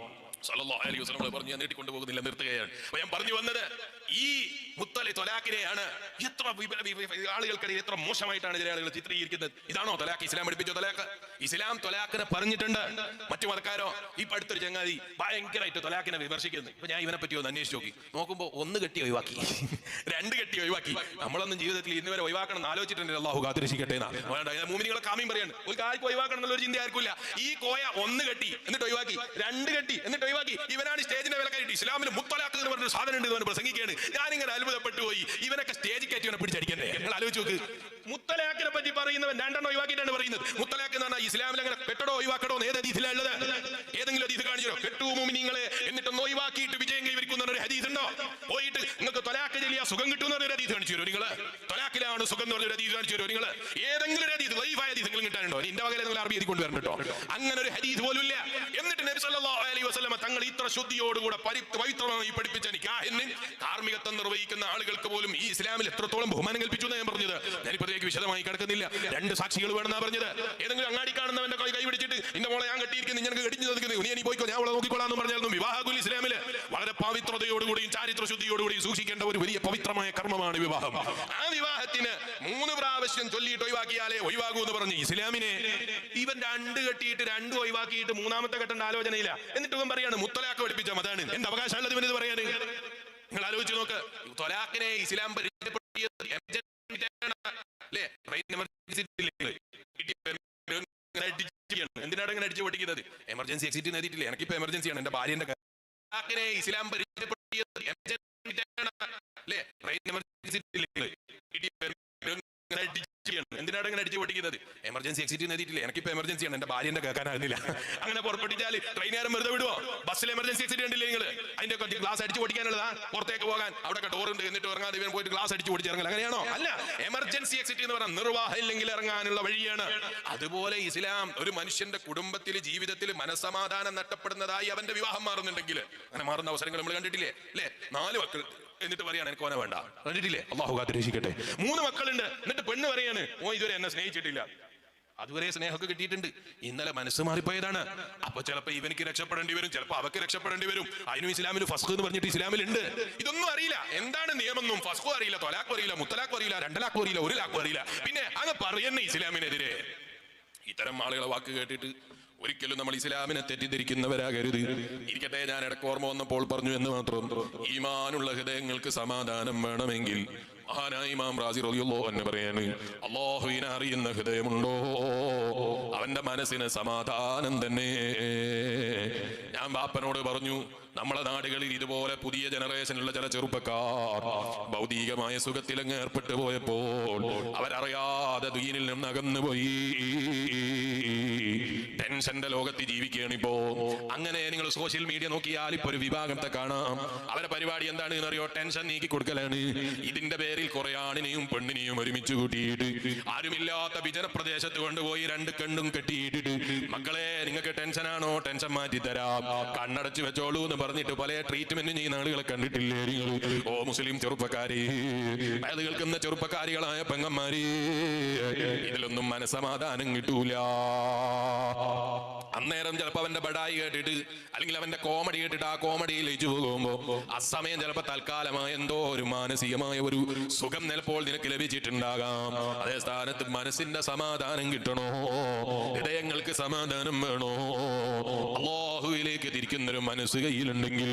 സല്ലല്ലാഹു അലൈഹി വസല്ലം പറഞ്ഞു. ഞാൻ നീട്ടിക്കൊണ്ടു പോകുന്നില്ല, നിർത്തുകയാണ്. അപ്പൊ ഞാൻ പറഞ്ഞു വന്നത് ഈ മുത്തലി തൊലാഖിനെയാണ് എത്ര ആളുകൾക്കിടയിൽ എത്ര മോശമായിട്ടാണ് ചില ആളുകൾ ചിത്രീകരിക്കുന്നത്. ഇതാണോ തൊലാഖ്? ഇസ്ലാം പഠിപ്പിച്ച തൊലാഖ്? ഇസ്ലാം തൊലാഖിനെ പറഞ്ഞിട്ടുണ്ട്. മറ്റു മതക്കാരോ ഈ അടുത്തൊരു ചങ്ങാതി ഭയങ്കരമായിട്ട് തൊലാഖിനെ വിമർശിക്കുന്നു. ഇപ്പൊ ഞാൻ ഇവനെ പറ്റി ഒന്ന് അന്വേഷിച്ച് നോക്കി. നോക്കുമ്പോ 1 കെട്ടി ഒഴിവാക്കി, 2 കെട്ടി ഒഴിവാക്കി. നമ്മളൊന്നും ജീവിതത്തിൽ ഇന്ന് വരെ ഒഴിവാക്കണം എന്ന് ആലോചിച്ചിട്ടുണ്ട്. അല്ലാഹു കാത്തിരക്ഷിക്കട്ടെ. മുഅ്മിനീങ്ങളെ കാമ്യം പറയാണ്, ഒരു കാര്യം ഒഴിവാക്കണം എന്നുള്ള ഒരു ചിന്ത ആർക്കില്ല. ഈ കോയ 1 കെട്ടി എന്നിട്ട് ഒഴിവാക്കി, 2 കെട്ടി എന്നിട്ട് ഒഴിവാക്കി. ഇവനാണ് സ്റ്റേജിന്റെ വിലക്കായിട്ട് ഇസ്ലാമിന് മുത്തലാഖ് എന്ന് പറഞ്ഞൊരു സാധനം ഉണ്ട് എന്ന് പ്രസംഗിക്കുകയാണ്. ഞാനിങ്ങനെ അത്ഭുതപ്പെട്ടു പോയി. ഇവനൊക്കെ സ്റ്റേജിൽ കയറ്റി ഇവനെ പിടിച്ചടിക്കണ്ടേ? നിങ്ങൾ ആലോചിച്ച് നോക്ക്. മുത്തലാഖിനെ പറ്റി പറയുന്നവൻ 2 ഒഴിവാക്കിയിട്ടാണ് പറയുന്നത്. മുത്തലാഖ് എന്ന് പറഞ്ഞാൽ ഇസ്ലാമിൽ അങ്ങനെ കെട്ടടോ ഒഴിവാക്കടോ ഏത് ഹദീസിലുള്ളത്? ഏതെങ്കിലും ഹദീസ് കാണിച്ചോ? കെട്ടു മുഅ്മിനീങ്ങളെ എന്നിട്ടൊന്ന് ഒഴിവാക്കിയിട്ട് വിജയം കൈവരിക്കുന്ന ഒരു ഹദീസ് ഉണ്ടോ? പോയിട്ട് നിങ്ങൾക്ക് തൊലാഖ് ചൊല്ലിയ സുഖം കിട്ടുന്ന ഒരു ഹദീസ് കാണിച്ചു തരുമോ? നിങ്ങൾ തൊലാഖിലാണ് സുഖം എന്ന് പറഞ്ഞ ഹദീസ് കാണിച്ചു തരുമോ? നിങ്ങൾ ഏതെങ്കിലും ഒരു ഹദീസ് ലൈഫായ ഹദീസ് നിങ്ങൾ കിട്ടാനുണ്ടോ? എന്റെ വകയിൽ നിങ്ങൾ അറബി എഴുതി കൊണ്ടുവരണം കേട്ടോ. അങ്ങനെ ഒരു ഹദീസ് പോലും ഇല്ല. എന്നിട്ട് നബി സല്ലല്ലാഹു അലൈഹി വസല്ലം തങ്ങൾ ഇത്ര ശുദ്ധിയോടുകൂടെ പവിത്രമായി പഠിപ്പിച്ച നിക്കാഹിന് കാർമികത്വം നിർവഹിക്കുന്ന ആളുകൾക്ക് പോലും ഈ ഇസ്ലാമിൽ എത്രത്തോളം ബഹുമാനം കൽപ്പിച്ചു എന്ന് ഞാൻ പറഞ്ഞത്. ഞാനിപ്പോഴേക്ക് വിശദമായി കിടക്കുന്നില്ല. 2 സാക്ഷികൾ വേണമെന്നാ പറഞ്ഞത്. ഏതെങ്കിലും അങ്ങാടി കാണുന്നവന്റെ കൈ പിടിച്ചിട്ട് ഇന്ന മോളെ ഞാൻ കെട്ടിയിരിക്കുന്നു, നിനക്ക് കെട്ടിച്ചു തന്നിരിക്കുന്നു, നീ പോയിക്കോ, ഞാൻ അവളെ നോക്കിക്കൊള്ളാന്ന് പറഞ്ഞാലും വിവാഹകുൽ ഇസ്ലാമില് വളരെ പവിത്രതയോടുകൂടിയും ചാരിത്ര ശുദ്ധിയോടുകൂടിയും സൂക്ഷിക്കേണ്ട ഒരു വലിയ പവിത്രമായ കർമ്മമാണ് വിവാഹം. ആ വിവാഹത്തിന് 3 പ്രാവശ്യം ചൊല്ലിയിട്ട് ഒഴിവാക്കിയാലേ ഒഴിവാകൂ എന്ന് പറഞ്ഞു ഇസ്ലാമിനെ. ഇവൻ 2 കെട്ടിയിട്ട് 2 ഒഴിവാക്കിയിട്ട് 3ാമത്തെ കെട്ടേണ്ട ആലോചനയില്ല. എന്നിട്ട് ഇവൻ പറയാണ് മുത്തലാഖ് പഠിപ്പിച്ച മതാണ്. എന്ത് അവകാശമുള്ളത് ഇവനിത് പറയാന്? നിങ്ങൾ ആലോചിച്ച് നോക്ക്. തൊലാഖിനെ ഇസ്ലാം പരിചയപ്പെടുത്തിയത് എന്തിനാണ് ഇങ്ങനെ അടിച്ചു പൊട്ടിക്കുന്നത്? Emergency exit നേടിയിട്ടില്ലേ? എനിക്കിപ്പോ എമർജൻസിയാണ്, എന്റെ ഭാര്യന്റെ ഇസ്ലാം പരിചയപ്പെടുത്തിയത് എന്തിനാണ് ഇങ്ങനെ അടിച്ചു പൊട്ടിക്കുന്നത്? Emergency exit നേടിയിട്ടില്ലേ? എനിക്കിപ്പോ എമർജൻസിയാണ്, എന്റെ ഭാര്യന്റെ കേൾക്കാനാകുന്നില്ല. അങ്ങനെ പുറപ്പെട്ടിച്ചാൽ ട്രെയിനുകാരൻ വെറുതെ വിടുവോ? ബസ്സിൽ എമർജൻസി എക്സിറ്റ് കണ്ടില്ലേ നിങ്ങൾ? അതിന്റെ ഗ്ലാസ് അടിച്ചു പൊട്ടിക്കാനുള്ളതാ? പുറത്തേക്ക് പോകാൻ അവിടെ ഡോറുണ്ട്, എന്നിട്ട് ഇറങ്ങാതെ ഇവൻ പോയിട്ട് ഗ്ലാസ് അടിച്ചു പൊട്ടിച്ചിറങ്ങൽ അങ്ങനെയാണോ? അല്ല. എമർജൻസി എക്സിറ്റ് എന്ന് പറഞ്ഞാൽ നിർവാഹം ഇല്ലെങ്കിൽ ഇറങ്ങാനുള്ള വഴിയാണ്. അതുപോലെ ഇസ്ലാം ഒരു മനുഷ്യന്റെ കുടുംബത്തിൽ ജീവിതത്തിൽ മനസ്സമാധാനം നഷ്ടപ്പെടുന്നതായി അവന്റെ വിവാഹം മാറുന്നുണ്ടെങ്കിൽ അങ്ങനെ മാറുന്ന അവസരങ്ങൾ നമ്മൾ കണ്ടിട്ടില്ലേ? അല്ലെ? 4 മക്കൾ എന്നിട്ട് പറയാണ് എനിക്ക് ഓനെ വേണ്ട. കണ്ടിട്ടില്ലേ? അല്ലാഹു കാത്തിരക്ഷിക്കട്ടെ. 3 മക്കളുണ്ട് എന്നിട്ട് പെണ്ണ് പറയാണ് ഓ ഇതുവരെ എന്നെ സ്നേഹിച്ചിട്ടില്ല. അതുവരെ സ്നേഹമൊക്കെ കിട്ടിയിട്ടുണ്ട്, ഇന്നലെ മനസ്സ് മാറിപ്പോയതാണ്. അപ്പൊ ചിലപ്പോ ഇവനിക്ക് രക്ഷപ്പെടേണ്ടി വരും, ചിലപ്പോ അവർക്ക് രക്ഷപ്പെടേണ്ടി വരും. അതിനും ഇസ്ലാമിന് ഫസ്ഖ് എന്ന് പറഞ്ഞിട്ട് ഇസ്ലാമിലുണ്ട്. ഇതൊന്നും അറിയില്ല, എന്താണ് നിയമമൊന്നും ഫസ്ഖും അറിയില്ല, തൊലാഖും അറിയില്ല, മുത്തലാഖും അറിയില്ല, 2 ലാഖും അറിയില്ല, 1 ലാഖും അറിയില്ല. പിന്നെ അങ്ങ് പറയുന്ന ഇസ്ലാമിനെതിരെ. ഇത്തരം ആളുകളെ വാക്ക് കേട്ടിട്ട് ഒരിക്കലും നമ്മൾ ഇസ്ലാമിനെ തെറ്റിദ്ധരിക്കുന്നവരാകരുത്. ഇരിക്കട്ടെ, ഞാൻ ഇടയ്ക്ക് ഓർമ്മ വന്നപ്പോൾ പറഞ്ഞു എന്ന് മാത്രം. ഈമാനുള്ള ഹൃദയങ്ങൾക്ക് സമാധാനം വേണമെങ്കിൽ മഹാനായ ഇമാം റാസി റളിയല്ലാഹു അൻഹു പറയാണ്, അല്ലാഹുവിനെ അറിയുന്ന ഹൃദയമുണ്ടോ അവന്റെ മനസ്സിന് സമാധാനം തന്നെ. ഞാൻ ബാപ്പനോട് പറഞ്ഞു, നമ്മളെ നാടുകളിൽ ഇതുപോലെ പുതിയ ജനറേഷനുള്ള ചില ചെറുപ്പക്കാർ ഭൗതികമായ സുഖത്തിലങ്ങ് ഏർപ്പെട്ടു പോയപ്പോൾ അവരറിയാതെ ദീനിൽ നിന്ന് അകന്നുപോയി, ടെൻഷന്റെ ലോകത്ത് ജീവിക്കുകയാണിപ്പോ. അങ്ങനെ നിങ്ങൾ സോഷ്യൽ മീഡിയ നോക്കിയാൽ ഇപ്പൊ ഒരു വിഭാഗത്തെ കാണാം. അവരുടെ പരിപാടി എന്താണ് എന്നറിയോ? ടെൻഷൻ നീക്കി കൊടുക്കലാണ്. ഇതിന്റെ പേരിൽ കുറെ ആണിനെയും പെണ്ണിനെയും ഒരുമിച്ച് കൂട്ടിയിട്ട് ആരുമില്ലാത്ത വിജനപ്രദേശത്ത് കൊണ്ടുപോയി 2 കണ്ണും കെട്ടിയിട്ടിട്ട് മക്കളെ നിങ്ങൾക്ക് ടെൻഷനാണോ? ടെൻഷൻ മാറ്റി തരാം, കണ്ണടച്ച് വെച്ചോളൂ എന്ന് പറഞ്ഞിട്ട് പല ട്രീറ്റ്മെന്റും ചെയ്യുന്ന ആളുകളെ കണ്ടിട്ടില്ലേ നിങ്ങൾ? ഓ മുസ്ലിം ചെറുപ്പക്കാരി, അത് കേൾക്കുന്ന ചെറുപ്പക്കാരികളായ പെങ്ങന്മാരി, ഇതിലൊന്നും മനസമാധാനം കിട്ടൂല. അന്നേരം ചിലപ്പോ അവന്റെ ബടായി കേട്ടിട്ട് അല്ലെങ്കിൽ അവന്റെ കോമഡി കേട്ടിട്ട് ആ കോമഡിയിൽ ലയിച്ചു പോകുമ്പോ ആ സമയം ചിലപ്പോ തൽക്കാലമായ എന്തോ ഒരു മാനസികമായ ഒരു സുഖം ചിലപ്പോൾ നിനക്ക് ലഭിച്ചിട്ടുണ്ടാകാം. അതേ സ്ഥാനത്ത് മനസ്സിന്റെ സമാധാനം കിട്ടണോ? ഹൃദയങ്ങൾക്ക് സമാധാനം വേണോ? അല്ലാഹുവിലേക്ക് തിരിക്കുന്നൊരു മനസ്സ് കയ്യിലുണ്ടെങ്കിൽ,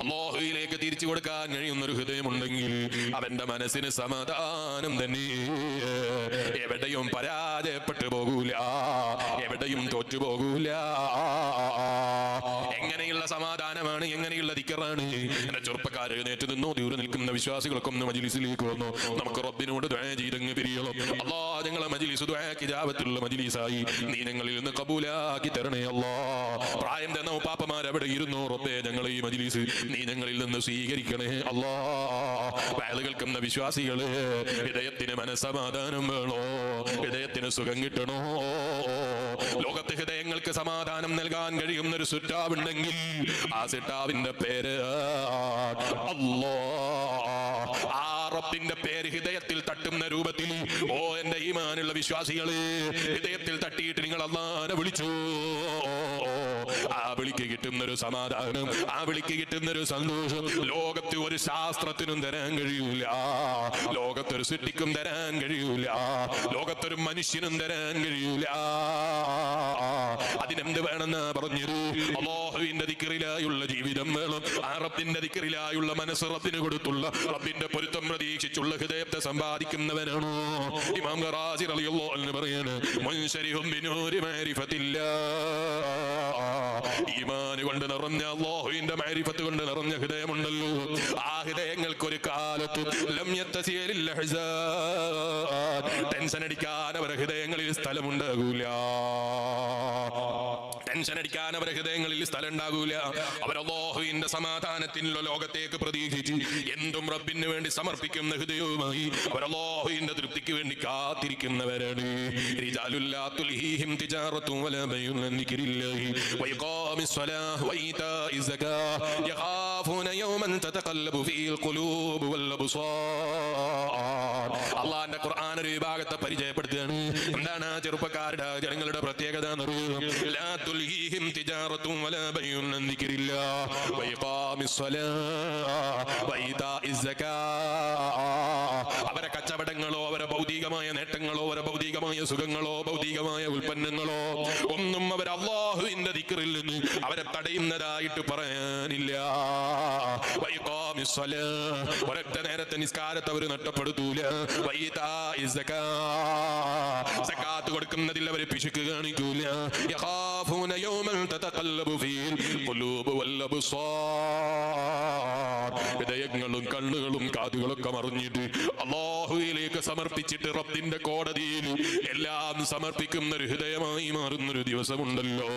അല്ലാഹുവിലേക്ക് തിരിച്ചു കൊടുക്കാൻ കഴിയുന്നൊരു ഹൃദയമുണ്ടെങ്കിൽ അവന്റെ മനസ്സിന് സമാധാനം തന്നെ. എവിടെയും പരാജയപ്പെട്ടു പോകൂല, എവിടെയും തോറ്റുപോകൂല. എങ്ങനെയുള്ള സമാധാനമാണ്, എങ്ങനെയുള്ള ദിക്റാണ്? എന്റെ ചെറുപ്പക്കാരെ എഴുന്നേറ്റ് നിന്നോ, ദൂരെ നിൽക്കുന്ന വിശ്വാസികൾക്കൊന്ന് മജ്ലിസിലേക്ക് വന്നു. നമുക്ക് റബ്ബിനോട് ദുആ ചെയ്തങ്ങ് പിരിയണം. അല്ലാഹ് ഞങ്ങളെ മജ്ലിസ് ദുആക്ക് ഇജാബത്തുള്ള മജ്ലിസായി നീ ഞങ്ങളിൽ നിന്ന് കബൂലാക്കി തരണേ അല്ലാഹ്. പ്രായം തന്ന ഉപ്പാപ്പമാർ അവിടെ ഇരുന്നോ, റബ്ബേ ഞങ്ങളെ ഈ മജ്ലിസ് നീ ഞങ്ങളിൽ നിന്ന് സ്വീകരിക്കണേ അല്ലാഹ്. വഅദ് കേൾക്കുന്ന വിശ്വാസികളെ, ഹൃദയത്തിന് മനസ്സമാധാനം വേണോ? ഹൃദയത്തിന് സുഖം കിട്ടണോ? ലോകത്ത് ഹൃദയങ്ങൾക്ക് സമാധാനം നൽകാൻ കഴിയുന്ന ഒരു സുറ്റാവുണ്ടെങ്കിൽ ആ സുറ്റാവിന്റെ പേര് അല്ലാഹ്. ആ റബ്ബിന്റെ പേര് ഹൃദയത്തിൽ തട്ടുന്ന രൂപത്തിൽ, ഓ എന്റെ ഈമാനുള്ള വിശ്വാസികളെ, ഹൃദയത്തിൽ തട്ടിയിട്ട് നിങ്ങൾ അല്ലാഹനെ വിളിച്ചു. ആ വിളിക്ക് കിട്ടുന്നൊരു സമാധാനം, ആ വിളിക്ക് കിട്ടുന്നൊരു സന്തോഷം ലോകത്ത് ഒരു ശാസ്ത്രത്തിനും തരാൻ കഴിയൂല, ലോകത്തൊരു സൃഷ്ടിക്കും തരാൻ കഴിയൂല, ലോകത്തൊരു മനുഷ്യനും തരാൻ കഴിയൂല. അതിനെന്ത് വേണമെന്നാ പറഞ്ഞത്? അല്ലാഹുവിന്റെ ദിക്റിലായുള്ള ജീവിതം വേണം. ആ റബ്ബിന്റെ ദിക്റിലായുള്ള മനസ്സ് റബ്ബിന് കൊടുത്തുള്ള, റബ്ബിന്റെ പൊരുത്തം പ്രതീക്ഷിച്ചുള്ള ഹൃദയത്തെ സമ്പാദിക്കുന്നവനാണോ? ഇമാം ഖറാസി റളിയല്ലാഹു അൻഹു പറയാണ്, മുൻശരിഹും ബിനൂരി മഅരിഫത്തില്ലാഹ്, ഈമാൻ കൊണ്ട് നിറഞ്ഞ, അല്ലാഹുവിന്റെ മഅരിഫത്ത് കൊണ്ട് നിറഞ്ഞ ഹൃദയമുണ്ടല്ലോ, ആ ഹൃദയങ്ങൾക്ക് ഒരു കാലത്ത് ലം യത്തസിലിൽ അഹ്സാൻ, ടെൻഷൻ അടിക്കാൻ അവരുടെ ഹൃദയങ്ങളിൽ സ്ഥലമുണ്ടാകൂല, ടെൻഷൻ അടിക്കാൻ അവരുടെ ഹൃദയങ്ങളിൽ സ്ഥലം ഉണ്ടാകൂല. അവർ അല്ലാഹുവിന്റെ സമാധാനത്തിനുള്ള ലോകത്തേക്ക് പ്രതീക്ഷിച്ച് എന്തും റബ്ബിന് വേണ്ടി സമർപ്പിക്കുന്ന ഹൃദയവുമായി അവർ അല്ലാഹുവിന്റെ തൃപ്തിക്ക് വേണ്ടി കാത്തിരിക്കുന്നവരാണ്. റിജാലുല്ലാ തുൽഹീഹിം തിജാറത്തുൻ വലാ ബൈഉൻ അൻ ദിക്രില്ലാഹി വഇഖാമിസ് സ്വലാഹ് വഇതാഇസ് സകാത്ത് യഖാഫൂന യൗമൻ തതഖല്ലബു ഫീഹിൽ ഖുലൂബ് വൽ അബ്സാർ. അല്ലാഹുവിന്റെ ഖുർആൻ ഒരു വിഭാഗത്തെ പരിചയപ്പെടുത്തുകയാണ്. എന്താണ് ചെറുപ്പക്കാരുടെ ജനങ്ങളുടെ പ്രത്യേകത എന്നറിയുക? ലാ തുൽഹീഹിം തിജാറത്തുൻ വലാ ബൈഉൻ അൻ ദിക്രില്ലാഹി വഇഖാമിസ് സ്വലാഹ് വഇതാഇസ് സകാത്ത്. അവരെ കച്ചവടങ്ങളോ അവരെ ഭൗതികമായ നേട്ടങ്ങളോ അവരെ ഭൗതികമായ സുഖങ്ങളോ ഭൗതികമായ ഉൽപ്പന്നങ്ങളോ ഒന്നും അവർ അല്ലാഹുവിന്റെ ദിക്റിൽ നിന്ന് അവരെ തടയുന്നതായിട്ട് പറയാനില്ല. വഇഖാമിസ് സ്വലാഹ്, ഒരൊറ്റ നേരത്തെ നിസ്കാരത്തെ അവർ നഷ്ടപ്പെടുത്തൂല. വഇതാഇസ് സകാത്ത്, സകാത്ത് കൊടുക്കുന്നതിൽ അവർ പിശുക്ക് കാണിക്കൂല. യഖാഫൂന യൗമൻ തതഖല്ലബു ഫീഹിൽ ഖുലൂബ് വൽ അബ്സാർ, ഹൃദയങ്ങളും കണ്ണുകളും കാതുകളൊക്കെ മറിഞ്ഞിട്ട് അല്ലാഹുവിലേക്ക് സമർപ്പിച്ചിട്ട് റബ്ബിന്റെ കോടതിയിൽ എല്ലാം സമർപ്പിക്കുന്ന ഒരു ഹൃദയമായി മാറുന്നൊരു ദിവസമുണ്ടല്ലോ.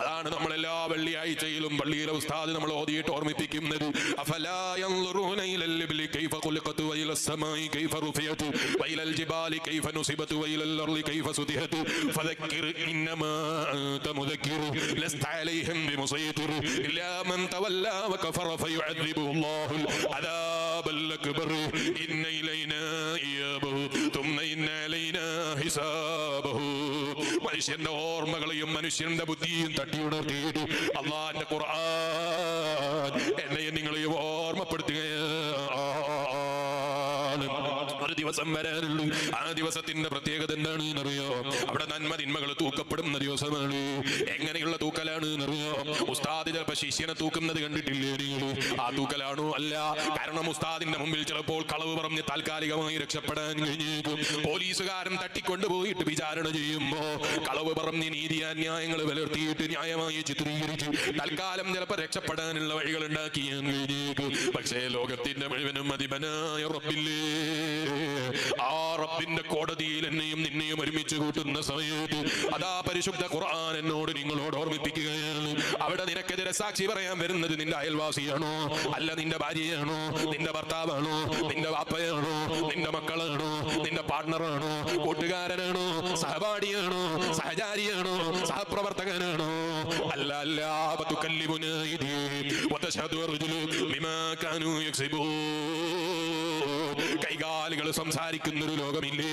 അതാണ് നമ്മൾ എല്ലാ വെള്ളിയാഴ്ചയിലും പള്ളിയിലെ ഉസ്താദ് നമ്മൾ ഓതിയിട്ട് ഓർമ്മിപ്പിക്കുന്നത്. അഫലാ യൻളുറൂന ഇലൽ ഇബ്ലി കൈഫ ഖുലിഖത് വഇലസ് സമാഇ കൈഫ റുഫിയത് വഇലൽ ജിബാലി കൈഫ നുസിബത് വഇലൽ അർളി കൈഫ സുതിഹത് ഫദക്കിർ ഇന്നമാ അൻത മുദക്കിർ ലസ്ത അലൈഹിം ബിമുസൈതിർ ഇല്ലാ മൻ തവല്ലാ വകഫറ ഫയുഅദ്ദിബുഹു അല്ലാഹുൽ അദാബൽ അക്ബർ ഇന്ന ഇലൈനാ ഇയാബഹു തുമ്മ ഇന്ന അലൈനാ ഹിസാബഹു. മനുഷ്യന്റെ ഓർമ്മകളെയും മനുഷ്യന്റെ ബുദ്ധിയും തട്ടിയുണർത്തിയിട്ട് അല്ലാഹുവിന്റെ ഖുർആൻ എന്നെയും നിങ്ങളെയും ഓർമ്മപ്പെടുത്തുകയാണ്. ഒരു ദിവസം വരാനുള്ളൂ. ആ ദിവസത്തിന്റെ പ്രത്യേകത എന്താണ് എന്നറിയോ? അവിടെ നന്മ തിന്മകൾ തൂക്കപ്പെടുന്ന ദിവസമാണ്. എങ്ങനെയുള്ള തൂക്കലാണ് എന്നറിയോ? ഉസ്താദ് ചിലപ്പോ ശിഷ്യനെ തൂക്കുന്നത് കണ്ടിട്ടില്ലേ നിങ്ങൾ? ആ തൂക്കലാണോ? അല്ല. കാരണം ഉസ്താദിന്റെ മുമ്പിൽ ചിലപ്പോൾ കളവ് പറഞ്ഞ് താൽക്കാലികമായി രക്ഷപ്പെടാൻ കഴിഞ്ഞേക്കും. പോലീസുകാരൻ തട്ടിക്കൊണ്ടുപോയിട്ട് വിചാരണ ചെയ്യുമ്പോ കളവ് പറഞ്ഞ് നീതിയാന്യായങ്ങൾ പുലർത്തിയിട്ട് ന്യായമായി ചിത്രീകരിച്ച് തൽക്കാലം ചിലപ്പോൾ രക്ഷപ്പെടാനുള്ള വഴികൾ ഉണ്ടാക്കിയാൻ കഴിഞ്ഞേക്കും. പക്ഷേ ലോകത്തിന്റെ മുഴുവനും അധിപനായ റബ്ബില്ലേ, ആ റബ്ബിന്റെ കോടതിയിൽ എന്നെയും നിന്നെയും ഒരുമിച്ച് കൂട്ടുന്ന സമയത്ത് അതാ പരിശുദ്ധ ഖുർആൻ എന്നോട് നിങ്ങളോട് ഓർമ്മിപ്പിക്കുകയാണ്. അവിടെ നിനക്കെതിരെ സാക്ഷി പറയാൻ വരുന്നത് നിന്റെ അയൽവാസിയാണോ? അല്ല, നിന്റെ ഭാര്യയാണോ? നിന്റെ ഭർത്താവാണോ? നിന്റെ വാപ്പയാണോ? നിന്റെ മക്കളാണോ? നിന്റെ പാർട്ണറാണോ? കൂട്ടുകാരനാണോ? സഹപാഠിയാണോ? സഹചാരിയാണോ? സഹപ്രവർത്തകനാണോ? അല്ല അല്ല. വതുകല്ലിമുനാ അയ്ദീഹിം വതശ്ഹദു അർജുലുഹും ബിമാ കാനൂ യക്സിബൂൻ. കൈകാലുകൾ സംസാരിക്കുന്നൊരു ലോകമില്ലേ?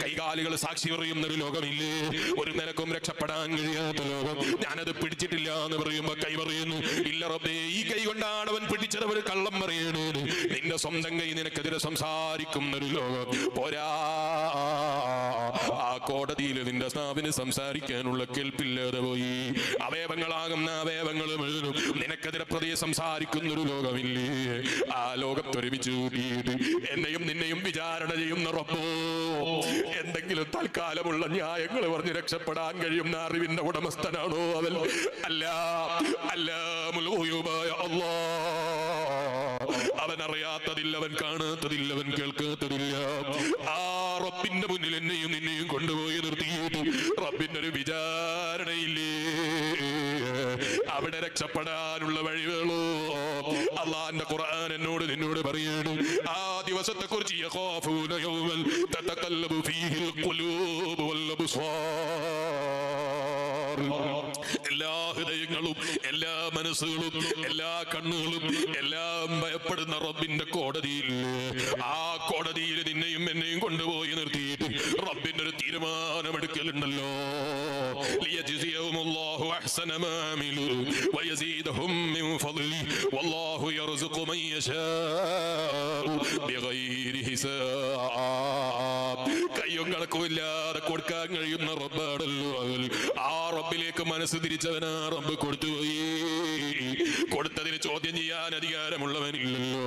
കൈകാലുകൾ സാക്ഷി പറയുന്നൊരു ലോകമില്ലേ? ഒരു നിലക്കും രക്ഷപ്പെടാൻ കഴിയാത്ത ലോകം. ഞാനത് പിടിച്ചിട്ടില്ല എന്ന് പറയുമ്പോ കൈ പറയുന്നു, ഇല്ല റബ്ബേ, ഈ കൈ കൊണ്ടാണ് അവൻ പിടിച്ചത്, അവർ കള്ളം പറയണേ. നിന്റെ സ്വന്തം കൈ നിനക്കെതിരെ സംസാരിക്കുന്നൊരു ലോകം. പോരാ, ആ കോടതിയിൽ നിന്റെ സ്നാവിന് സംസാരിക്കാനുള്ള കേൾപ്പില്ലാതെ പോയി. അവയവങ്ങളാകുന്ന അവയവങ്ങൾ മുഴുവനും നിനക്കെതിരെ പ്രതി സംസാരിക്കുന്നൊരു ലോകമില്ലേ? ആ ലോകത്തൊരുമിച്ച് കൂട്ടിയിട്ട് എന്നെയും നിന്നെയും വിചാരണ ചെയ്യുന്ന റബ്ബോ, എന്തെങ്കിലും തൽക്കാലമുള്ള ന്യായങ്ങൾ പറഞ്ഞ് രക്ഷപ്പെടാൻ കഴിയുന്ന അറിവിന്റെ ഉടമസ്ഥനാണോ അവൻ? അല്ല. അല്ലാമുൽ ഗുയൂബായ അല്ലാഹ്, അവൻ അറിയാത്തതില്ല, അവൻ കാണാത്തതില്ല, അവൻ കേൾക്കാത്തതില്ല. ആ റബ്ബിന്റെ മുന്നിൽ എന്നെയും നിന്നെയും കൊണ്ടുപോയി നിർത്തിയിട്ട് റബ്ബിന്റെ ഒരു വിചാരണയില്ലേ? അവിടെ രക്ഷപ്പെടാനുള്ള വഴികളോ? അല്ലാഹുവിന്റെ ഖുർആൻ എന്നോട് നിന്നോട് പറയാണ്, ആ ദിവസത്തെ കുറിച്ച് യഖാഫൂന യൗമൻ തതഖല്ലബു ഫീഹിൽ ഖുലൂബ് വൽ അബ്സാർ. എല്ലാ ഹൃദയങ്ങളും, എല്ലാ മനസ്സുകളും, എല്ലാ കണ്ണുകളും എല്ലാം ഭയപ്പെടുന്ന റബ്ബിന്റെ കോടതിയിൽ, ആ കോടതിയിൽ നിന്നെയും എന്നെയും കൊണ്ടുപോയി നിർത്തിയിട്ട് റബ്ബിന്റെ ഒരു തീരുമാനമെടുക്കലുണ്ടല്ലോ. ലിയജ്സിയഹുമുല്ലാഹു അഹ്സന മാ അമിലു വയസീദഹും മിൻ ഫളിഹി വല്ലാഹു യർസുഖു മൻ യശാഉ ബിഗൈരി ഹിസാബ്. കയ്യും കണക്കുമില്ലാതെ കൊടുക്കാൻ കഴിയുന്ന റബ്ബാണല്ലോ. ആ റബ്ബിലേക്ക് മനസ്സ് തിരിച്ചവനാ റബ്ബ് കൊടുത്തുപോയി. കൊടുത്തതിന് ചോദ്യം ചെയ്യാൻ അധികാരമുള്ളവനില്ലല്ലോ.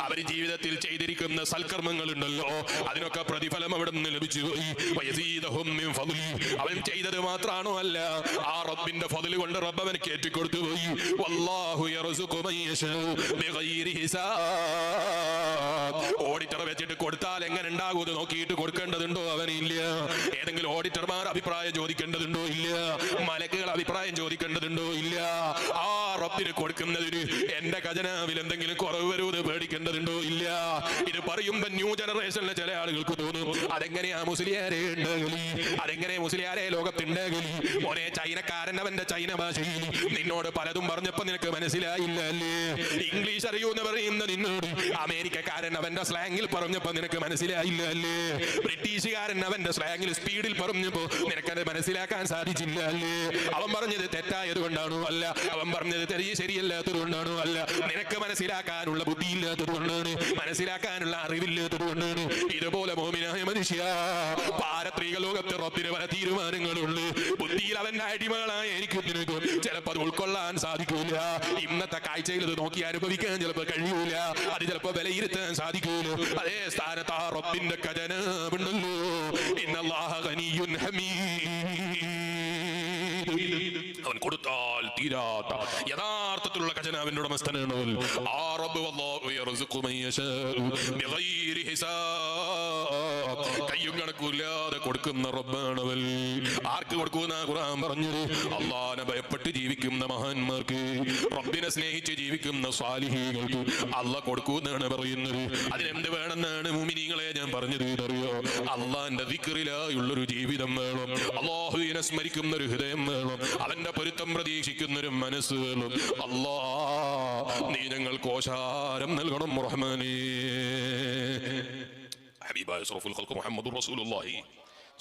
അവർ ജീവിതത്തിൽ ചെയ്തിരിക്കുന്ന സൽക്കർമ്മങ്ങൾ ഉണ്ടല്ലോ, അതിനൊക്കെ പ്രതിഫലം അവിടെ നിന്ന് ലഭിച്ചു പോയി. അവൻ ചെയ്തത് മാത്രമാണോ അല്ല, ആ റബ്ബിന്റെ ഫദ്ല് കൊണ്ട് റബ്ബ് അവന് കേറ്റിക്കൊടുത്തു പോയി. വല്ലാഹു യർസുഖു മൻ യശാഉ ബിഗൈരി ഹിസാബ്. ഓഡിറ്റർ വെച്ചിട്ട് കൊടുത്താൽ എങ്ങനെ ഉണ്ടാകുമെന്ന് നോക്കിയിട്ട് കൊടുക്കേണ്ടതുണ്ടോ? അവനില്ല. ഏതെങ്കിലും ഓഡിറ്റർമാർ അഭിപ്രായം ചോദിക്കേണ്ടതുണ്ടോ? ഇല്ല. മലക്കുകൾ അഭിപ്രായം ചോദിക്കേണ്ടതുണ്ടോ? ഇല്ല. ആ റബ്ബിന് കൊടുക്കുന്നതിന് എന്റെ ഖജനാവിൽ എന്തെങ്കിലും കുറവ് വരുമെന്ന് പേടിക്കേണ്ടതുണ്ടോ? ഇല്ല. ഇത് പറയുമ്പോ ന്യൂ ജനറേഷനിലെ ചില ആളുകൾക്ക് തോന്നും, അതെങ്ങനെയാ മുസ്ലിയാരെ ഉണ്ടെങ്കിൽ, അതെങ്ങനെ മുസ്ലിയാരെ ലോകത്തുണ്ടെങ്കിൽ, ഒരേ ചൈനക്കാരൻ അവന്റെ ചൈന ഭാഷയിൽ നിന്നോട് പലതും പറഞ്ഞപ്പോ നിനക്ക് മനസ്സിലായില്ല അല്ലേ? ഇംഗ്ലീഷ് അറിയൂന്ന് പറയുന്ന നിന്നോട് അമേരിക്കക്കാരൻ അവന്റെ സ്ലാങ്ങിൽ പറഞ്ഞപ്പോ നിനക്ക് മനസ്സിലായില്ല അല്ലേ? ബ്രിട്ടീഷുകാരൻ അവന്റെ സ്ലാങ്ങിൽ സ്പീഡിൽ പറഞ്ഞപ്പോ നിനക്കത് മനസ്സിലാക്കാൻ സാധിച്ചില്ല അല്ലേ? അവൻ പറഞ്ഞത് തെറ്റായത് കൊണ്ടാണോ? അല്ല. അവൻ പറഞ്ഞത് ശരിയല്ലാത്തത് കൊണ്ടാണോ? അല്ല. നിനക്ക് മനസ്സിലാക്കാനുള്ള ബുദ്ധിയില്ലാത്തത് കൊണ്ടാണ്, മനസ്സിലാക്കാനുള്ള അറിവില്ലാത്തത് കൊണ്ടാണ്. ഇതുപോലെ മോമിനായ മനുഷ്യ, പാരത്രിക ലോകത്തെ റബ്ബിന് പല തീരുമാനങ്ങളുണ്ട്. ബുദ്ധിയിൽ അവന്റെ അടിമകളായ എനിക്ക് നിനക്കും ചിലപ്പോൾ അത് ഉൾക്കൊള്ളാൻ സാധിക്കൂല. ഇന്നത്തെ കാഴ്ചയിൽ ഇത് നോക്കി അനുഭവിക്കാൻ ചിലപ്പോൾ കഴിയൂല. അത് ചിലപ്പോൾ വിലയിരുത്താൻ സാധിക്കൂല. അതേ സ്ഥാനത്ത് ആ റബ്ബിന്റെ ഖജനാവുണ്ടല്ലോ. ഇന്നല്ലാഹ ഗനിയ്യുൻ ഹമീദ്. അവൻ കൊടുത്താൽ തീരാത്ത യഥാർത്ഥത്തിലുള്ള ഖജനാവിന്റെ ഉടമസ്ഥനാണ് ആ റബ്ബ്. വല്ലാഹു യർസുഖു മൻ യശാഉ ബിഗൈരി ഹിസാബ്. കയ്യും കണക്കുമില്ലാതെ കൊടുക്കുന്ന റബ്ബാണവൻ. ആർക്ക് കൊടുക്കുന്ന ഖുർആൻ പറഞ്ഞത്? അല്ലാഹുവിനെ ഭയപ്പെട്ട് ജീവിക്കുന്ന മഹാന്മാർക്ക്, റബ്ബിനെ സ്നേഹിച്ച് ജീവിക്കുന്ന സ്വാലിഹീങ്ങൾക്ക് അല്ലാഹ് കൊടുക്കുമെന്നാണ് പറയുന്നത്. അതിനെന്ത് വേണമെന്നാണ് മുഅ്മിനീങ്ങളെ ഞാൻ പറഞ്ഞത് അറിയോ? അല്ലാഹുവിന്റെ ദിക്റിലായുള്ളൊരു ജീവിതം വേണം, അല്ലാഹുവിനെ സ്മരിക്കുന്ന ഒരു ഹൃദയം വേണം, അവന്റെ പൊരുത്തം പ്രതീക്ഷിക്കുന്ന ഒരു മനസ്സ് വേണം. അല്ലാഹ് നീ ഞങ്ങൾക്ക് ഓശാരം നൽകണം റഹ്മാനേ. ഹബീബായ അഷ്റഫുൽ ഖൽഖ് മുഹമ്മദുർ റസൂലുള്ളാഹി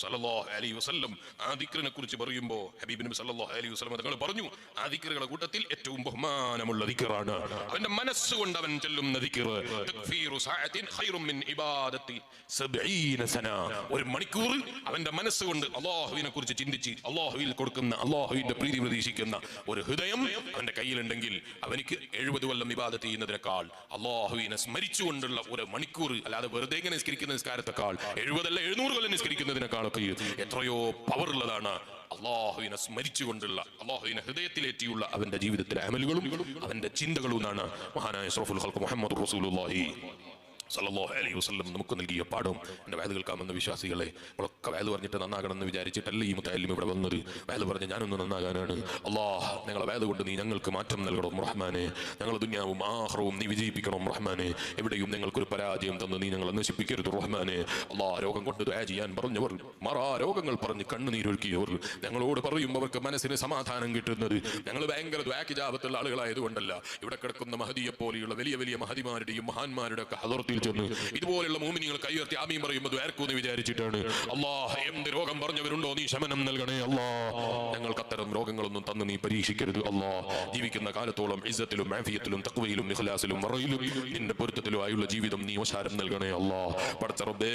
സല്ലല്ലാഹു അലൈഹി വസല്ലം ആ ദിക്റിനെ കുറിച്ച് പറയുമ്പോൾ ഹബീബ് നബി സല്ലല്ലാഹു അലൈഹി വസല്ലം തങ്ങൾ പറഞ്ഞു, ആ ദിക്റുകളുടെ കൂട്ടത്തിൽ ഏറ്റവും ബഹുമാനമുള്ള ദിക്റാണ് അവന്റെ മനസ്സുകൊണ്ട് അവൻ ചൊല്ലുന്ന ദിക്ർ. തക്ഫീറു സഅത്തിൻ ഖൈറും മിൻ ഇബാദത്തി 70 സന. ഒരു മണിക്കൂർ അവന്റെ മനസ്സുകൊണ്ട് അല്ലാഹുവിനെ കുറിച്ച് ചിന്തിച്ച് അല്ലാഹുവിൽ കൊടുക്കുന്ന, അല്ലാഹുവിന്റെ പ്രീതി പ്രതീക്ഷിക്കുന്ന ഒരു ഹൃദയം അവന്റെ കയ്യിലുണ്ടെങ്കിൽ അവനിക്ക് 70 കൊല്ലം ഇബാദത്ത് ചെയ്യുന്നതിനേക്കാൾ അല്ലാഹുവിനെ സ്മരിച്ചുകൊണ്ടുള്ള ഒരു മണിക്കൂർ, അല്ലാതെ വെറുതെ നിസ്കരിക്കുന്ന നിസ്കാരത്തെക്കാൾ 70 അല്ല 700 കൊല്ലം നിസ്കരിക്കുന്നതിനേക്കാൾ എത്രയോ പവർ ഉള്ളതാണ് അല്ലാഹുവിനെ സ്മരിച്ചുകൊണ്ടുള്ള, അല്ലാഹുവിനെ ഹൃദയത്തിലേറ്റിയുള്ള അവന്റെ ജീവിതത്തിലെ അമലുകളും അവന്റെ ചിന്തകളും എന്നാണ് മഹാനായ അഷ്റഫുൽ ഖൽഖ് മുഹമ്മദുർ റസൂലുള്ളാഹി സല്ലല്ലാഹു അലൈഹി വസല്ലം നമുക്ക് നൽകിയ പാഠം. എൻ്റെ വയത് കേൾക്കാമെന്ന വിശ്വാസികളെ, നമ്മളൊക്കെ വയത് പറഞ്ഞിട്ട് നന്നാകണമെന്ന് വിചാരിച്ചിട്ടല്ല ഈ മുത്തഅല്ലിം ഇവിടെ വന്നത്. വയത് പറഞ്ഞ് ഞാനൊന്ന് നന്നാകാനാണ്. അല്ലാഹ് ഞങ്ങളെ വയത് കൊണ്ട് നീ ഞങ്ങൾക്ക് മാറ്റം നൽകണം റഹ്മാനെ. ഞങ്ങളെ ദുനിയാവും ആഖിറവും നീ വിജയിപ്പിക്കണം റഹ്മാനെ. എവിടെയും ഞങ്ങൾക്കൊരു പരാജയം തന്ന് നീ ഞങ്ങളെ നശിപ്പിക്കരുത് റഹ്മാനെ. അല്ലാഹ് രോഗം കൊണ്ട് ദുആ ചെയ്യാൻ പറഞ്ഞവർ, മാറാ രോഗങ്ങൾ പറഞ്ഞ് കണ്ണുനീരൊഴുക്കിയവർ, ഞങ്ങളോട് പറയുമ്പോൾ അവർക്ക് മനസ്സിന് സമാധാനം കിട്ടുന്നത് ഞങ്ങൾ ഭയങ്കര ദുആക്ക് ഇജാബത്തുള്ള ആളുകളായതുകൊണ്ടല്ല. ഇവിടെ കിടക്കുന്ന മഹദിയെ പോലെയുള്ള വലിയ വലിയ മഹദിമാരുടെയും മഹാന്മാരുടെ ഒക്കെ ഹദറത്തിൽ ചെന്ന് ഇതുപോലുള്ള മുഅ്മിനീങ്ങൾ കൈയുയർത്തി ആമീൻ പറയുമ്പോൾ ദ്വാരക്കൂന്ന് വിചാരിച്ചിട്ടാണ്. അല്ലാഹ് എന്ത് രോഗം പറഞ്ഞവരുണ്ടോ നീ ശമനം നൽകണേ അല്ലാഹ്. ഞങ്ങൾക്ക് അത്തരം രോഗങ്ങളൊന്നും തന്ന് നീ പരീക്ഷിക്കരുത് അല്ലാഹ്. ജീവിക്കുന്ന കാലത്തോളം ഇസ്സത്തിലും ആഫിയത്തിലും തഖ്വയിലും ഇഖ്ലാസിലും വറയിലും നിന്റെ പൊരുത്തത്തിലും ആയുള്ള ജീവിതം നീ ഓശാരം നൽകണേ അല്ലാഹ്. പടച്ച റബ്ബേ,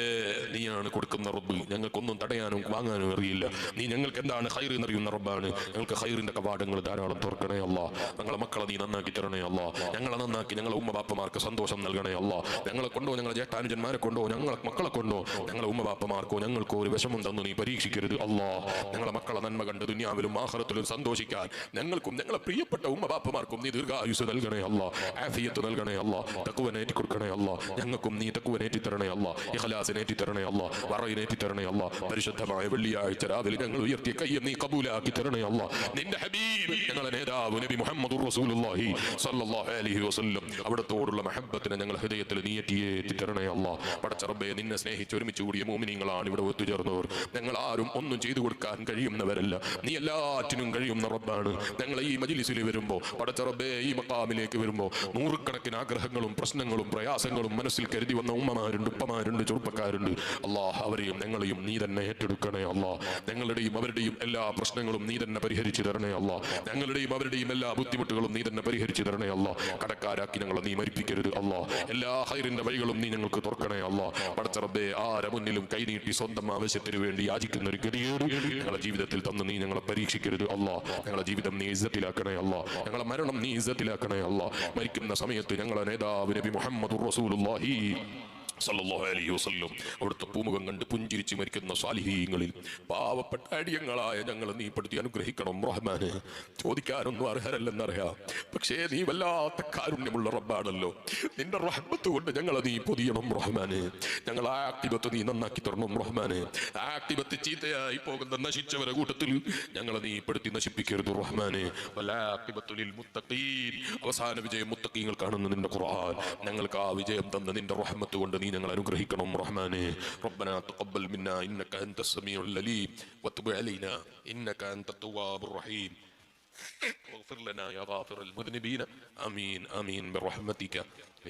നീയാണ് കൊടുക്കുന്ന റബ്ബ്. ഞങ്ങൾക്കൊന്നും തടയാനും വാങ്ങാനും അറിയില്ല. നീ ഞങ്ങൾക്ക് എന്താണ് ഖൈർ എന്നറിയുന്ന റബ്ബാണ്. ഞങ്ങൾക്ക് ഖൈറിന്റെ കവാടങ്ങൾ ധാരാളം തുറക്കണേ അല്ലാഹ്. ഞങ്ങളെ മക്കളെ നീ നന്നാക്കി തരണേ അല്ലാഹ്. ഞങ്ങളെ നന്നാക്കി ഞങ്ങളെ ഉമ്മ ബാപ്പമാർക്ക് സന്തോഷം നൽകണേ അല്ലാഹ്. ഞങ്ങളെ കൊണ്ടോ, ഞങ്ങളെ ജേഷ്ഠാനുജന്മാരെ കൊണ്ടോ, ഞങ്ങളെ മക്കളെ കൊണ്ടോ, ഞങ്ങളെ ഉമ്മ ബാപ്പമാർക്കോ ഞങ്ങൾക്കോ ഒരു വിഷമം തന്നു നീ പരീക്ഷിക്കരുത് അല്ലാഹ്. ഞങ്ങളെ മക്കളെ നന്മ കണ്ട് ദുനിയാവിലും ആഖിറത്തിലും സന്തോഷിക്കാൻ ഞങ്ങൾക്കും ഞങ്ങളെ പ്രിയപ്പെട്ട ഉമ്മ ബാപ്പമാർക്കും നീ ദീർഘായുസ് നൽകണേ അല്ലാഹ്. ആഫിയത്ത് നൽകണേ അല്ലാഹ്. തഖ്വനേറ്റി കൊടുക്കണേ അല്ലാഹ്. ഞങ്ങൾക്കും നീ തഖ്വനേറ്റി തരണേ അല്ലാഹ്. ഇഖ്ലാസിനേറ്റി തരണേ അല്ലാഹ്. വറയിനേറ്റി തരണേ അല്ലാഹ്. പരിശുദ്ധമായ വെള്ളിയാഴ്ച രാവിലെ ഞങ്ങൾ ഉയർത്തിയ കയ്യെ നീ കബൂലാക്കി തരണേ അല്ലാഹ്. നിന്റെ ഹബീബ് ഞങ്ങളെ നേതാവ് നബി മുഹമ്മദുർ റസൂലുള്ളാഹി സ്വല്ലല്ലാഹു അലൈഹി വസല്ലം അവിടത്തോടുള്ള മഹബ്ബത്തിനെ ഞങ്ങൾ ഹൃദയത്തിൽ നീയറ്റി കെട്ടിയേറ്റി തരണേ അല്ലാ. പടച്ച റബ്ബേ, നിന്നെ സ്നേഹിച്ച് ഒരുമിച്ച് കൂടിയ മോമിനിങ്ങളാണ് ഇവിടെ ഒത്തുചേർന്നവർ. ഞങ്ങൾ ആരും ഒന്നും ചെയ്തു കൊടുക്കാൻ കഴിയുന്നവരല്ല, നീ എല്ലാറ്റിനും കഴിയുന്ന റബ്ബാണ്. ഞങ്ങൾ ഈ മജ്‌ലിസിൽ വരുമ്പോൾ പടച്ച റബ്ബേ, ഈ മഖാമിലേക്ക് വരുമ്പോൾ നൂറുകണക്കിന് ആഗ്രഹങ്ങളും പ്രശ്നങ്ങളും പ്രയാസങ്ങളും മനസ്സിൽ കരുതി വന്ന ഉമ്മമാരുണ്ട്, ഉപ്പമാരുണ്ട്, ചെറുപ്പക്കാരുണ്ട്. അല്ലാഹ്, അവരെയും ഞങ്ങളെയും നീ തന്നെ ഏറ്റെടുക്കണേ അല്ലാ. ഞങ്ങളുടെയും അവരുടെയും എല്ലാ പ്രശ്നങ്ങളും നീ തന്നെ പരിഹരിച്ചു തരണേ അല്ലാ. ഞങ്ങളുടെയും അവരുടെയും എല്ലാ ബുദ്ധിമുട്ടുകളും നീ തന്നെ പരിഹരിച്ചു തരണേ അല്ലാ. കടക്കാരാക്കി ഞങ്ങളെ നീ മരിപ്പിക്കരുത് അല്ലാ. എല്ലാ ഹൈറിന്റെ വഴികളും നീ ഞങ്ങൾക്ക് തുറക്കണേ അല്ലാ. പടച്ച റബ്ബേ, ആരെ മുന്നിലും കൈനീട്ടി സ്വന്തം ആവശ്യത്തിന് വേണ്ടി യാചിക്കുന്ന ഒരു ഗതികേട് ഞങ്ങളുടെ ജീവിതത്തിൽ തന്ന് നീ ഞങ്ങളെ പരീക്ഷിക്കരുത് അല്ലാ. ഞങ്ങളുടെ ജീവിതം നീ ഇസ്സത്തിലാക്കണേ അല്ലാ. ഞങ്ങളുടെ മരണം നീ ഇസ്സത്തിലാക്കണേ അല്ലാ. മരിക്കുന്ന സമയത്ത് ഞങ്ങളെ നേതാവ് നബി മുഹമ്മദുർ റസൂലുള്ളാഹി സല്ലല്ലാഹു അലൈഹി വസല്ലം അവിടുത്തെ പൂമുഖം കണ്ട് പുഞ്ചിരിച്ച് മരിക്കുന്ന സാലിഹീങ്ങളിൽ പാവപ്പെട്ട അടിയങ്ങളായ ഞങ്ങൾ നീ പെടുത്തി അനുഗ്രഹിക്കണം റഹ്മാനെ. ചോദിക്കാനൊന്നും അർഹരല്ലെന്നറിയാം, പക്ഷേ നീ വല്ലാത്ത കാരുണ്യമുള്ള റബ്ബാണല്ലോ. നിന്റെ റഹ്മത്ത് കൊണ്ട് ഞങ്ങളെ നീ പൊതിയണം റഹ്മാനെ. ഞങ്ങൾ ആക്തിബത്ത് നീ നന്നാക്കി തരണം റഹ്മാനെ. ആക്തിബത്ത് ചീത്തയായി പോകുന്ന നശിച്ചവരെ കൂട്ടത്തിൽ ഞങ്ങളെ നീ പെടുത്തി നശിപ്പിക്കരുത് റഹ്മാനെ. വലാഖിബത്തുലിൽ മുത്തഖീൻ, അവസാന വിജയം മുത്തഖീങ്ങൾ കാണുന്ന നിന്റെ ഖുർആൻ, ഞങ്ങൾക്ക് ആ വിജയം തന്ന നിന്റെ റഹ്മത്ത് കൊണ്ട് നീ ഞങ്ങൾ അനുഗ്രഹിക്കണം റഹ്മാനെ. റബ്ബനാ തഖബ്ബൽ മിന്നാ ഇന്നക അൻതസ് സമീഉൽ അലീം വതുബ് അലൈനാ ഇന്നക അൻതത് തവ്വാബുർ റഹീം واغفر لنا يا غافر المذنبين آمين آمين برحمتك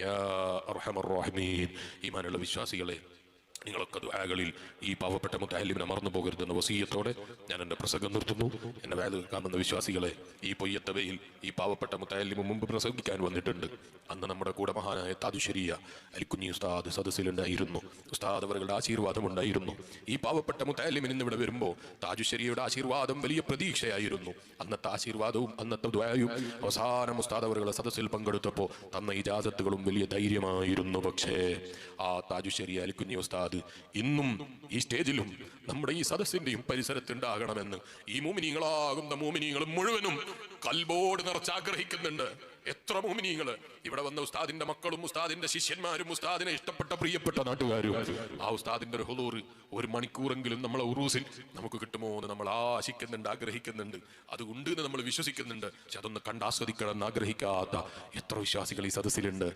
يا أرحم الراحمين. ഈമാനുള്ള വിശ്വാസികളെ, നിങ്ങളൊക്കെ ദുആകളിൽ ഈ പാവപ്പെട്ട മുത്തഅല്ലിമിനെ മറന്നു പോകരുതെന്ന വസിയത്തോടെ ഞാൻ എൻ്റെ പ്രസംഗം നിർത്തുന്നു. എന്നെ വേദ കേൾക്കാമെന്ന വിശ്വാസികളെ, ഈ പൊയ്യത്തവയിൽ ഈ പാവപ്പെട്ട മുത്തഅല്ലിമ് മുമ്പ് പ്രസംഗിക്കാൻ വന്നിട്ടുണ്ട്. അന്ന് നമ്മുടെ കൂടെ മഹാനായ താജുശ്ശേരിയ അലിക്കുഞ്ഞി ഉസ്താദ് സദസ്സിലുണ്ടായിരുന്നു. ഉസ്താദ് അവരുടെ ആശീർവാദം ഉണ്ടായിരുന്നു. ഈ പാവപ്പെട്ട മുത്തഅല്ലിമിന് ഇന്ന് ഇവിടെ വരുമ്പോൾ താജുശ്ശേരിയുടെ ആശീർവാദം വലിയ പ്രതീക്ഷയായിരുന്നു. അന്നത്തെ ആശീർവാദവും അന്നത്തെ ദുആയും അവസാനം ഉസ്താദ് അവരുടെ സദസ്സിൽ പങ്കെടുത്തപ്പോൾ തന്ന ഇജാസത്തുകളും വലിയ ധൈര്യമായിരുന്നു. പക്ഷേ ആ താജുശ്ശേരി അലിക്കുഞ്ഞി ഉസ്താദ് ഇന്നും ഈ സ്റ്റേജിലും നമ്മുടെ ഈ സദസ്സിന്റെയും പരിസരത്തുണ്ടാകണമെന്ന് ഈ മോമിനികളാകുന്ന മോമിനികൾ മുഴുവനും കൽബോട് നിറച്ച് ആഗ്രഹിക്കുന്നുണ്ട്. എത്ര മോമിനികള് ഇവിടെ വന്ന ഉസ്താദിന്റെ മക്കളും ഉസ്താദിന്റെ ശിഷ്യന്മാരും ഉസ്താദിനെ ഇഷ്ടപ്പെട്ട പ്രിയപ്പെട്ട നാട്ടുകാരും ആ ഉസ്താദിന്റെ ഒരു ഹുളൂർ ഒരു മണിക്കൂറെങ്കിലും നമ്മളെ ഉറൂസിൽ നമുക്ക് കിട്ടുമോ എന്ന് നമ്മൾ ആശിക്കുന്നുണ്ട്, ആഗ്രഹിക്കുന്നുണ്ട്. അതുകൊണ്ട് നമ്മൾ വിശ്വസിക്കുന്നുണ്ട്. പക്ഷെ അതൊന്ന് കണ്ടാസ്വദിക്കണം എന്ന് ആഗ്രഹിക്കാത്ത എത്ര വിശ്വാസികൾ ഈ സദസ്സിലുണ്ട്.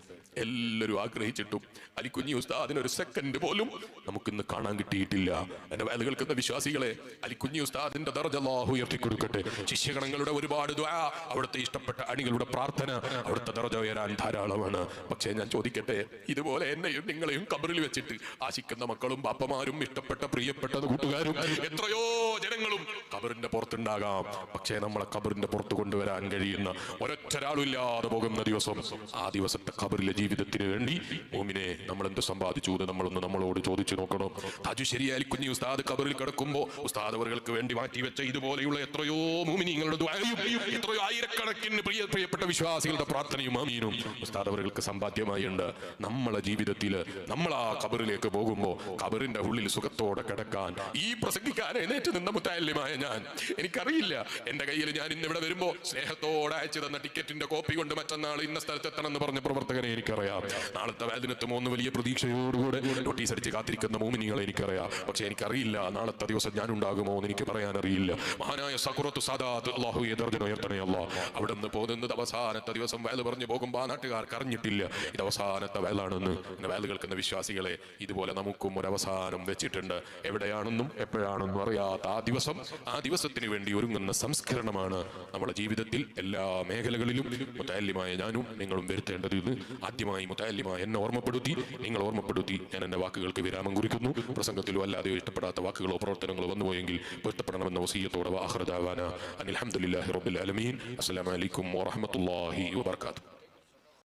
എല്ലാവരും ആഗ്രഹിച്ചിട്ടും അലിക്കുഞ്ഞി ഉസ്താദിന് ഒരു സെക്കൻഡ് പോലും നമുക്കിന്ന് കാണാൻ കിട്ടിയിട്ടില്ല. എന്റെ വേല കേൾക്കുന്ന വിശ്വാസികളെ, അലിക്കുഞ്ഞി ഉസ്താദിന്റെ ദർജ അല്ലാഹു ഉയർത്തിക്കൊടുക്കട്ടെ. ശിഷ്യഗണങ്ങളുടെ ഒരുപാട് ദുആ, അവിടുത്തെ ഇഷ്ടപ്പെട്ട അണികളുടെ പ്രാർത്ഥന, അവിടുത്തെ ദർജ ഉയരാൻ ധാരാളമാണ്. പക്ഷേ ഞാൻ ചോദിക്കട്ടെ, ഇതുപോലെ എന്നെയും നിങ്ങളെയും കബറിൽ വെച്ചിട്ട് ആശിക്കുന്ന മക്കളും ബാപ്പമാരും ഇഷ്ടപ്പെട്ട പ്രിയപ്പെട്ട കൂട്ടുകാരും എത്രയോ ജനങ്ങളും കബറിന്റെ പുറത്തുണ്ടാകാം. പക്ഷേ നമ്മളെ കബറിന്റെ പുറത്ത് കൊണ്ടുവരാൻ കഴിയുന്ന ഒരൊറ്റൊരാളും ഇല്ലാതെ പോകുന്ന ദിവസം, ആ ദിവസത്തെ കബറിലെ ജീവിതത്തിന് വേണ്ടി മോമിനെ നമ്മൾ എന്ത് സമ്പാദിച്ചു എന്ന് നമ്മളൊന്ന് നമ്മളോട് ചോദിച്ചു നോക്കണം. താജുശ്ശേരി അലിക്കുഞ്ഞി ഉസ്താദ് കബറിൽ കിടക്കുമ്പോൾ ഉസ്താദ് അവർക്ക് വേണ്ടി മാറ്റിവെച്ച ഇതുപോലെയുള്ള എത്രയോ മോമിനിങ്ങളുടെ ദുആയും എത്രയോ ആയിരക്കണക്കിന് പ്രിയപ്പെട്ട വിശ്വാസികളുടെ പ്രാർത്ഥനയും ആമീനും ഉസ്താദ് അവർക്ക് സമ്പാദ്യമായുണ്ട്. നമ്മളെ ജീവിതത്തിൽ നമ്മൾ ആ കബറിലേക്ക് പോകുമ്പോൾ കബറിന്റെ ഉള്ളിൽ സുഖത്തോടെ കിടക്കാൻ ഈ പ്രസംഗിക്കാൻ എഴുന്നേറ്റ് നിന്ന മുത്തഅല്ലിമായ ഞാൻ, എനിക്കറിയില്ല. എന്റെ കയ്യിൽ ഞാൻ ഇന്ന് ഇവിടെ വരുമ്പോൾ സ്നേഹത്തോടെ അയച്ചു തന്ന ടിക്കറ്റിന്റെ കോപ്പി കൊണ്ട് മറ്റന്നാൾ ഇന്ന സ്ഥലത്ത് എത്തണം എന്ന് പറഞ്ഞ പ്രവർത്തകനെ എനിക്കറിയാം. നാളത്തെ വേദനത്തുമോ എന്ന് വലിയ പ്രതീക്ഷയോടുകൂടെ നോട്ടീസ് അടിച്ച് കാത്തിരിക്കുന്ന മോമിനികളെ എനിക്കറിയാം. പക്ഷെ എനിക്കറിയില്ല നാളത്തെ ദിവസം ഞാൻ ഉണ്ടാകുമോ എന്ന് എനിക്ക് പറയാൻ അറിയില്ല. മഹാനായ സഖറത്തു സാദാത്ത് അല്ലാഹു ദർജ ഉയർത്തണേ അല്ലാ. അവിടെ നിന്ന് പോകുന്നത് അവസാനത്തെ ദിവസം വേല പറഞ്ഞു പോകുമ്പോൾ ആ നാട്ടുകാർക്ക് അറിഞ്ഞിട്ടില്ല ഇത് അവസാനത്തെ വേലാണെന്ന്. വേല കേൾക്കുന്ന വിശ്വാസികളെ, ഇതുപോലെ നമുക്കും ഒരു അവസാനം വെച്ചിട്ടുണ്ട്. എവിടെയാണെന്നും എപ്പോഴാണെന്നും അറിയാത്ത ആ ദിവസത്തിന് വേണ്ടി ഒരുങ്ങുന്ന സംസ്കരണമാണ് നമ്മുടെ ജീവിതത്തിൽ എല്ലാ മേഖലകളിലും മുത്തഅല്ലിമായ ഞാനും നിങ്ങളും വരുത്തേണ്ടത്. ഇത് ആദ്യമായി മുത്തഅല്ലിമായ എന്നെ ഓർമ്മപ്പെടുത്തി, നിങ്ങൾ ഓർമ്മപ്പെടുത്തി ഞാൻ എന്റെ വാക്കുകൾക്ക് വിരാമം കുറിക്കുന്നു. പ്രസംഗത്തിലോ അല്ലാതെയോ ഇഷ്ടപ്പെടാത്ത വാക്കുകളോ പ്രവർത്തനങ്ങളോ വന്നുപോയെങ്കിൽ പൊരുത്തപ്പെടണമെന്ന വസിയത്തോടെ വാഖിറു ദഅവാനാ അനിൽ ഹംദുലില്ലാഹി റബ്ബിൽ ആലമീൻ. അസ്സലാമു അലൈക്കും വറഹ്മത്തുള്ളാഹി വബറകാതുഹു.